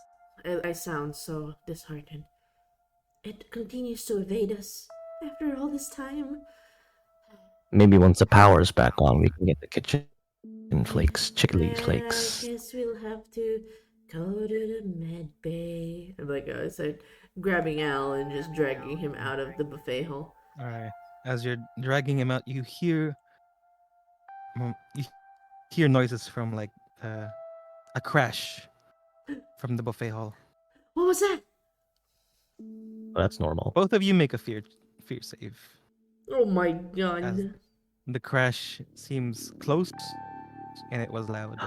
I sound so disheartened. It continues to evade us after all this time. Maybe once the power's back on, we can get the kitchen flakes, chickly I flakes. guess we'll have to go to the med bay. And like I said, grabbing Al and just dragging him out of the buffet hall. All right. As you're dragging him out, you hear noises from like a crash from the buffet hall. What was that? Well, that's normal. Both of you make a fear save. Oh my god. As the crash seems close and it was loud.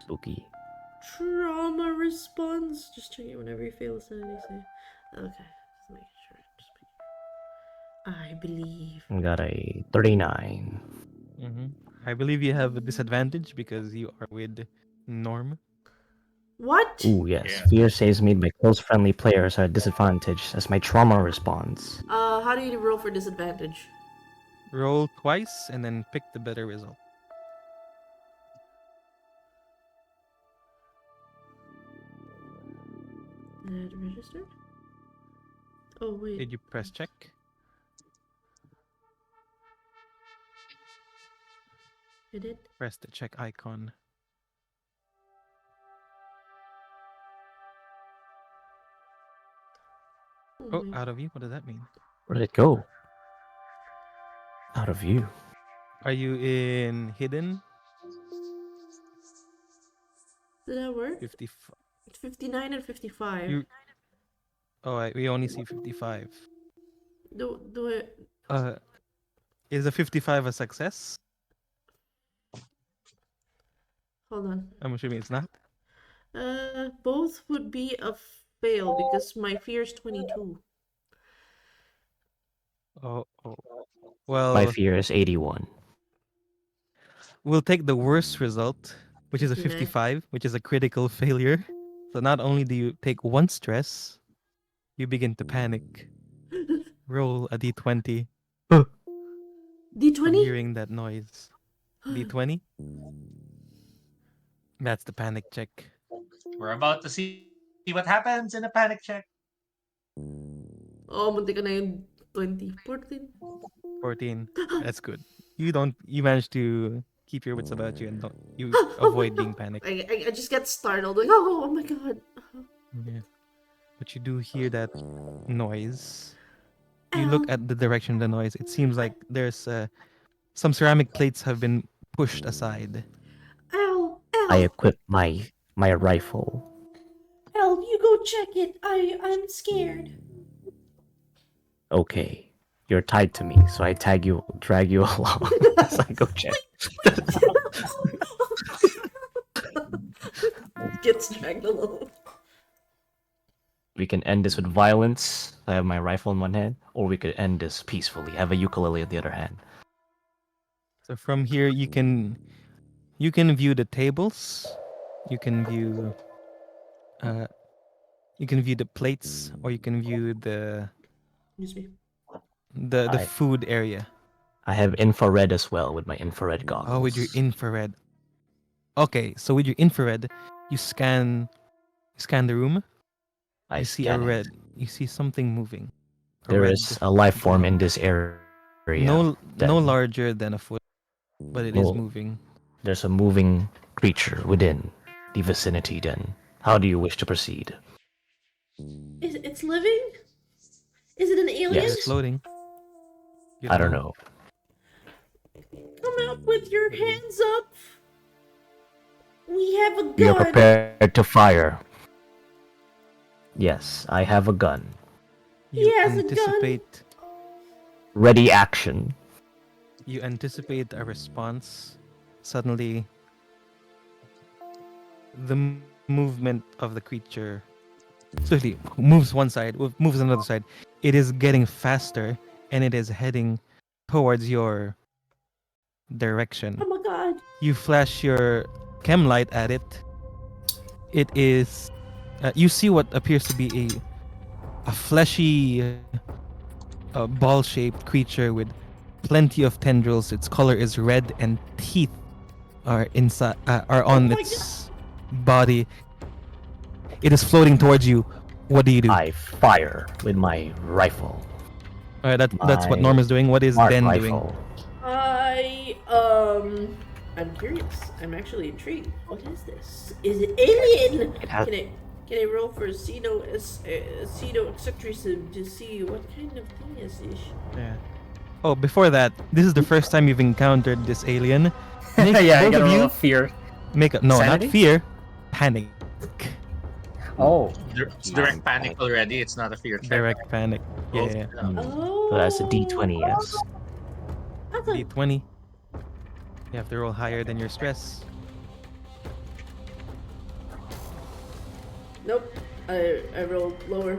Spooky. Trauma response. Just check it whenever you feel a sanity save. Okay, just making sure. I believe. I got a 39. I believe you have a disadvantage because you are with Norm. What? Ooh, yes. Yeah. Fear saves made by close friendly players are at disadvantage as my trauma responds. How do you roll for disadvantage? Roll twice and then pick the better result. Add registered? Oh, wait. Did you press check? You did? Press the check icon. Oh, my- out of you? What does that mean? Where did it go? Out of view. Are you in hidden? Did that work? 55. 59 and 55. You- we only see 55. Do it. Is a 55 a success? Hold on. I'm assuming it's not. Both would be a fail because my fear's 22. Oh. Well, My fear is 81. we'll take the worst result, which is a 59. 55, which is a critical failure. So not only do you take one stress, you begin to panic. Roll a d20 from D20? hearing that noise. D20? That's the panic check. We're about to see what happens in a panic check. Oh, munti ka na yung 20. 14. 14. That's good. You manage to keep your wits about you and you Oh my avoid being God. panicked. I just get startled. Like, oh my god. Yeah. But you do hear that noise. You look at the direction of the noise. It seems like there's some ceramic plates have been pushed aside. Al, I equip my rifle. Al, you go check it. I'm scared. Okay. You're tied to me, so I drag you along as I go check. Gets dragged along. We can end this with violence. I have my rifle in one hand, or we could end this peacefully. Have a ukulele in the other hand. So from here you can view the tables. You can view the plates, or you can view the Excuse me. the food area. I have infrared as well with my infrared goggles. Oh, with your infrared. Okay, so with your infrared, you scan the room. I You see scan a it. red. You see something moving. There red. is a life form in this area. No then. larger than a foot, but it is No. moving. There's a moving creature within the vicinity then. How do you wish to proceed? It's living? Is it an alien? Yes. It's floating. You I don't know. Come out with your hands up. We have a gun. We are prepared to fire. Yes, I have a gun. You He has a gun. anticipate. Ready action. You anticipate a response. Suddenly, the movement of the creature swiftly moves one side, moves another side. It is getting faster, and it is heading towards your direction. Oh my god. You flash your chem light at it. It is. You see what appears to be a fleshy, ball-shaped creature with plenty of tendrils. Its color is red, and teeth are on my its body. It is floating towards you. What do you do? I fire with my rifle. All right, that's what my Norm is doing. What is Smart Den rifle. doing? I'm curious. I'm actually intrigued. What is this? Is it alien? It has- Can I roll for pseudo-exoticism to see what kind of thing is this? Yeah. Oh, before that, this is the first time you've encountered this alien. Make yeah, I both gotta of roll you a fear. make a, no, Sanity? not fear, panic. Oh, It's direct panic already. It's not a fear check. Direct panic. Yeah, yeah. Oh. So that's a D20, yes. Awesome. D20. You have to roll higher than your stress. Nope. I rolled lower.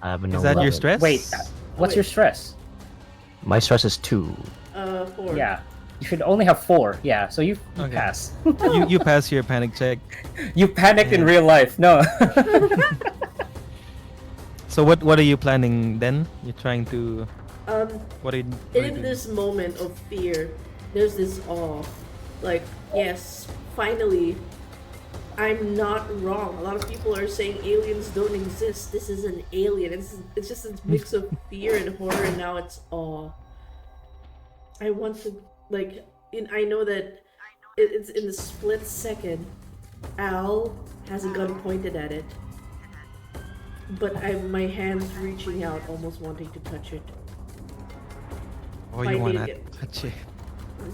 I have an Is that your 11. stress? wait. What's your stress? My stress is 2. 4. Yeah, you should only have 4. Yeah, so you Okay. pass. You pass your panic check. You panicked in Yeah. real life. No. So what are you planning then? You're trying to what are you In doing? this moment of fear, there's this awe. Like, yes, finally, I'm not wrong. A lot of people are saying aliens don't exist. This is an alien. It's just a mix of fear and horror, and now it's awe. I want to, like, I know that it's in the split second. Al has a gun pointed at it, but my hand's reaching out, almost wanting to touch it. Oh, you wanna fighting it. touch it.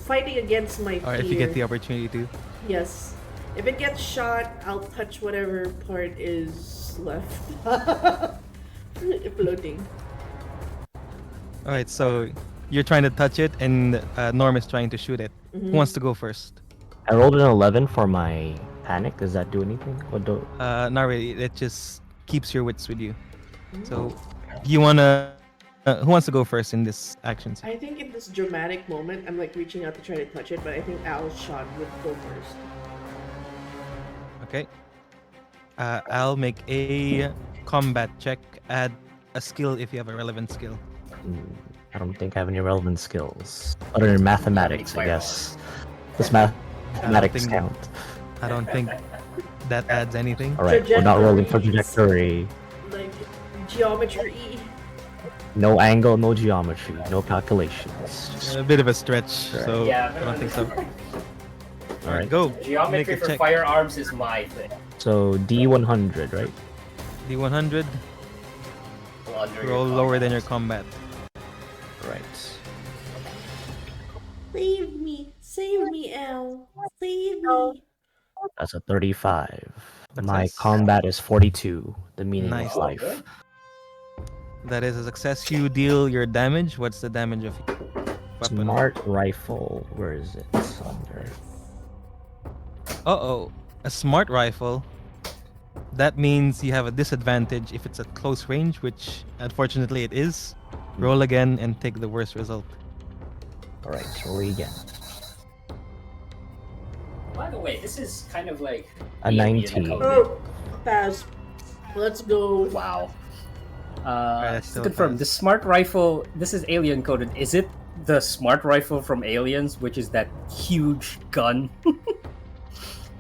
Fighting against my Or fear. if you get the opportunity to. Yes. If it gets shot, I'll touch whatever part is left. Floating. Alright, so you're trying to touch it and Norm is trying to shoot it. Who wants to go first? I rolled an 11 for my panic. Does that do anything? Or do... Not really. It just keeps your wits with you. So you wanna who wants to go first in this action scene? I think in this dramatic moment, I'm like reaching out to try to touch it, but I think Al's shot would go first. Okay. I'll make a combat check. Add a skill if you have a relevant skill. I don't think I have any relevant skills. Other than mathematics, I guess. Does mathematics think- count? I don't think that adds anything. Alright, we're not rolling for trajectory. Like, geometry. No angle, no geometry, no calculations. Just, A bit of a stretch, so Yeah, I don't think so. alright. Go. Geometry Make a for check. firearms is my thing. So D100, right? D100. Well, under your Roll lower than your combat. Right. Save me, Al. Save me. That's a 35. My Success. combat is 42. The meaning Nice. of life. good. That is a success. You deal your damage. What's the damage of your weapon? Smart rifle. Where is it? It's under. Uh-oh. A smart rifle. That means you have a disadvantage if it's at close range, which unfortunately it is. Roll again and take the worst result. Alright, roll again. By the way, this is kind of like A alien 19. code. Oh, pass. Let's go. Wow. that's Just still to a confirm, pass. the smart rifle. This is alien coded. Is it the smart rifle from Aliens, which is that huge gun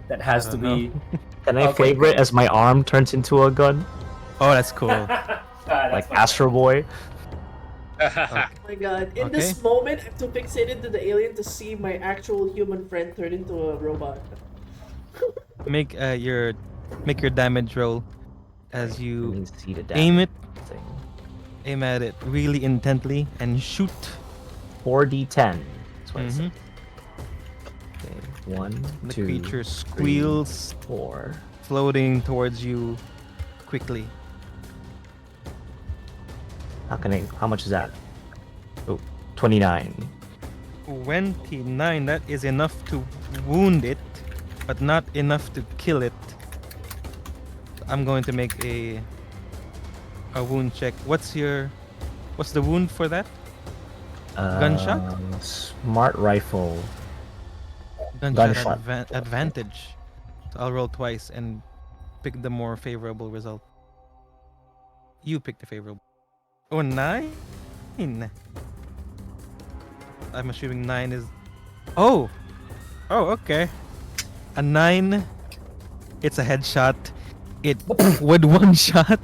that has I to don't be? Can I Okay. flavor it as my arm turns into a gun? Oh, that's cool. Like Astro Boy? Oh my god. In this moment, I'm too fixated to the alien to see my actual human friend turn into a robot. Make your damage roll as Let you me see the aim it, thing. aim at it really intently, and shoot. 4d10. That's what it Mhm. says. Okay, 1, The 2, creature squeals, 4. floating towards you quickly. How much is that? Oh, 29. 29. That is enough to wound it, but not enough to kill it. I'm going to make a wound check. What's the wound for that? Gunshot? Smart rifle. Gunshot. Gunshot. Advantage. So I'll roll twice and pick the more favorable result. You pick the favorable. Oh, 9? I'm assuming 9 is. Oh! Oh, okay. A 9. It's a headshot. it with one shot,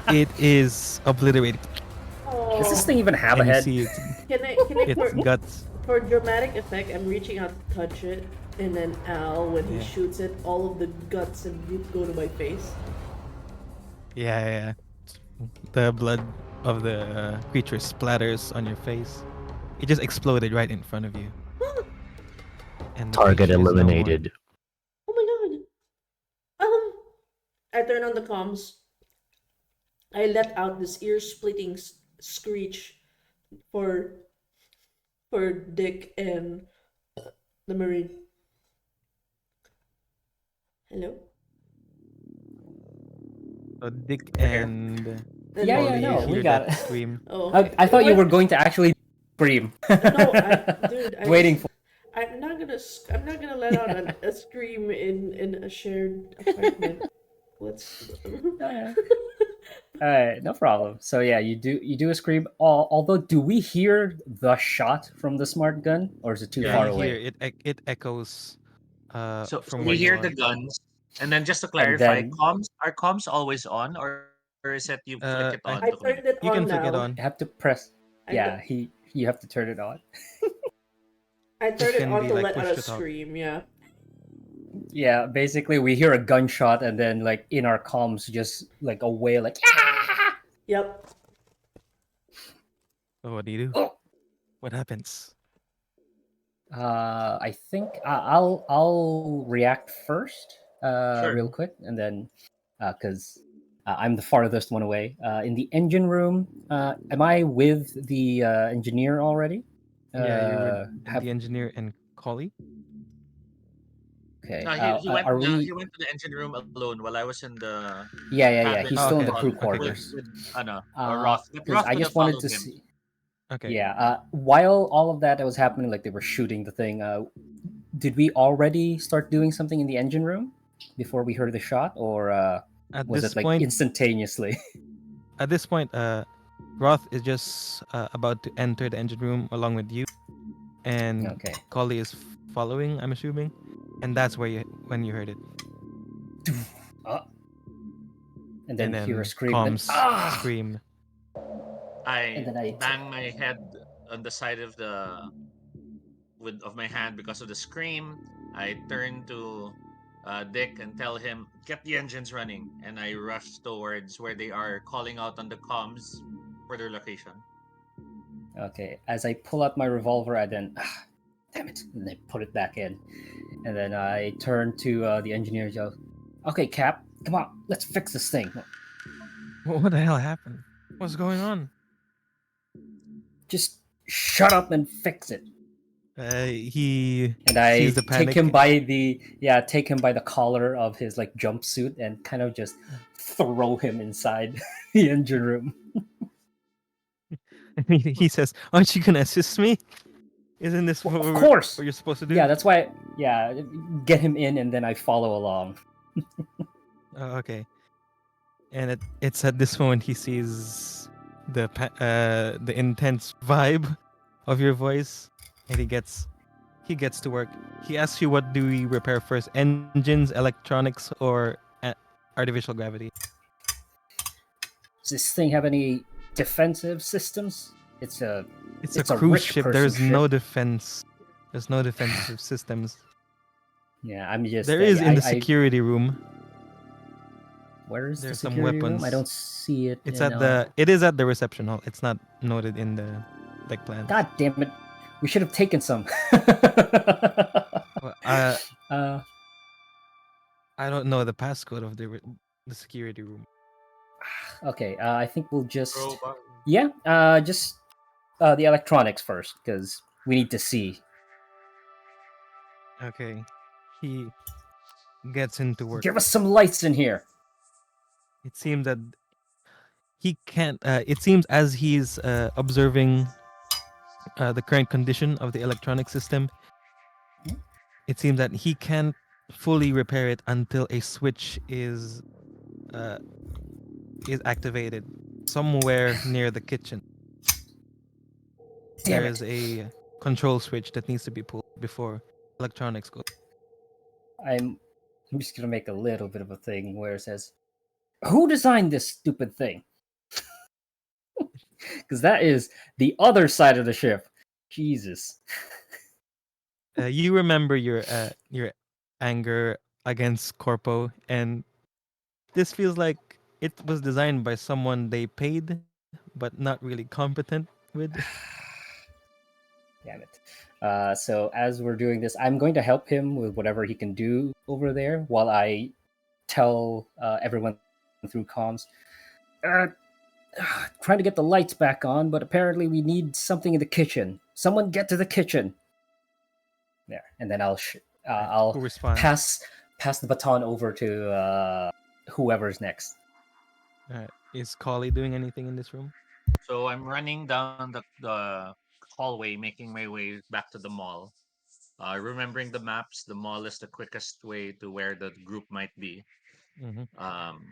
it is obliterated, Does this Oh, thing even have a and you head? see its can I its guts. for dramatic effect? I'm reaching out to touch it, and then Al, when he Yeah. shoots it, all of the guts and goop go to my face. Yeah. The blood of the creature splatters on your face. It just exploded right in front of you, and the Target creature is no more. eliminated. Oh my god. I turn on the comms. I let out this ear-splitting screech for Dick and the Marine. Hello? So Dick We're here. and And Yeah, Polly, you no, we hear got that it. scream. Oh, okay. I thought you What? were going to actually scream. No, dude, Waiting for. I'm not gonna let out a scream in a shared apartment. Let's. Alright, no problem. So yeah, you do a scream. Although, do we hear the shot from the smart gun, or is it too Yeah, far you hear away? it echoes So from where we you hear the are. guns, and then just to And clarify, then comms are comms always on, or is it you flick it on to I I communicate? turned it You can on flick it now. on. you have to press. I t- Yeah, you have to turn it on. I It turned it can on be to like let out push a to talk. scream. Yeah. Yeah, basically we hear a gunshot, and then like in our comms, just like a wail, like "Ah!" Yep. So what do you do? Oh! What happens? I think I'll react first, Sure. real quick, and then because I'm the farthest one away. In the engine room, am I with the engineer already? Yeah, you're with Have the engineer and Collie. okay. No, Are we? he went to the engine room alone while I was in the Yeah. cabin He's Oh, still in okay, the crew okay, with good. quarters. Roth. But Because Roth I would have just wanted followed to him. see. Okay. Yeah. While all of that was happening, like they were shooting the thing. Did we already start doing something in the engine room before we heard the shot, or At was this it like point, instantaneously? Roth is just about to enter the engine room along with you, and Okay. Collie is following. I'm assuming, and that's when you heard it, Uh, and and then hear a then scream. Then comms scream. and I then bang my head on the side of the of my hand because of the scream. I turn to Dick and tell him, "Get the engines running," and I rush towards where they are calling out on the comms for their location. okay. As I pull out my revolver, I then damn it, and I put it back in, and then I turn to the engineer. Joe. Okay, Cap, come on, let's fix this thing. What the hell happened? What's going on? Just shut up and fix it. He And sees I the take panic. him by the collar of his like jumpsuit and kind of just throw him inside the engine room. He says, "Aren't you gonna assist me? Isn't this Well, of course. what you're supposed to do?" Yeah, that's why. Yeah, get him in, and then I follow along. Okay. And it's at this moment he sees the intense vibe of your voice, and he gets to work. He asks you, what do we repair first, engines, electronics, or artificial gravity? Does this thing have any defensive systems? It's a It's a it's a cruise rich ship. person There's ship. no defense. There's no defensive systems. Yeah, I'm just. There is in the I security room. where is the There's some security room? I weapons. don't see it. It's in, at the it is at the reception hall. It's not noted in the plans. God damn it! We should have taken some. Well, uh, I don't know the passcode of the security room. okay. I think we'll just. Crowbar. Yeah. Just the electronics first, because we need to see. Okay. He gets into work. Give us some lights in here. It seems that he can't. It seems as he's observing the current condition of the electronic system, it seems that he can't fully repair it until a switch uh, is activated somewhere near the kitchen. Damn There is it! a control switch that needs to be pulled before electronics go. I'm I'm just gonna make a little bit of a thing where it says, "Who designed this stupid thing?" Because that is the other side of the ship. Jesus. You remember your anger against Corpo, and this feels like it was designed by someone they paid, but not really competent with. Damn it. So as we're doing this, I'm going to help him with whatever he can do over there while I tell everyone through comms. Uh, Trying to get the lights back on, but apparently we need something in the kitchen. Someone get to the kitchen. There, and then Who I'll responds? pass the baton over to whoever's next. Is Collie doing anything in this room? So I'm running down the hallway, making my way back to the mall. Remembering the maps, the mall is the quickest way to where the group might be. Hmm. Um,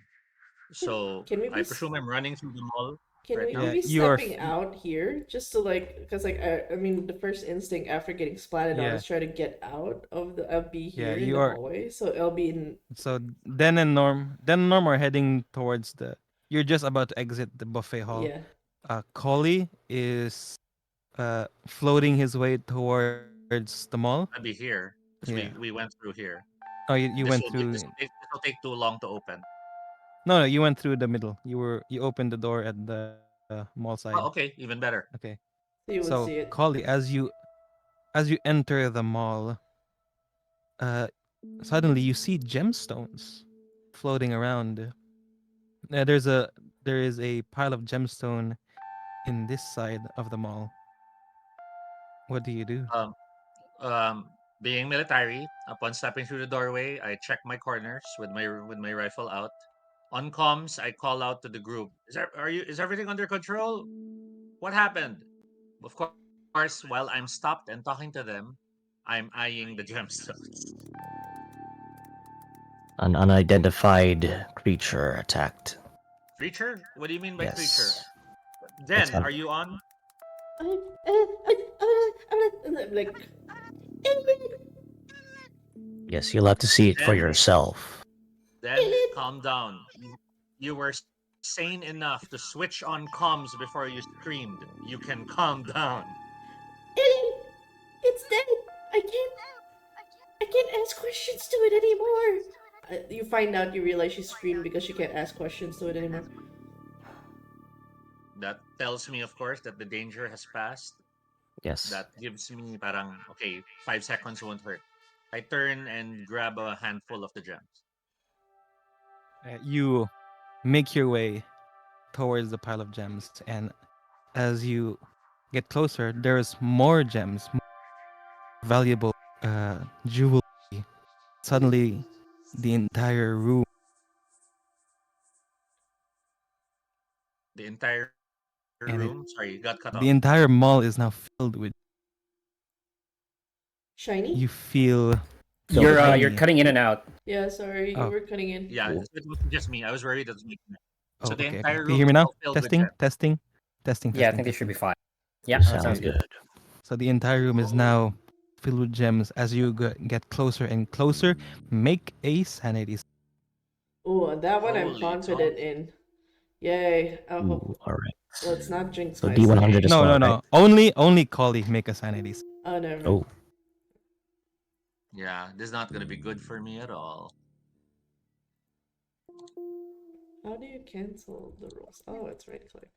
so Can we I be presume I'm running through the mall can right we now. Yeah, be you are. stepping out here just to like because like I mean the first instinct after getting splatted on Yeah, is try to get out of the be yeah, here in you the are. hallway. So I'll be in So Den and Norm are heading towards the. You're just about to exit the buffet hall. yeah. Collie is floating his way towards the mall. I'll be here because Yeah. we went through here. Oh, you This went will be, through. this will take too long to open. No, no, you went through the middle. You opened the door at the mall side. Oh, okay, even better. Okay. So you would So see it. Collie, as you enter the mall, uh, suddenly you see gemstones floating around. There is a pile of gemstone in this side of the mall. What do you do? Um, Being military, upon stepping through the doorway, I check my corners with my rifle out. On comms, I call out to the group. Is everything under control? What happened? Of course, while I'm stopped and talking to them, I'm eyeing the gemstones. An unidentified creature attacked. Creature? What do you mean by creature? Yes. It's Den, un- are you on? I'm like yes, you'll have to see it for Den, yourself. Den, calm down. You were sane enough to switch on comms before you screamed. You can calm down. Alien, it's dead. I can't ask questions to it anymore. You find out, you realize she screamed because she can't ask questions to it anymore. That tells me, of course, that the danger has passed. Yes. That gives me parang, okay, 5 seconds won't hurt. I turn and grab a handful of the gems. You make your way towards the pile of gems, and as you get closer, there's more gems, more valuable jewelry. Suddenly, the entire room The entire room, sorry, and got cut off. the entire mall is now filled with. Shiny? You feel Filled with You're shiny. cutting in and out. Yeah, sorry, you Oh, were cutting in. Yeah, Cool. it wasn't just me. I was worried that was making it. oh, So the okay, okay. entire Can you room hear is me now? now filled with Testing, gems. testing, testing, Yeah, I testing, think they should testing. be fine. You Yeah, that sound sounds good. good. So the entire room is now filled with gems. As you get closer and closer, make a sanity. Oh, and that one I'm Holy confident smokes. in. Yay. I hope. Ooh, all right. Let's not jinx So myself. Okay. D100 as No, no, well, right? no. Only Collie make a sanity. Oh, never mind. Oh, Yeah, this is not gonna be good for me at all. How do you cancel the rules? Oh, it's right click.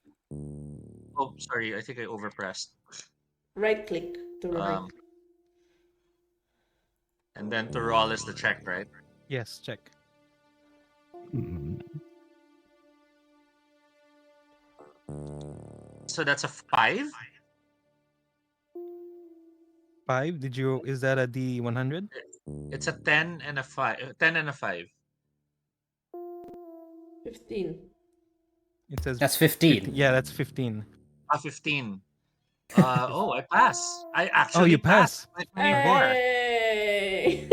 Oh, sorry, I think I overpressed. Right click to remove. Um, and then to roll is the check, right? Yes, check. mm, So that's a 5? 5. Did you? Is that a D100? It's a 10 and a 5. 10 and a 5. 15. It says That's 15. 15. Yeah, that's 15. A 15. Oh, I pass. I Oh, you actually pass. passed by Okay. 24. Hey!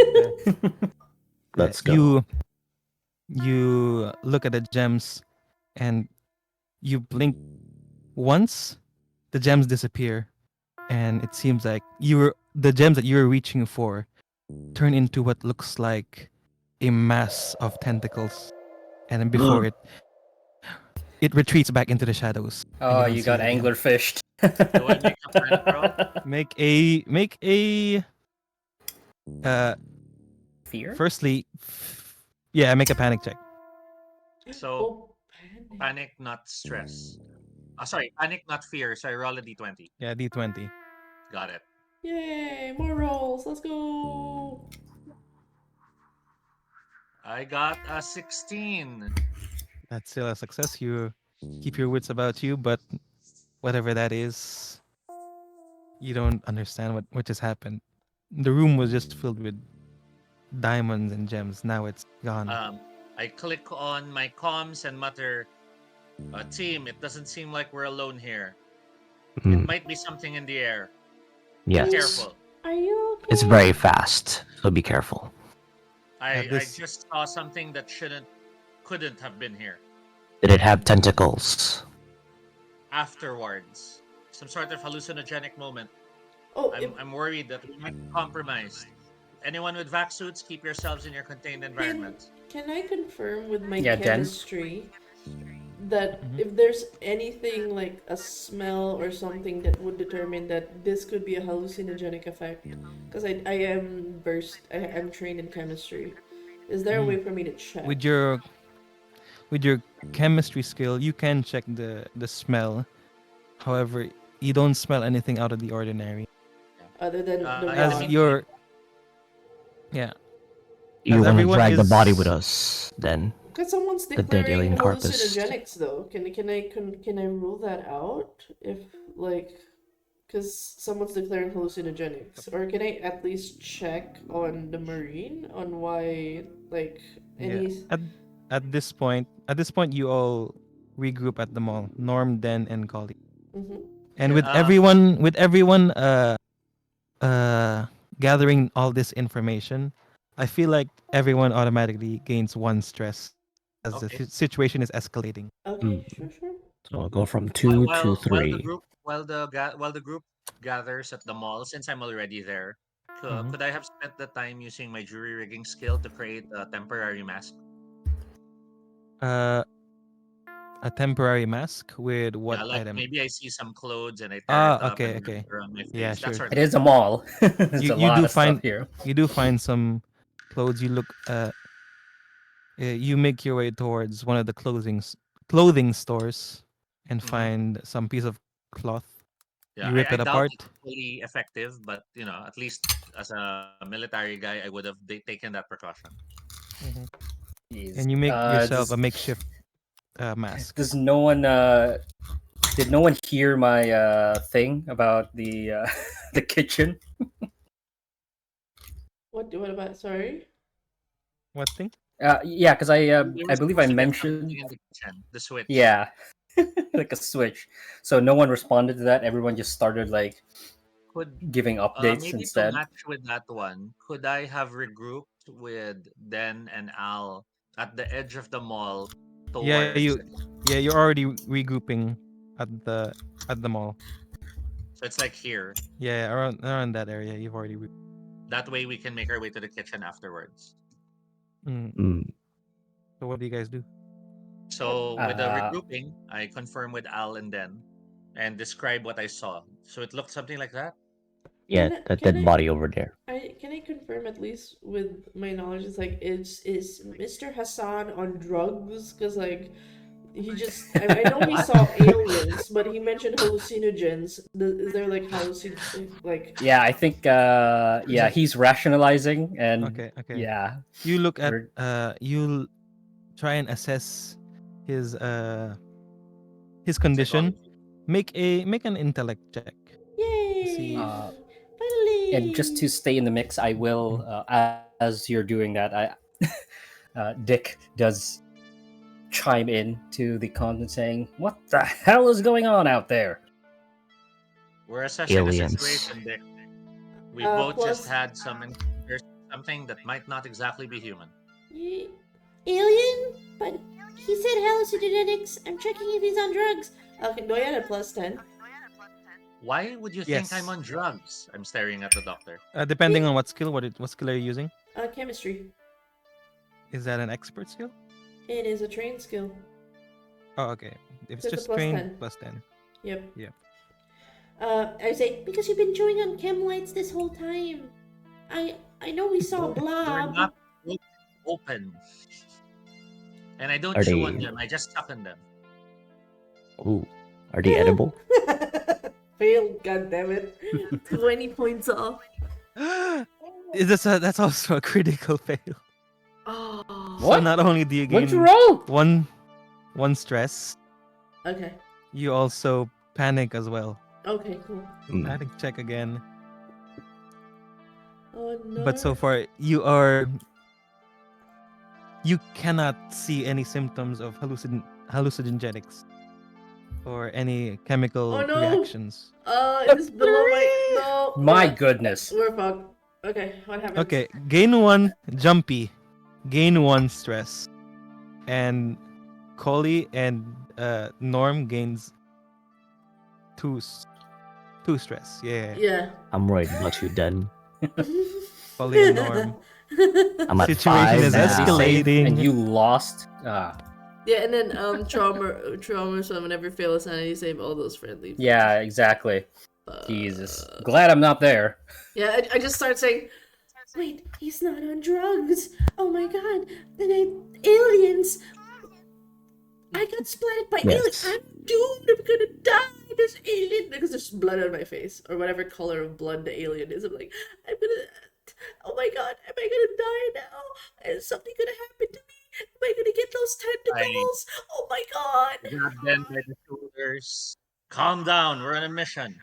let's go. You look at the gems, and you blink once. The gems disappear, and it seems like the gems that you were reaching for turn into what looks like a mass of tentacles, and then before it retreats back into the shadows. And Oh, don't you see got it again. angler fished. Do I make a panic roll? Make a Fear? firstly, yeah, make a panic check. So Oh, panic. panic, not stress. Sorry, panic, not fear. So I roll a d20. Yeah, D20. Got it. Yay, more rolls. Let's go. I got a 16. That's still a success. You keep your wits about you, but whatever that is, you don't understand what just happened. The room was just filled with diamonds and gems. Now it's gone. I click on my comms and mutter, team, it doesn't seem like we're alone here. It might be something in the air. Be Yes. careful. Are you okay? It's very fast, so be careful. At I this- just saw something that couldn't have been here. Did it have tentacles? Afterwards, some sort of hallucinogenic moment. Oh, if, I'm worried that we might be compromised. Anyone with vac suits, keep yourselves in your contained environment. can I confirm with my Yeah, Jen? chemistry that Mhm. if there's anything like a smell or something that would determine that this could be a hallucinogenic effect? Because I am I'm trained in chemistry. Is there a way for me to check? With your chemistry skill, you can check the smell. However, you don't smell anything out of the ordinary. Other than the in the As rod? meantime, your yeah, You As want to everyone drag the body is- with us, then? Because someone's The dead declaring alien corpus. hallucinogenics though. Can I rule that out if like because someone's declaring hallucinogenics, or can I at least check on the marine on why like yeah. any? At this point, you all regroup at the mall. Norm, Den, and Collie. Mhm. And Okay, with everyone gathering all this information, I feel like everyone automatically gains one stress as the Okay. situation is escalating. Okay, sure. So I'll go from 2 to 3. While the group gathers at the mall, since I'm already there, Mhm. could I have spent the time using my jury rigging skill to create a temporary mask? Uh, a temporary mask with what Yeah, like item? maybe I see some clothes and I tear it up Okay, and wrap okay. it around my face. Yeah, That sure. sort It of is a mall. There's You a you lot do of stuff find here. you do find some clothes. You make your way towards one of the clothing stores and Mhm. find some piece of cloth. Yeah, You rip I it doubt apart. it's fully effective, but at least as a military guy, I would have taken that precaution. Mhm. Jeez. And you make yourself a Does, makeshift mask. does no one did no one hear my thing about the the kitchen? What about? Sorry. What thing? Yeah, because We I were believe I supposed to get mentioned, something in the kitchen, the switch. yeah, like a switch. So no one responded to that. Everyone just started like Could giving updates maybe to instead. match with that one, could I have regrouped with Den and Al at the edge of the mall Yeah, towards you're already regrouping at the mall. so it's like here. Yeah, around that area, you've already. That way we can make our way to the kitchen afterwards. Mm. Mm. So what do you guys do? So with the Uh, regrouping, I confirm with Al and Den and describe what I saw. So it looked something like that. Yeah, Can I, that can dead I body over there. can I confirm at least with my knowledge? It's like is Mr. Hassan on drugs? Because like he just I know he saw aliens, but he mentioned hallucinogens. Is there like like yeah, I think yeah, he's rationalizing and Okay. yeah, You look at we're you'll try and assess his condition. Psychology. Make an intellect check. yay See. finally and just to stay in the mix, I will as you're doing that, I Dick does chime in to the content saying, "What the hell is going on out there?" We're assessing a Aliens. situation, Dick. We both just plus had some encounters with something that might not exactly be human. alien, but he said hallucinogenics. I'm checking if he's on drugs. Okay, do I add a +10? Why would you think I'm Yes. on drugs? I'm staring at the doctor. Depending on what skill, what skill are you using? Chemistry. Is that an expert skill? It is a trained skill. Oh, okay. If it's So it's a just plus trained, 10. +10. Yep. Yeah. I say because you've been chewing on chem lights this whole time. I know we saw a They're blob. not open. And I don't Are chew on they? them. I just suck on them. Ooh, are they edible? Failed, goddammit. 20 points off. That's also a critical fail. Oh. So What? not only do you What'd gain you roll? one stress, Okay. you also panic as well. Okay, cool. Mm. Panic check again. Oh no. But so far you cannot see any symptoms of hallucinogenics or any chemical Oh, no. reactions. It is below my. No. My we're- goodness. We're fucked. Okay, what happens? Okay, gain 1 jumpy, gain 1 stress, and Collie and Norm gains 2 stress. Yeah, Yeah. I'm worried about you, Dan. Collie and Norm. I'm at Situation 5 is now. escalating. And you lost. Yeah, and then trauma. So whenever fail a sanity save, all those friendly. Yeah, exactly. Uh, Jesus. Glad I'm not there. Yeah, I just start saying, wait, he's not on drugs. Oh my god. Then aliens. I got splatted by aliens. Yes. I'm doomed. I'm gonna die. There's alien because there's blood on my face or whatever color of blood the alien is. I'm like, I'm gonna. Oh my god, am I gonna die now? Is something gonna happen to me? Am I gonna get those tentacles? Oh my god. Grab them by the shoulders. Calm down. We're on a mission.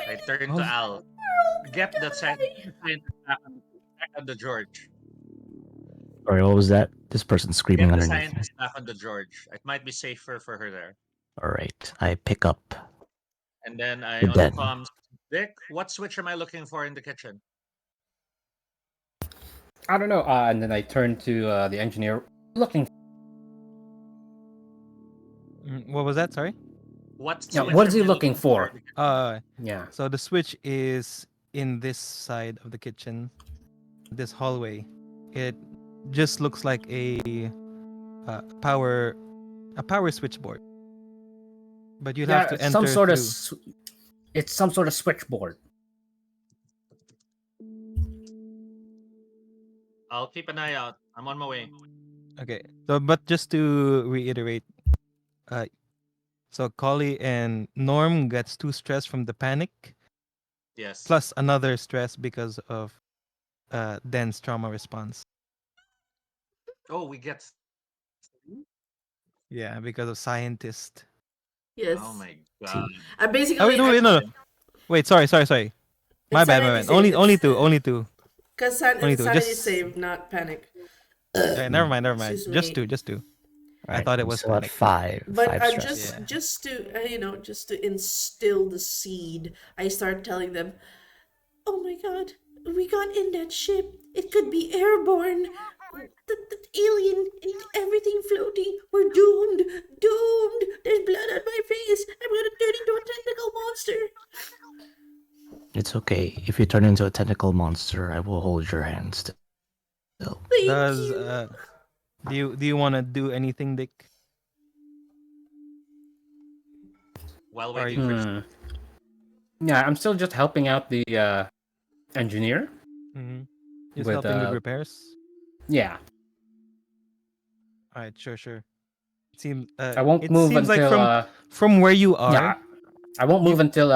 I turn to Oh. Al. Get the scientist back on the George. Sorry, what was that? This person's screaming Get the underneath me. scientist back on the George. It might be safer for her there. Alright, I pick up. And then I You're on the dead. comms. Vic, what switch am I looking for in the kitchen? I don't know. And then I turned to the engineer. Looking. What was that? Sorry. What Yeah, switch what is am he I looking for? in the kitchen? Yeah. So the switch is in this side of the kitchen, this hallway. It just looks like a power switchboard. But you'd have to enter some sort through. of. It's some sort of switchboard. I'll keep an eye out. I'm on my way. Okay. So, but just to reiterate, so Collie and Norm gets 2 stress from the panic, Yes. plus another stress because of Den's trauma response. Oh, we get. Yeah, because of scientist. Yes. Oh my god. I'm basically. Oh wait, no. Wait, sorry. My bad. Only two. Because Only it's two, sanity just- save, not panic. Never mind. Excuse Just me. two. I Alright, thought it I'm was still at panic. 5. But 5 I'm stress. just to instill the seed. I start telling them, "Oh my god, we got in that ship. It could be airborne. The alien and everything floating. We're doomed. There's blood on my face. I'm gonna turn into a tentacle monster." It's okay. If you turn into a tentacle monster, I will hold your hand still. Thank Does you. do you want to do anything, Dick? While Are waiting for. Yeah, I'm still just helping out the engineer. Mm-hmm. Just With, helping with repairs. Yeah, All right, sure. It seems. I won't it move seems until like from where you are. yeah, I won't move until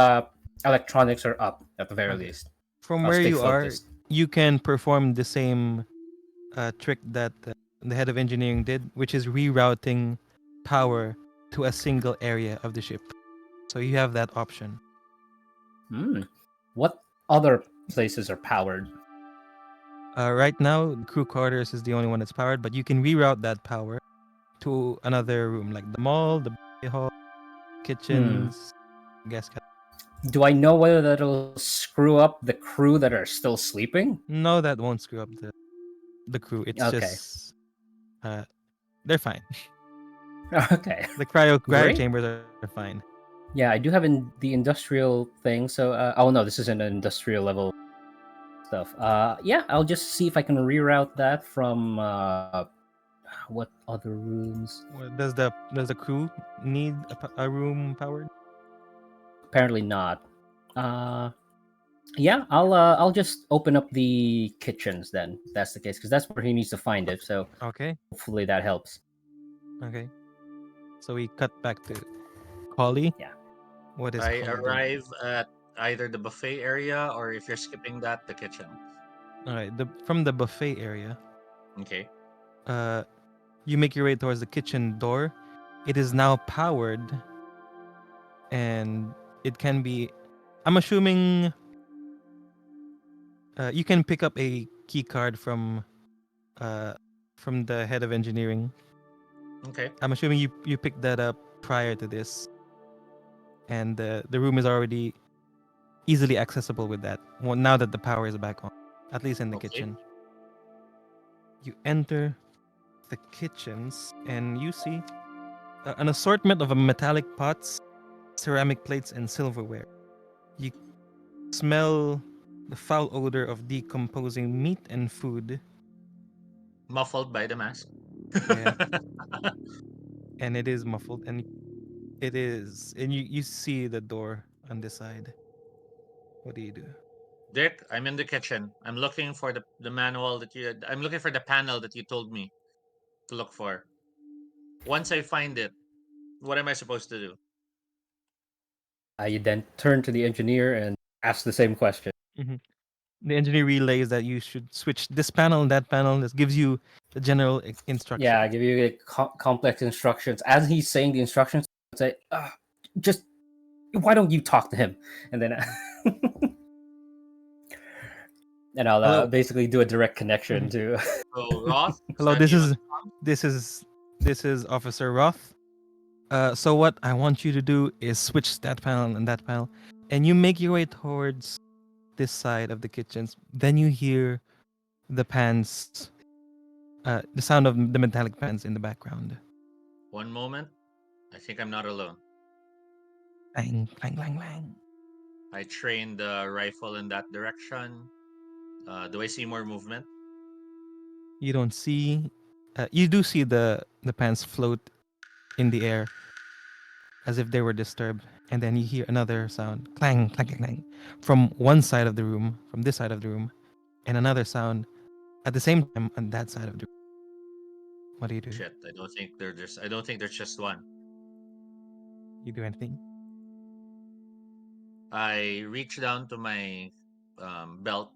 electronics are up at the very Okay. least. From I'll where stay you focused. are, you can perform the same trick that the head of engineering did, which is rerouting power to a single area of the ship. So you have that option. What other places are powered? Right now, the crew quarters is the only one that's powered, but you can reroute that power to another room, like the mall, the hall, kitchens, guest cabin. Do I know whether that'll screw up the crew that are still sleeping? No, that won't screw up the crew. It's Okay. just they're fine. Okay. The cryo Great. chambers are fine. Yeah, I do have the industrial thing. So, oh no, this isn't an industrial level stuff. Yeah, I'll just see if I can reroute that from what other rooms. Does the crew need a room powered? Apparently not. Uh, yeah, I'll just open up the kitchens then. If that's the case, because that's where he needs to find it. So Okay. hopefully that helps. Okay. So we cut back to Holly. Yeah. What is I Holly doing? arrive at either the buffet area or if you're skipping that, the kitchen. All right. From the buffet area, Okay. uh, you make your way towards the kitchen door. It is now powered, and it can be. I'm assuming you can pick up a key card uh, from the head of engineering. Okay. I'm assuming you picked that up prior to this, and the room is already easily accessible with that. Well, now that the power is back on, at least in the Okay. kitchen. You enter the kitchens, and you see an assortment of metallic pots, ceramic plates, and silverware. You smell the foul odor of decomposing meat and food. Muffled by the mask. Yeah, and it is muffled, and you see the door on this side. What do you do? Dick, I'm in the kitchen. I'm looking for the manual that you. I'm looking for the panel that you told me to look for. Once I find it, what am I supposed to do? You then turn to the engineer and ask the same question. Mhm. The engineer relays that you should switch this panel and that panel. This gives you the general Yeah, I instruction. give you complex instructions. As he's saying the instructions, I say, just why don't you talk to him? And then and I'll Hello. basically do a direct connection Mhm. to. So Roth, is Hello. that This you on is the phone? this is this is Officer Roth. So what I want you to do is switch that panel and that panel, and you make your way towards this side of the kitchens. Then you hear the pans, the sound of the metallic pans in the background. One moment. I think I'm not alone. Clang, clang, clang, clang. I trained the rifle in that direction. Do I see more movement? You don't see. You do see the pans float in the air as if they were disturbed, and then you hear another sound, clang, clang, clang, clang, from one side of the room, from this side of the room, and another sound at the same time on that side of the room. What do you do? Shit, I don't think they're just. I don't think there's just one. You do anything? I reach down to my belt.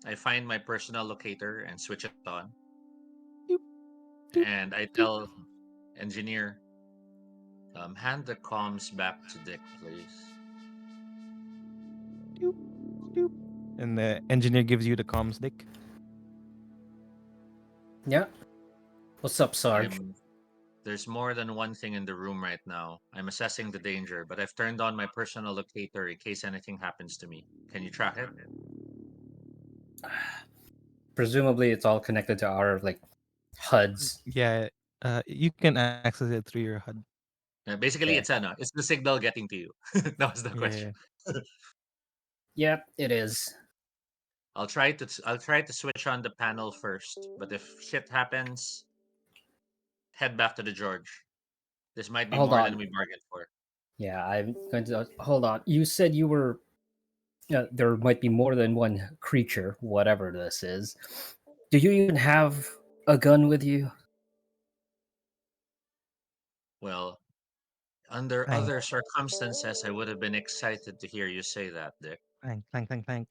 I find my personal locator and switch it on. Doop, doop, And I doop, tell engineer, hand the comms back to Dick, please. doop, doop. And the engineer gives you the comms stick. Yeah. What's up, Sarge? I'm There's more than one thing in the room right now. I'm assessing the danger, but I've turned on my personal locator in case anything happens to me. Can you track it? Presumably, it's all connected to our like HUDs. Yeah, you can access it through your HUD. Basically, Okay. it's the signal getting to you. That was the question. Yeah, Yep, it is. I'll try to switch on the panel first, but if shit happens, head back to the George. This might be Hold more than on. we bargained for. Yeah, I'm going to hold on. You said you were. There might be more than one creature, whatever this is. Do you even have a gun with you? Well, under clang, other circumstances, I would have been excited to hear you say that, Dick. clang, clang, clang, clang.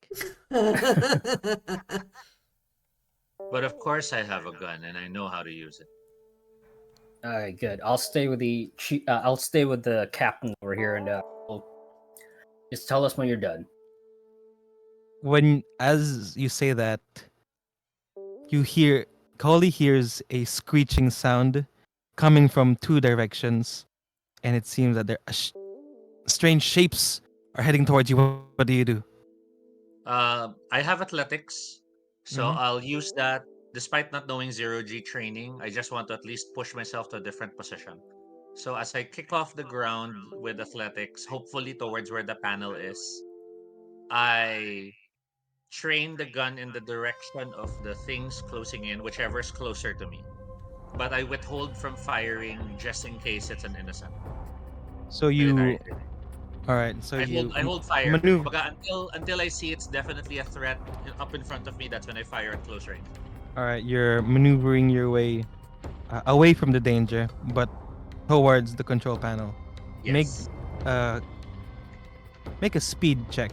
But of course, I have a gun and I know how to use it. All right, good. I'll stay with the I'll stay with the captain over here, and just tell us when you're done. When as you say that, you hear Collie hears a screeching sound coming from two directions, and it seems that strange shapes are heading towards you. What do you do? I have athletics, so Mm-hmm. I'll use that. Despite not knowing zero G training, I just want to at least push myself to a different position. So as I kick off the ground with athletics, hopefully towards where the panel is, I train the gun in the direction of the things closing in, whichever is closer to me. But I withhold from firing just in case it's an innocent. So Military you, training. all right. So I hold fire. maneuver. Baga until I see it's definitely a threat up in front of me. That's when I fire at close range. All right, you're maneuvering your way away from the danger, but towards the control panel. Make Yes. uh make a speed check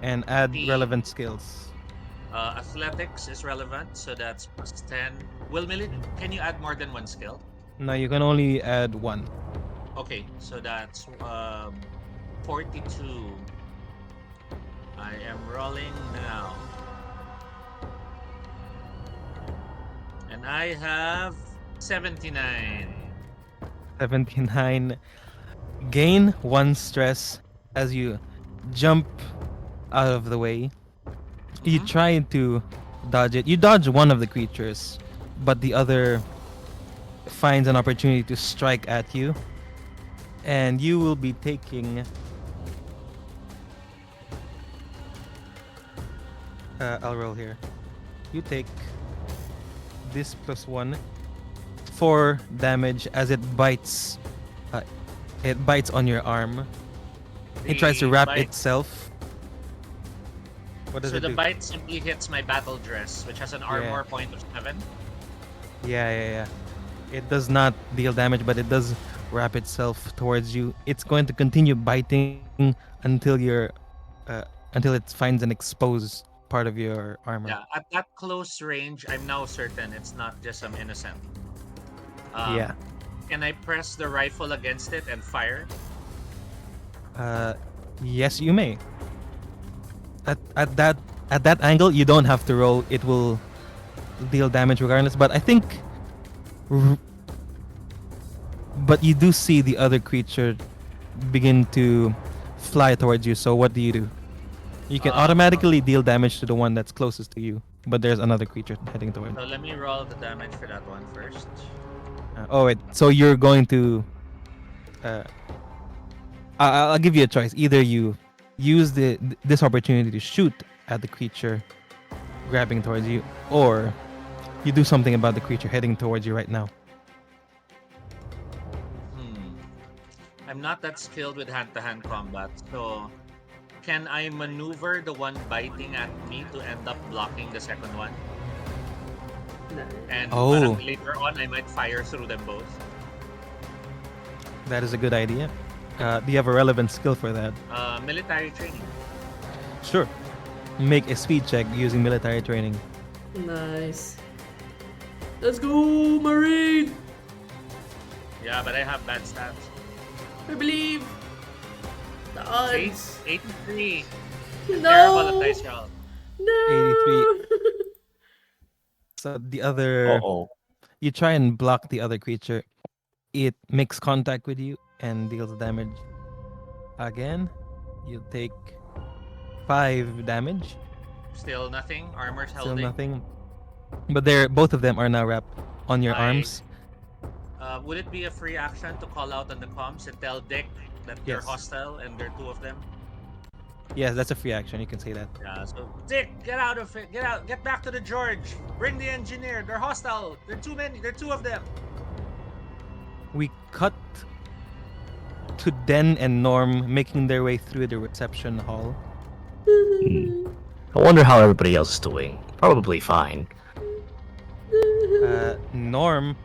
and add Speed. relevant skills. Athletics is relevant, so that's +10. Can you add more than one skill? Now you can only add one. Okay, so that's 42. I am rolling now. And I have 79. 79. Gain one stress as you jump out of the way. You Mhm. try to dodge it. You dodge one of the creatures, but the other finds an opportunity to strike at you. And you will be taking. I'll roll here. You take this +1, 4 damage as it bites. It bites on your arm. It tries to The wrap bite- itself. What does So it the do? bite simply hits my battle dress, which has an armor Yeah. point of 7. Yeah. It does not deal damage, but it does wrap itself towards you. It's going to continue biting until until it finds an exposed part of your armor. Yeah, at that close range, I'm now certain it's not just some innocent. Yeah. Can I press the rifle against it and fire? Yes, you may. At that angle, you don't have to roll. It will deal damage regardless. But I think, but you do see the other creature begin to fly towards you. So what do? You can automatically deal damage to the one that's closest to you, but there's another creature heading towards. So let me roll the damage for that one first. Oh wait, so you're going to. I'll give you a choice. Either you use this opportunity to shoot at the creature grabbing towards you, or you do something about the creature heading towards you right now. I'm not that skilled with hand-to-hand combat, so can I maneuver the one biting at me to end up blocking the second one? And Oh. parang later on, I might fire through them both. That is a good idea. Do you have a relevant skill for that? Military training. Sure. Make a speed check using military training. Nice. Let's go, Marine! Yeah, but I have bad stats. I believe. The odds. 83. No! Terrible at dice roll. No! 83. So the other, Uh-oh. you try and block the other creature. It makes contact with you and deals damage. Again, you take 5 damage. Still nothing. Armor's Still holding. nothing. But both of them are now wrapped on your arms. Would it be a free action to call out on the comms and tell Dick that they're Yes. hostile and there are 2 of them? Yes, that's a free action. You can say that. Yeah, so Dick, get out of it. Get out. Get back to the George. Bring the engineer. They're hostile. There are too many. There are 2 of them. We cut to Den and Norm making their way through the reception hall. I wonder how everybody else is doing. Probably fine. Norm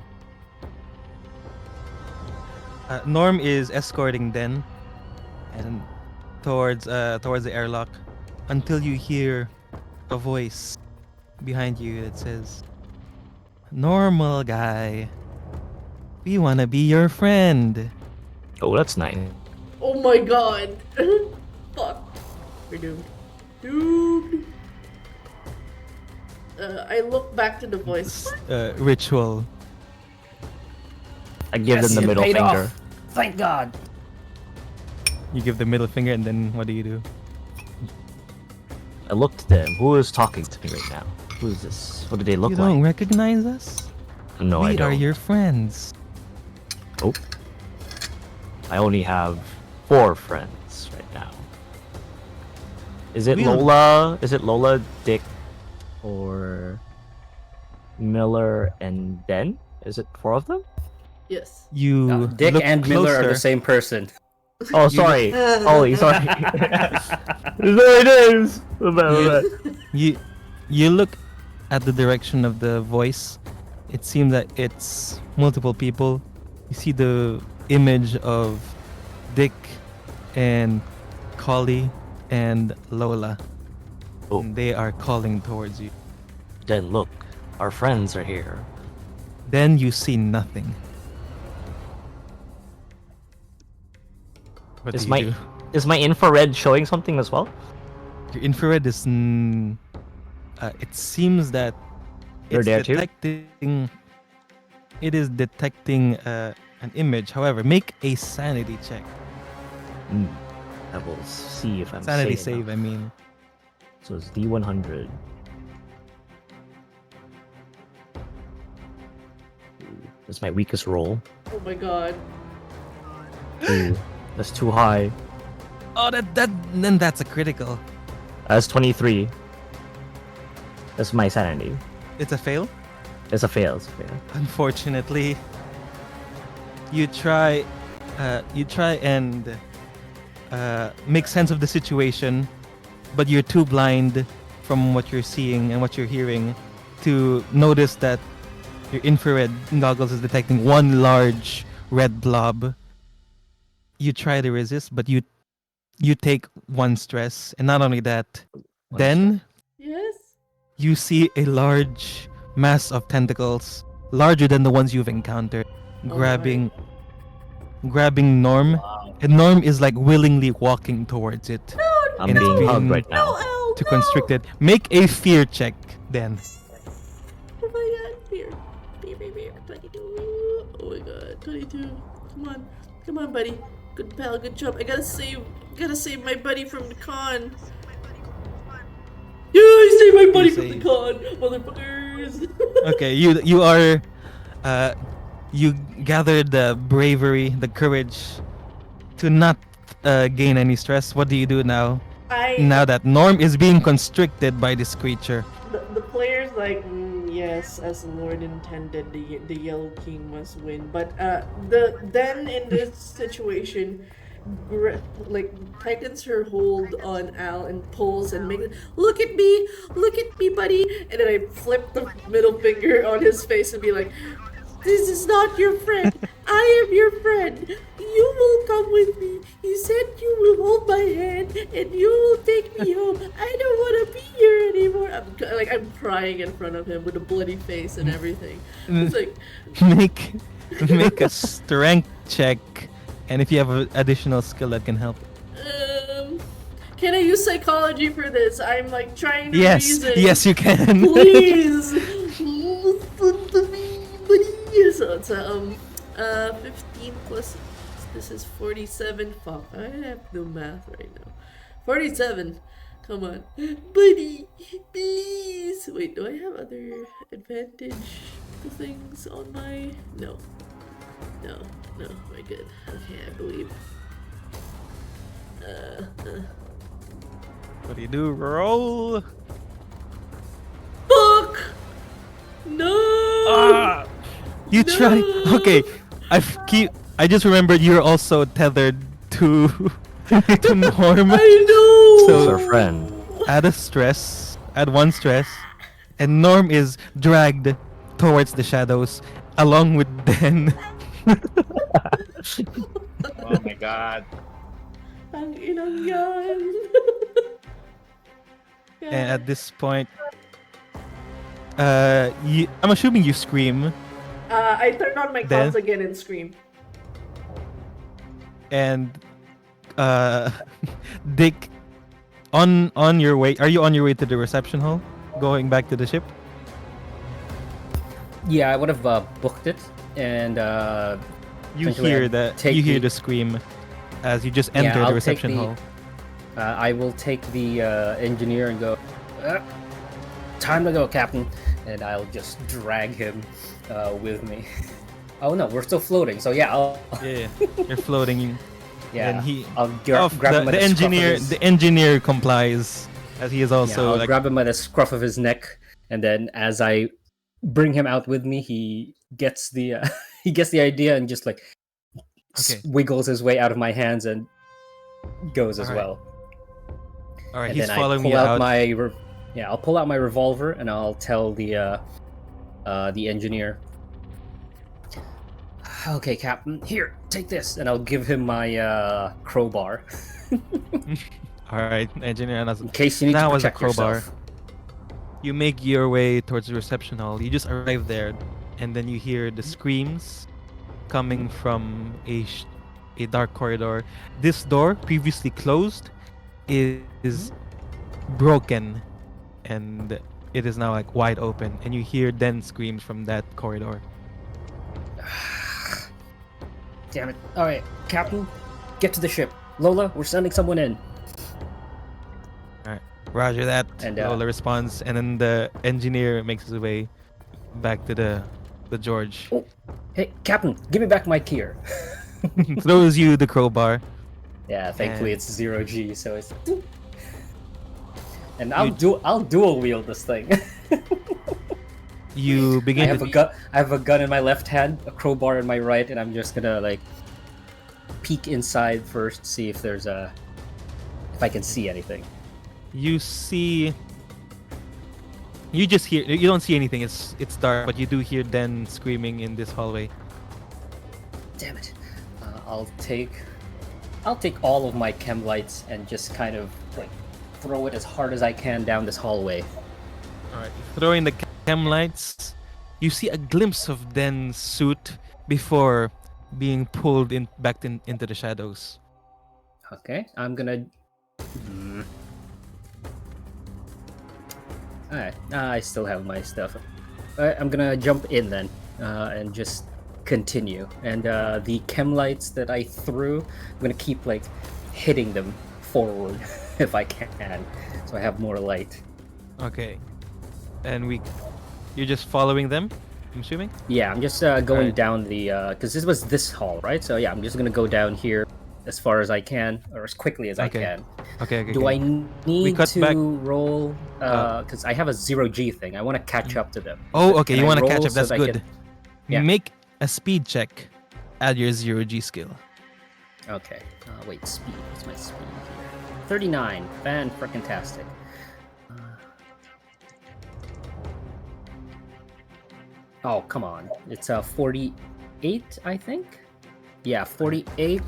Norm is escorting Den and towards the airlock until you hear a voice behind you that says, "Normal guy, we wanna be your friend." Oh, that's nice. Oh my god. Fuck. We're doomed. Doomed. I look back to the voice. Ritual. I give them the it middle paid finger. off. Thank God. You give the middle finger, and then what do you do? I looked at them. Who is talking to me right now? Who is this? What do they look You don't like? recognize us? No, I We don't. are your friends. Oh. I only have 4 friends right now. Is it We'll- Lola? Is it Lola, Dick, or Miller and Den? Is it 4 of them? Yes. You Dick look and Miller are the closer. same person. Oh, sorry. Holy, sorry. There it is. My bad. You look at the direction of the voice. It seems that it's multiple people. You see the image of Dick and Collie and Lola. Oh. And they are calling towards you. Den, look. Our friends are here. Then you see nothing. What Is do my you do? is my infrared showing something as well? Your infrared is. It seems that You're it's there too? detecting. It is detecting an image. However, make a sanity check. I will see if I'm Sanity sane save. I enough. mean, So it's D100. That's my weakest roll. Oh my god. Ooh, that's too high. oh, then that's a critical. That's 23. That's my sanity. It's a fail. It's a fail. It's a fail. Unfortunately, you try and make sense of the situation, but you're too blind from what you're seeing and what you're hearing to notice that your infrared goggles is detecting one large red blob. You try to resist, but you take one stress, and not only that, One then Yes? you see a large mass of tentacles, larger than the ones you've encountered, grabbing Norm, and Norm is like willingly walking towards it I'm And it's being hugged being- right No, now. Al, to no! constrict it. Make a fear check, then. Oh my god, fear. Fear. 22. Oh my god, 22. Come on, buddy. Good pal, good job. I gotta save my buddy from the con. Yeah, I saved my buddy from the save. con, motherfuckers. Okay, you are, you gather the bravery, the courage, to not gain any stress. What do you do now? Now that Norm is being constricted by this creature. The player's like, yes, as the Lord intended, the Yellow King must win. But then in this situation, tightens her hold on Al and pulls and makes it, look at me, buddy. And then I flip the middle finger on his face and be like, this is not your friend. I am your friend. You will come with me. You said you will hold my hand and you will take me home. I don't want to be here anymore. I'm crying in front of him with a bloody face and everything. It's like, Make a strength check, and if you have an additional skill that can help. can I use psychology for this? I'm like trying to reason. Yes, you can. Please. Listen to me, buddy. So it's 15 plus. This is 47. Fuck, I have no math right now. 47. Come on, buddy, please. Wait, do I have other advantage things on my? No. We're good. Okay, I believe. What do you do? Roll. Fuck! No! You try. No! Okay, I just remembered you're also tethered to to Norm. I know! So- He's our friend. Add one stress, and Norm is dragged towards the shadows along with Den. Oh my god. Ang inang yan. And at this point, I'm assuming you scream, I turned on my Then- comms again and scream. and Dick, on your way. Are you on your way to the reception hall, going back to the ship? Yeah, I would have booked it, and You Essentially, hear I'd that. take You hear the- the scream as you just Yeah, enter I'll the take reception the- hall. I will take the engineer and go, time to go, Captain. And I'll just drag him with me. Oh no, we're still floating, so yeah, I'll... Yeah, you're floating. Yeah, And he I'll grab him by the the scruff of engineer his... the engineer complies, as he is Yeah, also I'll like grab him by the scruff of his neck, and then as I bring him out with me, he gets the he gets the idea and just like Okay. wiggles his way out of my hands and goes as All right. well. All right, And he's then I following pull you out out. I'll pull out my revolver and I'll tell the engineer, "Okay, Captain, here, take this," and I'll give him my crowbar All right, engineer, and in case you need to that was a protect crowbar. yourself. You make your way towards the reception hall. You just arrive there, and then you hear the screams coming from a dark corridor. This door, previously closed, is broken, and it is now like wide open. And you hear Den screams from that corridor. Damn it! All right, Captain, get to the ship. Lola, we're sending someone in. Roger that. And, Lola responds, and then the engineer makes his way back to the George. Oh, hey, Captain, give me back my gear. Throws you the crowbar. Yeah, thankfully And- it's 0G, so it's. And I'll dual wield this thing. You begin I have to a gun. I have a gun in my left hand, a crowbar in my right, and I'm just gonna like peek inside first, see if there's if I can see anything. you see you just hear, you don't see anything, it's dark, but you do hear Den screaming in this hallway. Damn it! I'll take all of my chem lights and just kind of like throw it as hard as I can down this hallway. All right, throwing the chem lights, you see a glimpse of Den's suit before being pulled into the shadows. Okay, I'm gonna. Alright, I still have my stuff. Alright, I'm gonna jump in then, and just continue. And the chem lights that I threw, I'm gonna keep like hitting them forward if I can, so I have more light. Okay, and you're just following them, I'm assuming. Yeah, I'm just going Alright. down the because this was this hall, right? So yeah, I'm just gonna go down here as far as I can, or as quickly as I Okay. can. Okay. Do I need cut to back- roll? Because I have a 0G thing. I want to catch up to them. Oh, okay, Can you I want to roll catch up, so that's that I good. can- Yeah. Make a speed check. Add your 0G skill. Okay. Wait, speed. What's my speed here? 39. Fan-frickin-tastic. Oh, come on. It's 48, I think? Yeah, 48.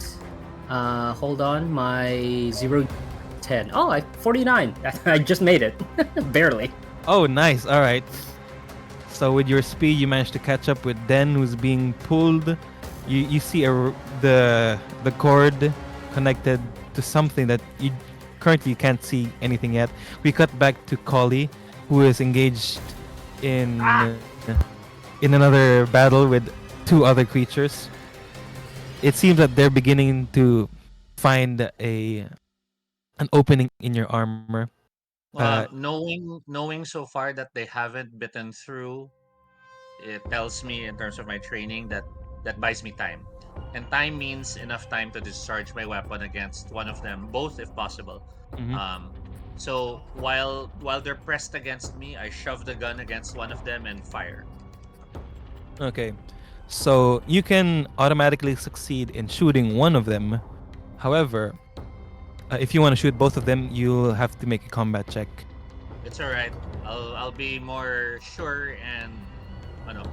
Hold on. My 10. Oh, 49. I just made it. Barely. Oh, nice. All right. So with your speed, you managed to catch up with Den, who's being pulled. You see the cord connected to something that you currently can't see anything yet. We cut back to Collie, who is engaged in another battle with two other creatures. It seems that they're beginning to find an opening in your armor. Knowing so far that they haven't bitten through, it tells me in terms of my training that buys me time, and time means enough time to discharge my weapon against one of them, both if possible. Mhm. So while they're pressed against me, I shove the gun against one of them and fire. Okay. So you can automatically succeed in shooting one of them. However, if you want to shoot both of them, you'll have to make a combat check. It's alright. I'll be more sure, and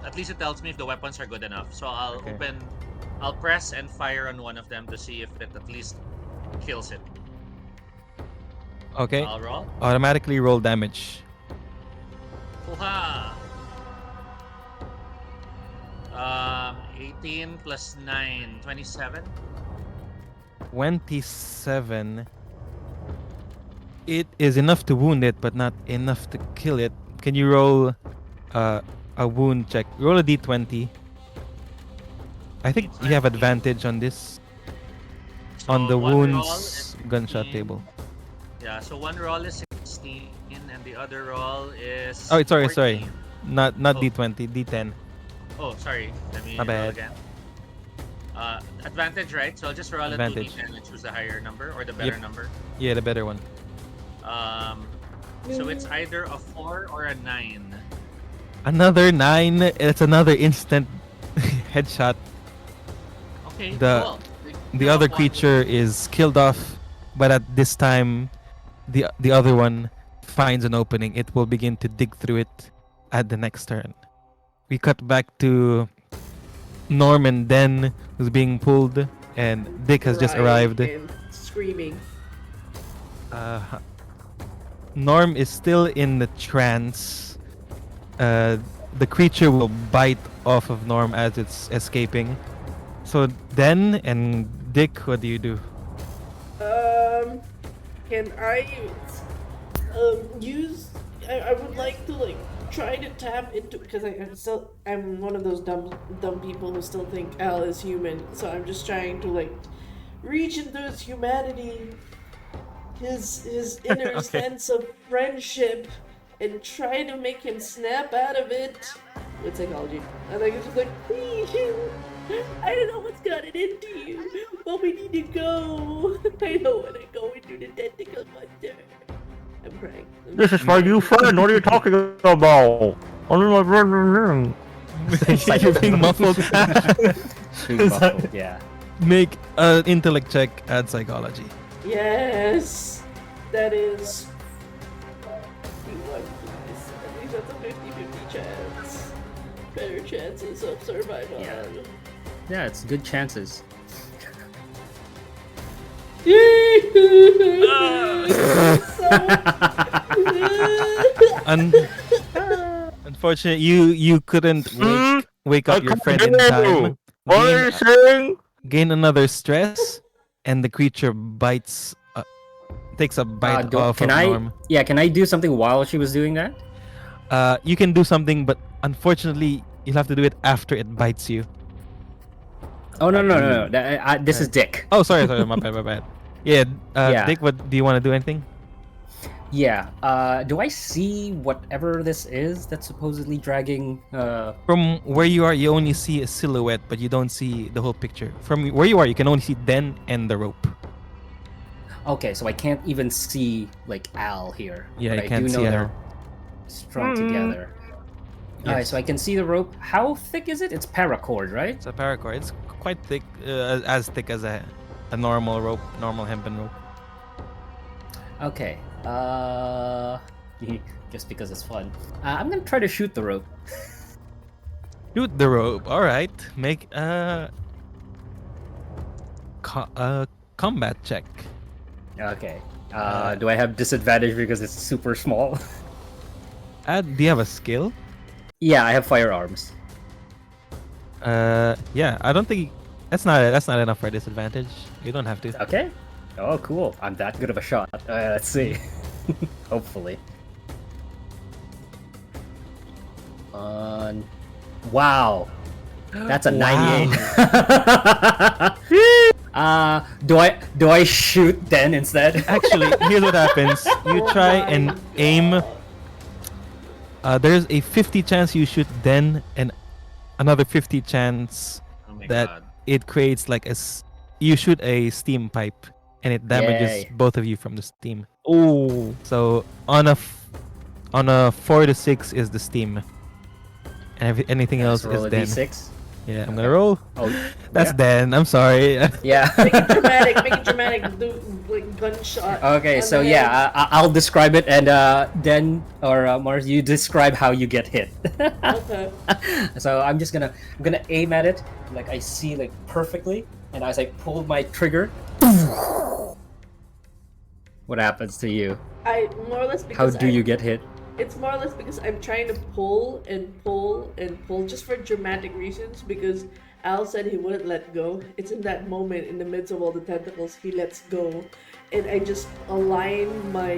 at least it tells me if the weapons are good enough. So Okay. I'll press and fire on one of them to see if it at least kills it. Okay. I'll roll. Automatically roll damage. Hoo-ha! 18 plus 9, 27. 27. It is enough to wound it, but not enough to kill it. Can you roll a wound check? Roll a d20. I think you have advantage on this. On So the one roll wounds is gunshot 16. table. Yeah, so one roll is 16 and the other roll is Oh, sorry. Advantage, right? So I'll just roll Advantage. a 2d10 and choose the higher number or the better Yep. number. Yeah, the better one. So it's either a 4 or a 9. Another 9. It's another instant headshot. Okay, The- cool. The other creature is killed off, but at this time, the other one finds an opening. It will begin to dig through it at the next turn. We cut back to Norm and Den, who's being pulled, and Dick has just Crying arrived. and screaming. Norm is still in the trance. The creature will bite off of Norm as it's escaping. So Den and Dick, what do you do? Can I use? I would like to like try to tap into because I'm one of those dumb people who still think Al is human. So I'm just trying to like reach into his humanity, his inner Okay. sense of friendship, and try to make him snap out of it with psychology. I think it's just like, I don't know what's gotten into you, but we need to go. I don't want to go into the tentacle monster. I'm crying. This is my new friend. What are you talking about? Only my friend. You're being muffled. Being muffled, yeah. Make an intellect check at psychology. Yes, that is. At least that's a 50-50 chance. Better chances of survival. Yeah. Yeah, it's good chances. Unfortunately, you couldn't wake up your friend in time. What are you saying? Gain another stress, and the creature bites. Takes a bite off can of I? Norm. Yeah, can I do something while she was doing that? You can do something, but unfortunately, you'll have to do it after it bites you. Oh no! This is Dick. Oh, sorry, my bad. Yeah, Yeah. Dick, what do you want to do? Anything? Yeah. Do I see whatever this is that's supposedly dragging? From where you are, you only see a silhouette, but you don't see the whole picture. From where you are, you can only see Den and the rope. Okay, so I can't even see like Al here. Yeah, but you can't I do know see they're Al. strung together. Alright, Yes. so I can see the rope. How thick is it? It's paracord, right? It's a paracord. It's quite thick, as thick as a normal rope, normal hempen rope. Okay. Just because it's fun. I'm gonna try to shoot the rope. Shoot the rope. All right. Make combat check. Okay. Do I have disadvantage because it's super small? Do you have a skill? Yeah, I have firearms. Yeah. I don't think that's not enough for a disadvantage. You don't have to. Okay. Oh, cool. I'm that good of a shot. Let's see. Hopefully. Wow. That's a 98. Do I shoot then instead? Actually, here's what happens. You try and aim. There's a 50 chance you shoot then, and another 50 chance Oh my that god. it creates like you shoot a steam pipe, and it damages Yay. both of you from the steam. Oh. So on a 4 to 6 is the steam, and anything else Let's roll is a then. d6. Yeah, I'm gonna roll. Oh, That's yeah. then. I'm sorry. Yeah. Make it dramatic. Make it dramatic. Do like gunshot. Okay, on so the yeah, I'll describe it, and then Mars, you describe how you get hit. head. Okay. So I'm gonna aim at it, like I see like perfectly, and as I pull my trigger, what happens to you? I more or less How because do you get hit? It's more or less because I'm trying to pull and pull and pull just for dramatic reasons because Al said he wouldn't let go. It's in that moment in the midst of all the tentacles he lets go. And I just align my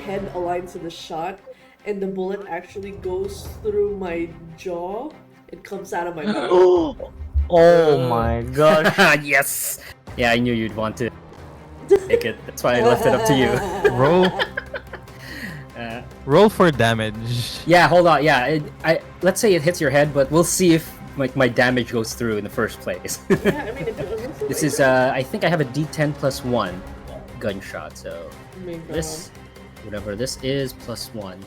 head aligns to the shot and the bullet actually goes through my jaw. It comes out of my mouth. Oh my gosh. Yes. Yeah, I knew you'd want to take it. That's why I left it up to you. Roll for damage. Yeah, hold on. Yeah, let's say it hits your head, but we'll see if my damage goes through in the first place. Yeah, I mean, if it was This is I think I have a D10 plus 1 gunshot, so Oh my God. this whatever this is plus 1.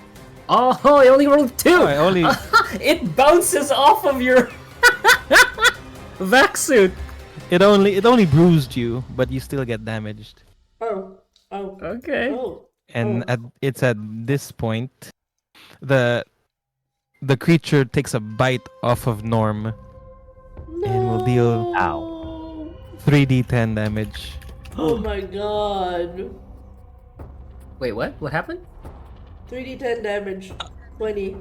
Oh, I only rolled 2. Oh, I only It bounces off of your vac suit. it only bruised you, but you still get damaged. Oh. Oh. Okay. Oh. And Oh. it's at this point the creature takes a bite off of Norm and will deal No. 3d10 damage. Oh my God. Wait, what? What happened? 3d10 damage. 20.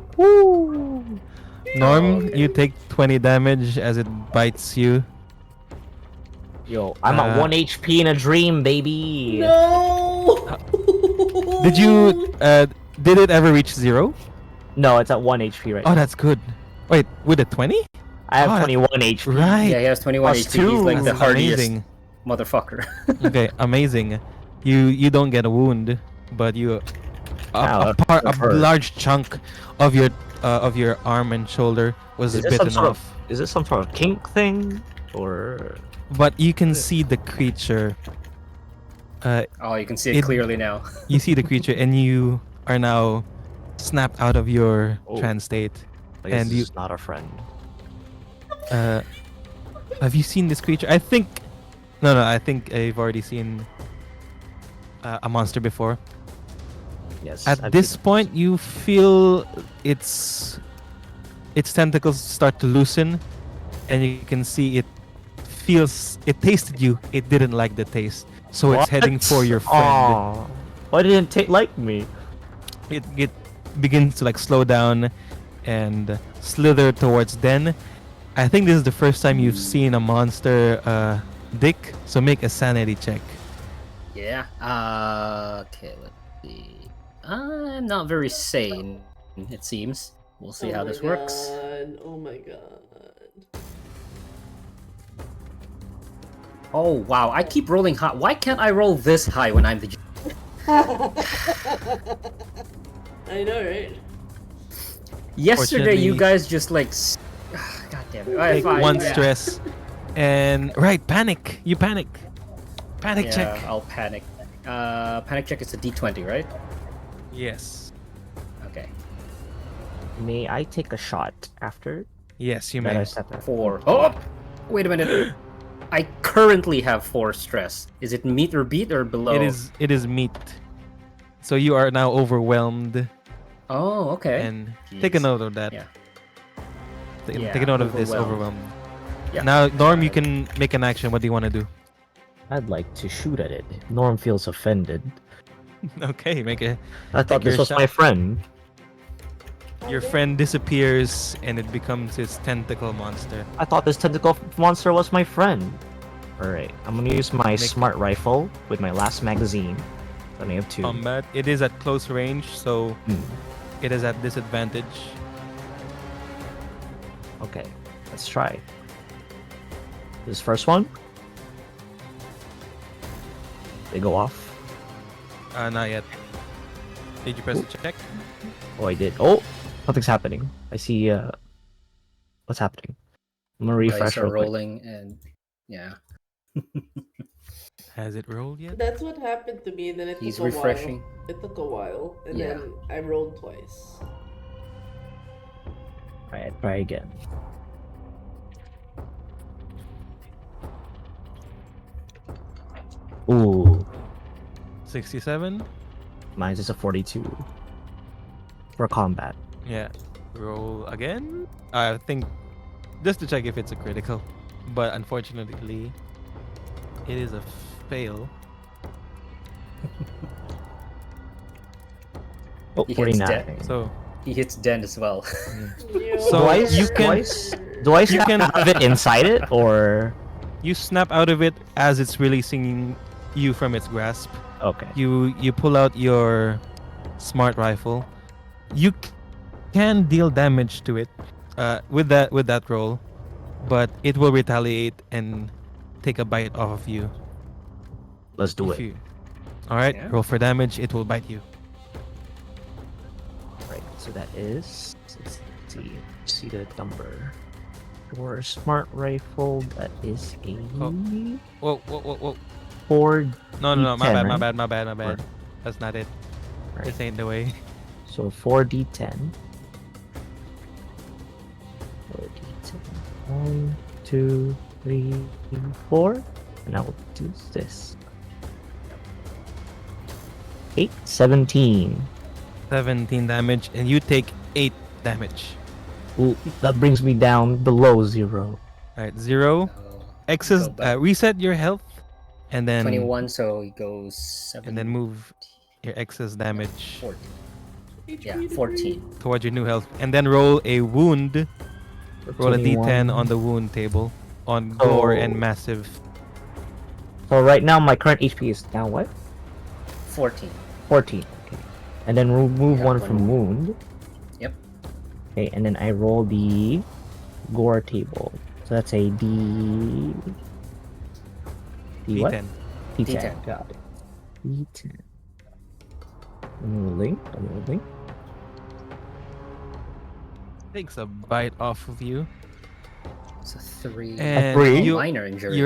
Norm, okay. you take 20 damage as it bites you. Yo, I'm at 1 HP in a dream, baby. No. Did you did it ever reach 0? No, it's at 1 HP right Oh, now. that's good. Wait, with a 20? I have oh, 21 HP. Right. Yeah, he has 21 Plus HP. He's like That's the hardiest amazing. motherfucker. Okay, amazing. You don't get a wound, but you Ow, a that hurt. large chunk of your arm and shoulder was Is this some bitten sort off. Is this some sort of kink thing? Or But you can see the creature. Oh, you can see it It- clearly now. You see the creature, and you are now snapped out of your Oh. trance state. I guess And this you- is not a friend. Have you seen this creature? I think. No. I think I've already seen a monster before. Yes. At I've this seen- point, you feel its tentacles start to loosen, and you can see it tasted you. It didn't like the taste, so it's heading What? for your friend. Aw. Why didn't it like me? It begins to like slow down and slither towards Den. I think this is the first time you've seen a monster dick, so make a sanity check. Yeah. Okay, let's see. I'm not very sane, it seems. We'll see how this works. Oh my God. Oh, wow. I keep rolling high. Why can't I roll this high when I'm the... I know, right? Yesterday, you Fortunately- guys just like... God damn it. Take Fine, one yeah. stress, and panic. You panic. Panic Yeah, check. I'll panic. Panic check is a D20, right? Yes. Okay. May I take a shot after Yes, you that may. I step in? 4. Oh! Wait a minute. I currently have 4 stress. Is it meet or beat or below? It is meat. So you are now overwhelmed, Oh, okay. and take a Jeez. note of that. Yeah. Take Yeah, a note of this overwhelmed. overwhelmed. Yeah. Now, Norm, you can make an action. What do you want to do? I'd like to shoot at it. Norm feels offended. Okay, make a. I thought Take your this was shot. my friend. Your friend disappears, and it becomes his tentacle monster. I thought this tentacle monster was my friend. Alright, I'm gonna use my smart rifle with my last magazine. I only have 2. Combat. It is at close range, so Hmm. it is at disadvantage. Okay, let's try. This first one. They go off. Not yet. Did you press the check? Oh, I did. Oh, something's happening. I see. What's happening? I'm gonna refresh Dice are real quick. rolling and... Yeah. Has it rolled yet? That's what happened to me. Then it He's took a refreshing. while. It took a while, and Yeah. then I rolled twice. Alright, try again. Ooh, 67. mine's just a 42 for combat. Yeah. Roll again. I think just to check if it's a critical, but unfortunately, it is a fail. Oh, He hits 49. So He hits Den as well. So do I, you do can- I, do I snap can- out of it inside it, or you snap out of it as it's releasing you from its grasp. okay? You pull out your smart rifle. You can deal damage to it with that roll, but it will retaliate and take a bite off of you. Let's do If it. you- all right, Yeah. roll for damage. It will bite you. Right, so that is. Let's see the number. For a smart rifle, that is a Whoa, whoa, whoa, whoa. 4 No. My D10, bad, my right? bad, my bad, my bad. Or- That's not it. Right. This ain't the way. So 4d10. 4d10. 1, 2, 3, 4. And I will do this. 8, 17. 17 damage, and you take 8 damage. Ooh, that brings me down below 0. Alright, 0. So X's, go back. reset your health, and then 21, so it goes 7. and then move your excess damage 14. HP Yeah, degree. 14. towards your new health, and then roll a wound. Roll a d10 on the wound table on gore and Oh. massive. So right now my current HP is now what? 14. 14. Okay. And then remove Yeah, one one from more. wound. Yep. Okay, and then I roll the gore table. So that's a D. D what? D10. D10. D10. Got it. D10. Rolling. Takes a bite off of you, It's a 3. and three? you, Minor injury.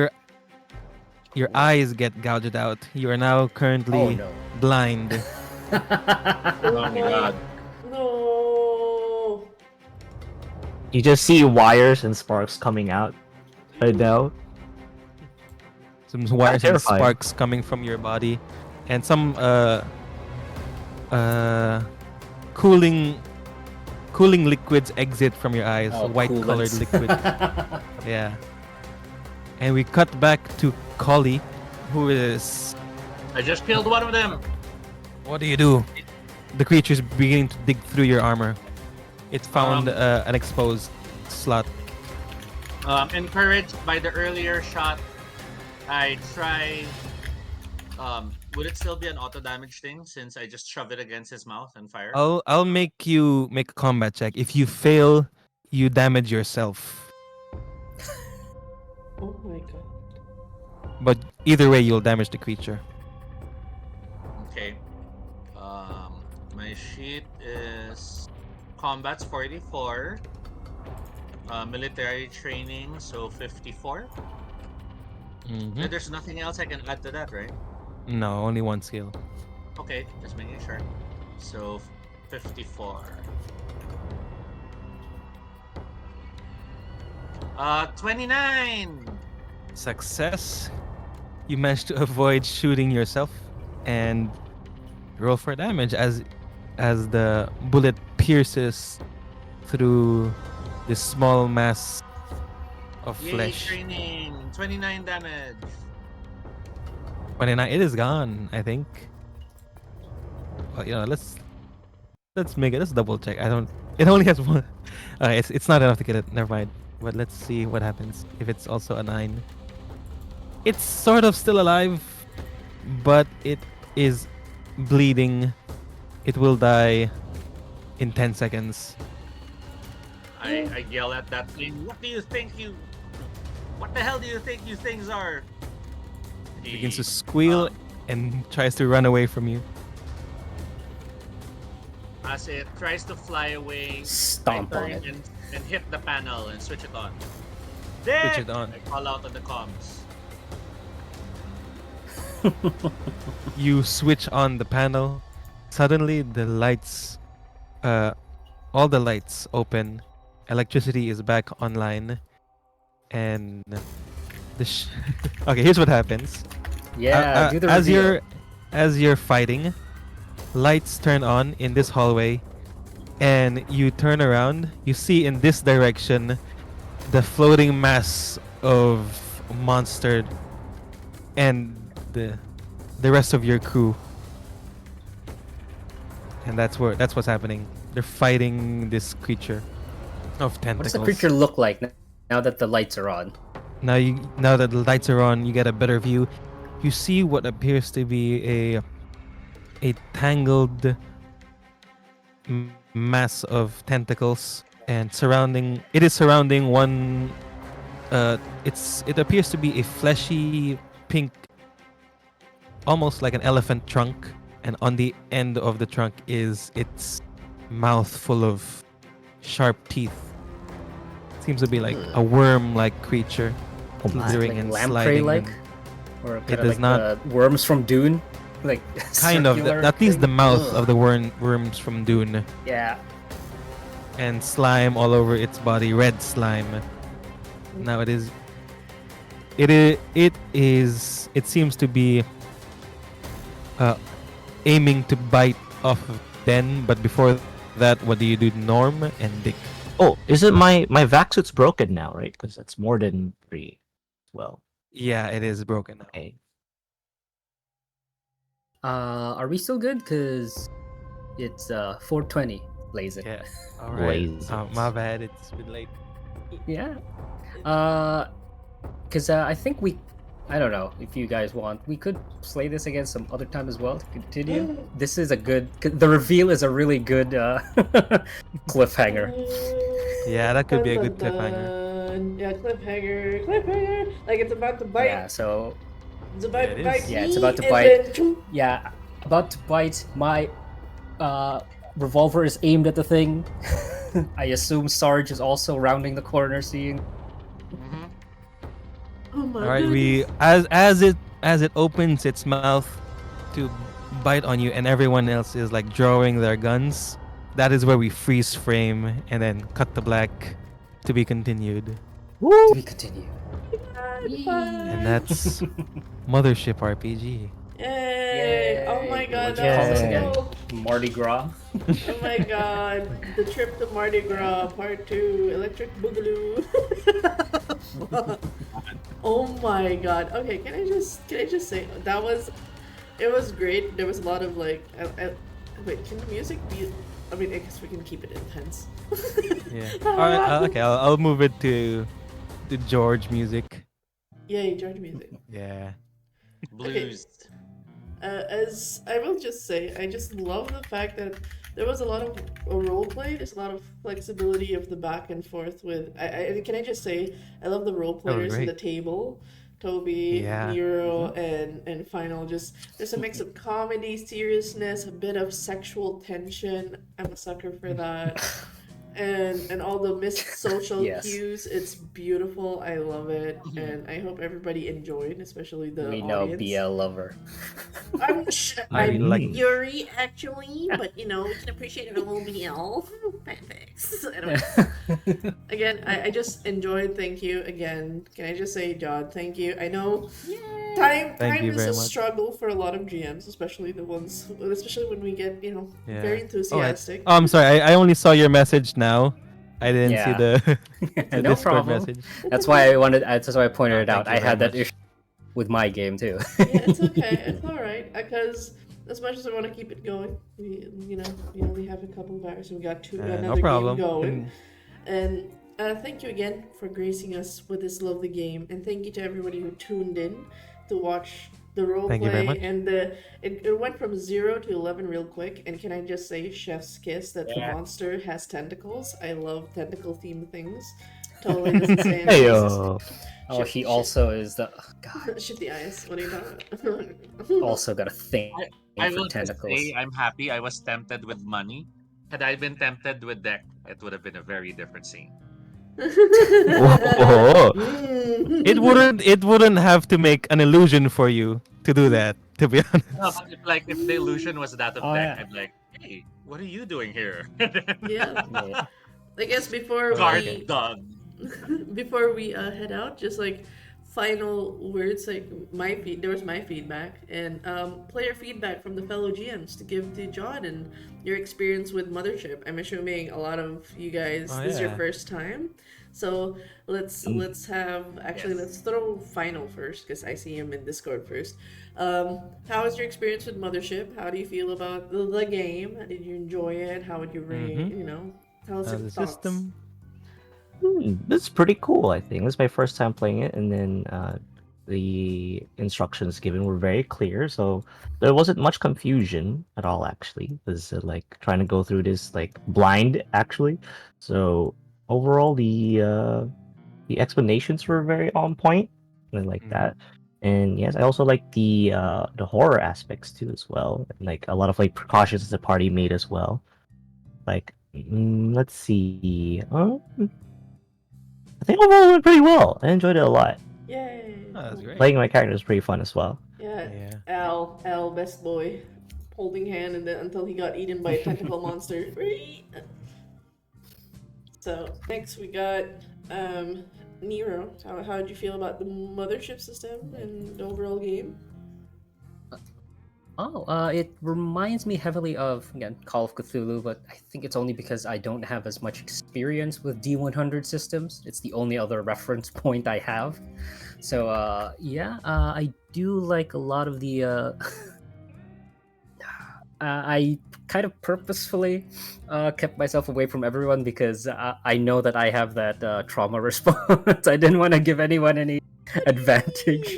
your eyes get gouged out. You are now currently Oh no. blind. Oh my god. No. You just see wires and sparks coming out. Right now. Some wires and terrifying. sparks coming from your body, and some cooling liquids exit from your eyes. Oh, White colored coolants. liquid. Yeah. And we cut back to Collie, who is. I just killed one of them. What do you do? The creature's beginning to dig through your armor. It found an exposed slot. Encouraged by the earlier shot, I try. Would it still be an auto damage thing since I just shove it against his mouth and fire? I'll make you make a combat check. If you fail, you damage yourself. Oh my god. But either way, you'll damage the creature. Okay. My sheet is combat's 44. Military training, so 54. Mhm. And there's nothing else I can add to that, right? No, only one skill. Okay, just making sure. So 54. 29. Success. You managed to avoid shooting yourself and roll for damage as the bullet pierces through this small mass of Yay, flesh. training. 29 damage. 29. It is gone, I think. Well, let's make it. Let's double check. I don't. It only has one. It's not enough to kill it. Never mind. But let's see what happens if it's also a 9. It's sort of still alive, but it is bleeding. It will die in 10 seconds. I yell at that thing. What the hell do you think you things are? It begins to squeal and tries to run away from you. As it tries to fly away, Stomp I on turn it. and hit the panel and switch it on. Switch it on. I call out on the comms. You switch on the panel. Suddenly, the lights, all the lights open. Electricity is back online, and okay. Here's what happens. Yeah, do the as reveal. you're fighting, lights turn on in this hallway, and you turn around. You see in this direction the floating mass of monster and the rest of your crew. And that's what's happening. They're fighting this creature of What tentacles. does the creature look like now that the lights are on? Now that the lights are on, you get a better view. You see what appears to be a tangled mass of tentacles, and it is surrounding one. It appears to be a fleshy pink, almost like an elephant trunk, and on the end of the trunk is its mouth full of sharp teeth. seems to be like a worm-like creature, Oh my. slithering Like and lamprey sliding. like, and- or It kind of does like not- the worms from Dune, like Kind of, circular at least the thing. mouth Ugh. of the worms from Dune, Yeah. and slime all over its body, red slime. Now it is. It seems to be aiming to bite off of Den, but before that, what do you do, Norm and Dick? Oh, is it my vac suit's broken now, right? Because that's more than 3. Well, Yeah, it is broken now. okay. Are we still good? Cause it's 4:20. Blaze it. Yeah. All right. Blaze My it. bad. It's been late. Yeah. Cause I think I don't know if you guys want. We could play this again some other time as well to continue. This is a good. The reveal is a really good cliffhanger. Yeah, that could be a good Dun, dun, cliffhanger. dun. Yeah, cliffhanger. Like it's about to bite. Yeah. So It's about Yeah, to it bite is. me. Yeah, it's about to and bite. Then, yeah, about to bite. My revolver is aimed at the thing. I assume Sarge is also rounding the corner, seeing. Mm-hmm. oh my All right, goodness. as it opens its mouth to bite on you, and everyone else is like drawing their guns. That is where we freeze frame and then cut to black to be continued. To be continued. And that's Mothership RPG. Yay! Oh my Yay. god, What'd you call this that again? was cool. Mardi Gras. Oh my god, the trip to Mardi Gras Part 2, Electric Boogaloo. Oh my god. Okay, can I just say it was great. There was a lot of like wait, can the music be I mean, I guess we can keep it intense. Yeah. All right. Okay. I'll move it to the George music. Yay, George music. Yeah. Blues. As I will just say, I just love the fact that there was a lot of role play. There's a lot of flexibility of the back and forth with. Can I just say, I love the role players in great. the table. Toby, Yeah. Nero, and Final. Just there's a mix of comedy, seriousness, a bit of sexual tension. I'm a sucker for that. And all the missed social Yes. cues. It's beautiful. I love it, and I hope everybody enjoyed, especially the We know audience. BL lover. I I'm like- Yuri actually, but you know we can appreciate a little BL. Thanks. Anyway, again, I just enjoyed. Thank you again. Can I just say, John, thank you. I know Thank time you is very a much. struggle for a lot of GMs, especially when we get Yeah. very enthusiastic. Oh, I'm sorry. I only saw your message now. I didn't see Yeah. the, the No Discord problem. message. That's why I wanted. That's why I pointed it Thank out. you I very had that much. issue with my game too. Yeah, it's okay. It's all right because as much as I want to keep it going, we only have a couple of hours. We got No another problem. game going, and thank you again for gracing us with this lovely game, and thank you to everybody who tuned in to watch the role Thank you very play. much. And it went from 0 to 11 real quick. And can I just say, chef's kiss, that the monster has tentacles. I love tentacle themed things. Totally doesn't say anything. Heyo. Oh, he also is the God. Shit the eyes. What are you talking about? Also got a thing I for will just tentacles. say I'm happy I was tempted with money. Had I been tempted with deck, it would have been a very different scene. Oh. It wouldn't have to make an illusion for you to do that. To be honest. No, but if the illusion was that of Oh, deck, yeah. I'd be like, hey, what are you doing here? Yeah. Yeah. I guess before Guard we dog. before we head out, just like final words, like there was my feedback and player feedback from the fellow GMs to give to John and your experience with Mothership. I'm assuming a lot of you guys Oh, this is your yeah. first time, so let's have actually Yes. let's throw Final first because I see him in Discord first. How was your experience with Mothership? How do you feel about the game? Did you enjoy it? How would you rate? Mhm. Tell us your The thoughts. system. This is pretty cool, I think. This is my first time playing it, and then the instructions given were very clear, so there wasn't much confusion at all, actually. It was like trying to go through this like blind, actually. So overall, the explanations were very on point, and I like Mhm. that. And yes, I also like the horror aspects too as well, and like a lot of like precautions the party made as well. Like, let's see. I think overall it went pretty well. I enjoyed it a lot. Yay! Oh, that's great. Playing my character is pretty fun as well. Yeah, Yeah. Al, best boy, holding hand and then until he got eaten by a tentacle monster. So next we got Nero. How did you feel about the mothership system and the overall game? It reminds me heavily of, again, Call of Cthulhu, but I think it's only because I don't have as much experience with D100 systems. It's the only other reference point I have. So, I do like a lot of the. I kind of purposefully kept myself away from everyone because I know that I have that trauma response. I didn't want to give anyone any advantage.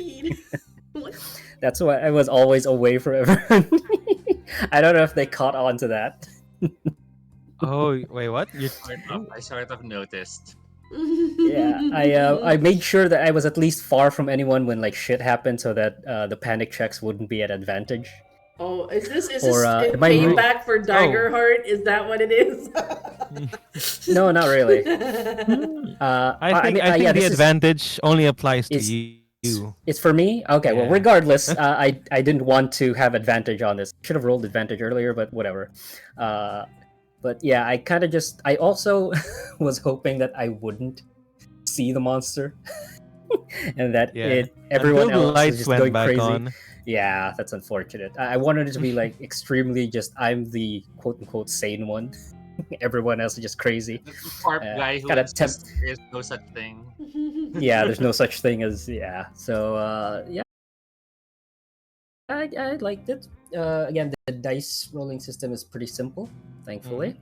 What? That's why I was always away from everyone. I don't know if they caught on to that. Oh, wait, what? I sort of noticed. Yeah, I made sure that I was at least far from anyone when like shit happened, so that the panic checks wouldn't be at advantage. Oh, is this Or, in am I re- payback for Daggerheart? Is that what it is? No, not really. I think the this advantage only applies to is- you. It's for me. Okay, well, Yeah. regardless, I didn't want to have advantage on this. Should have rolled advantage earlier, but whatever. But yeah, I also was hoping that I wouldn't see the monster, and that Yeah. everyone Until the else lights is just went going back crazy. on. Yeah, that's unfortunate. I wanted it to be like extremely just I'm the quote unquote sane one. Everyone else is just crazy. The sharp guy who kinda insists there is no such thing. Yeah, there's no such thing as So yeah, I liked it. Again, the dice rolling system is pretty simple, thankfully.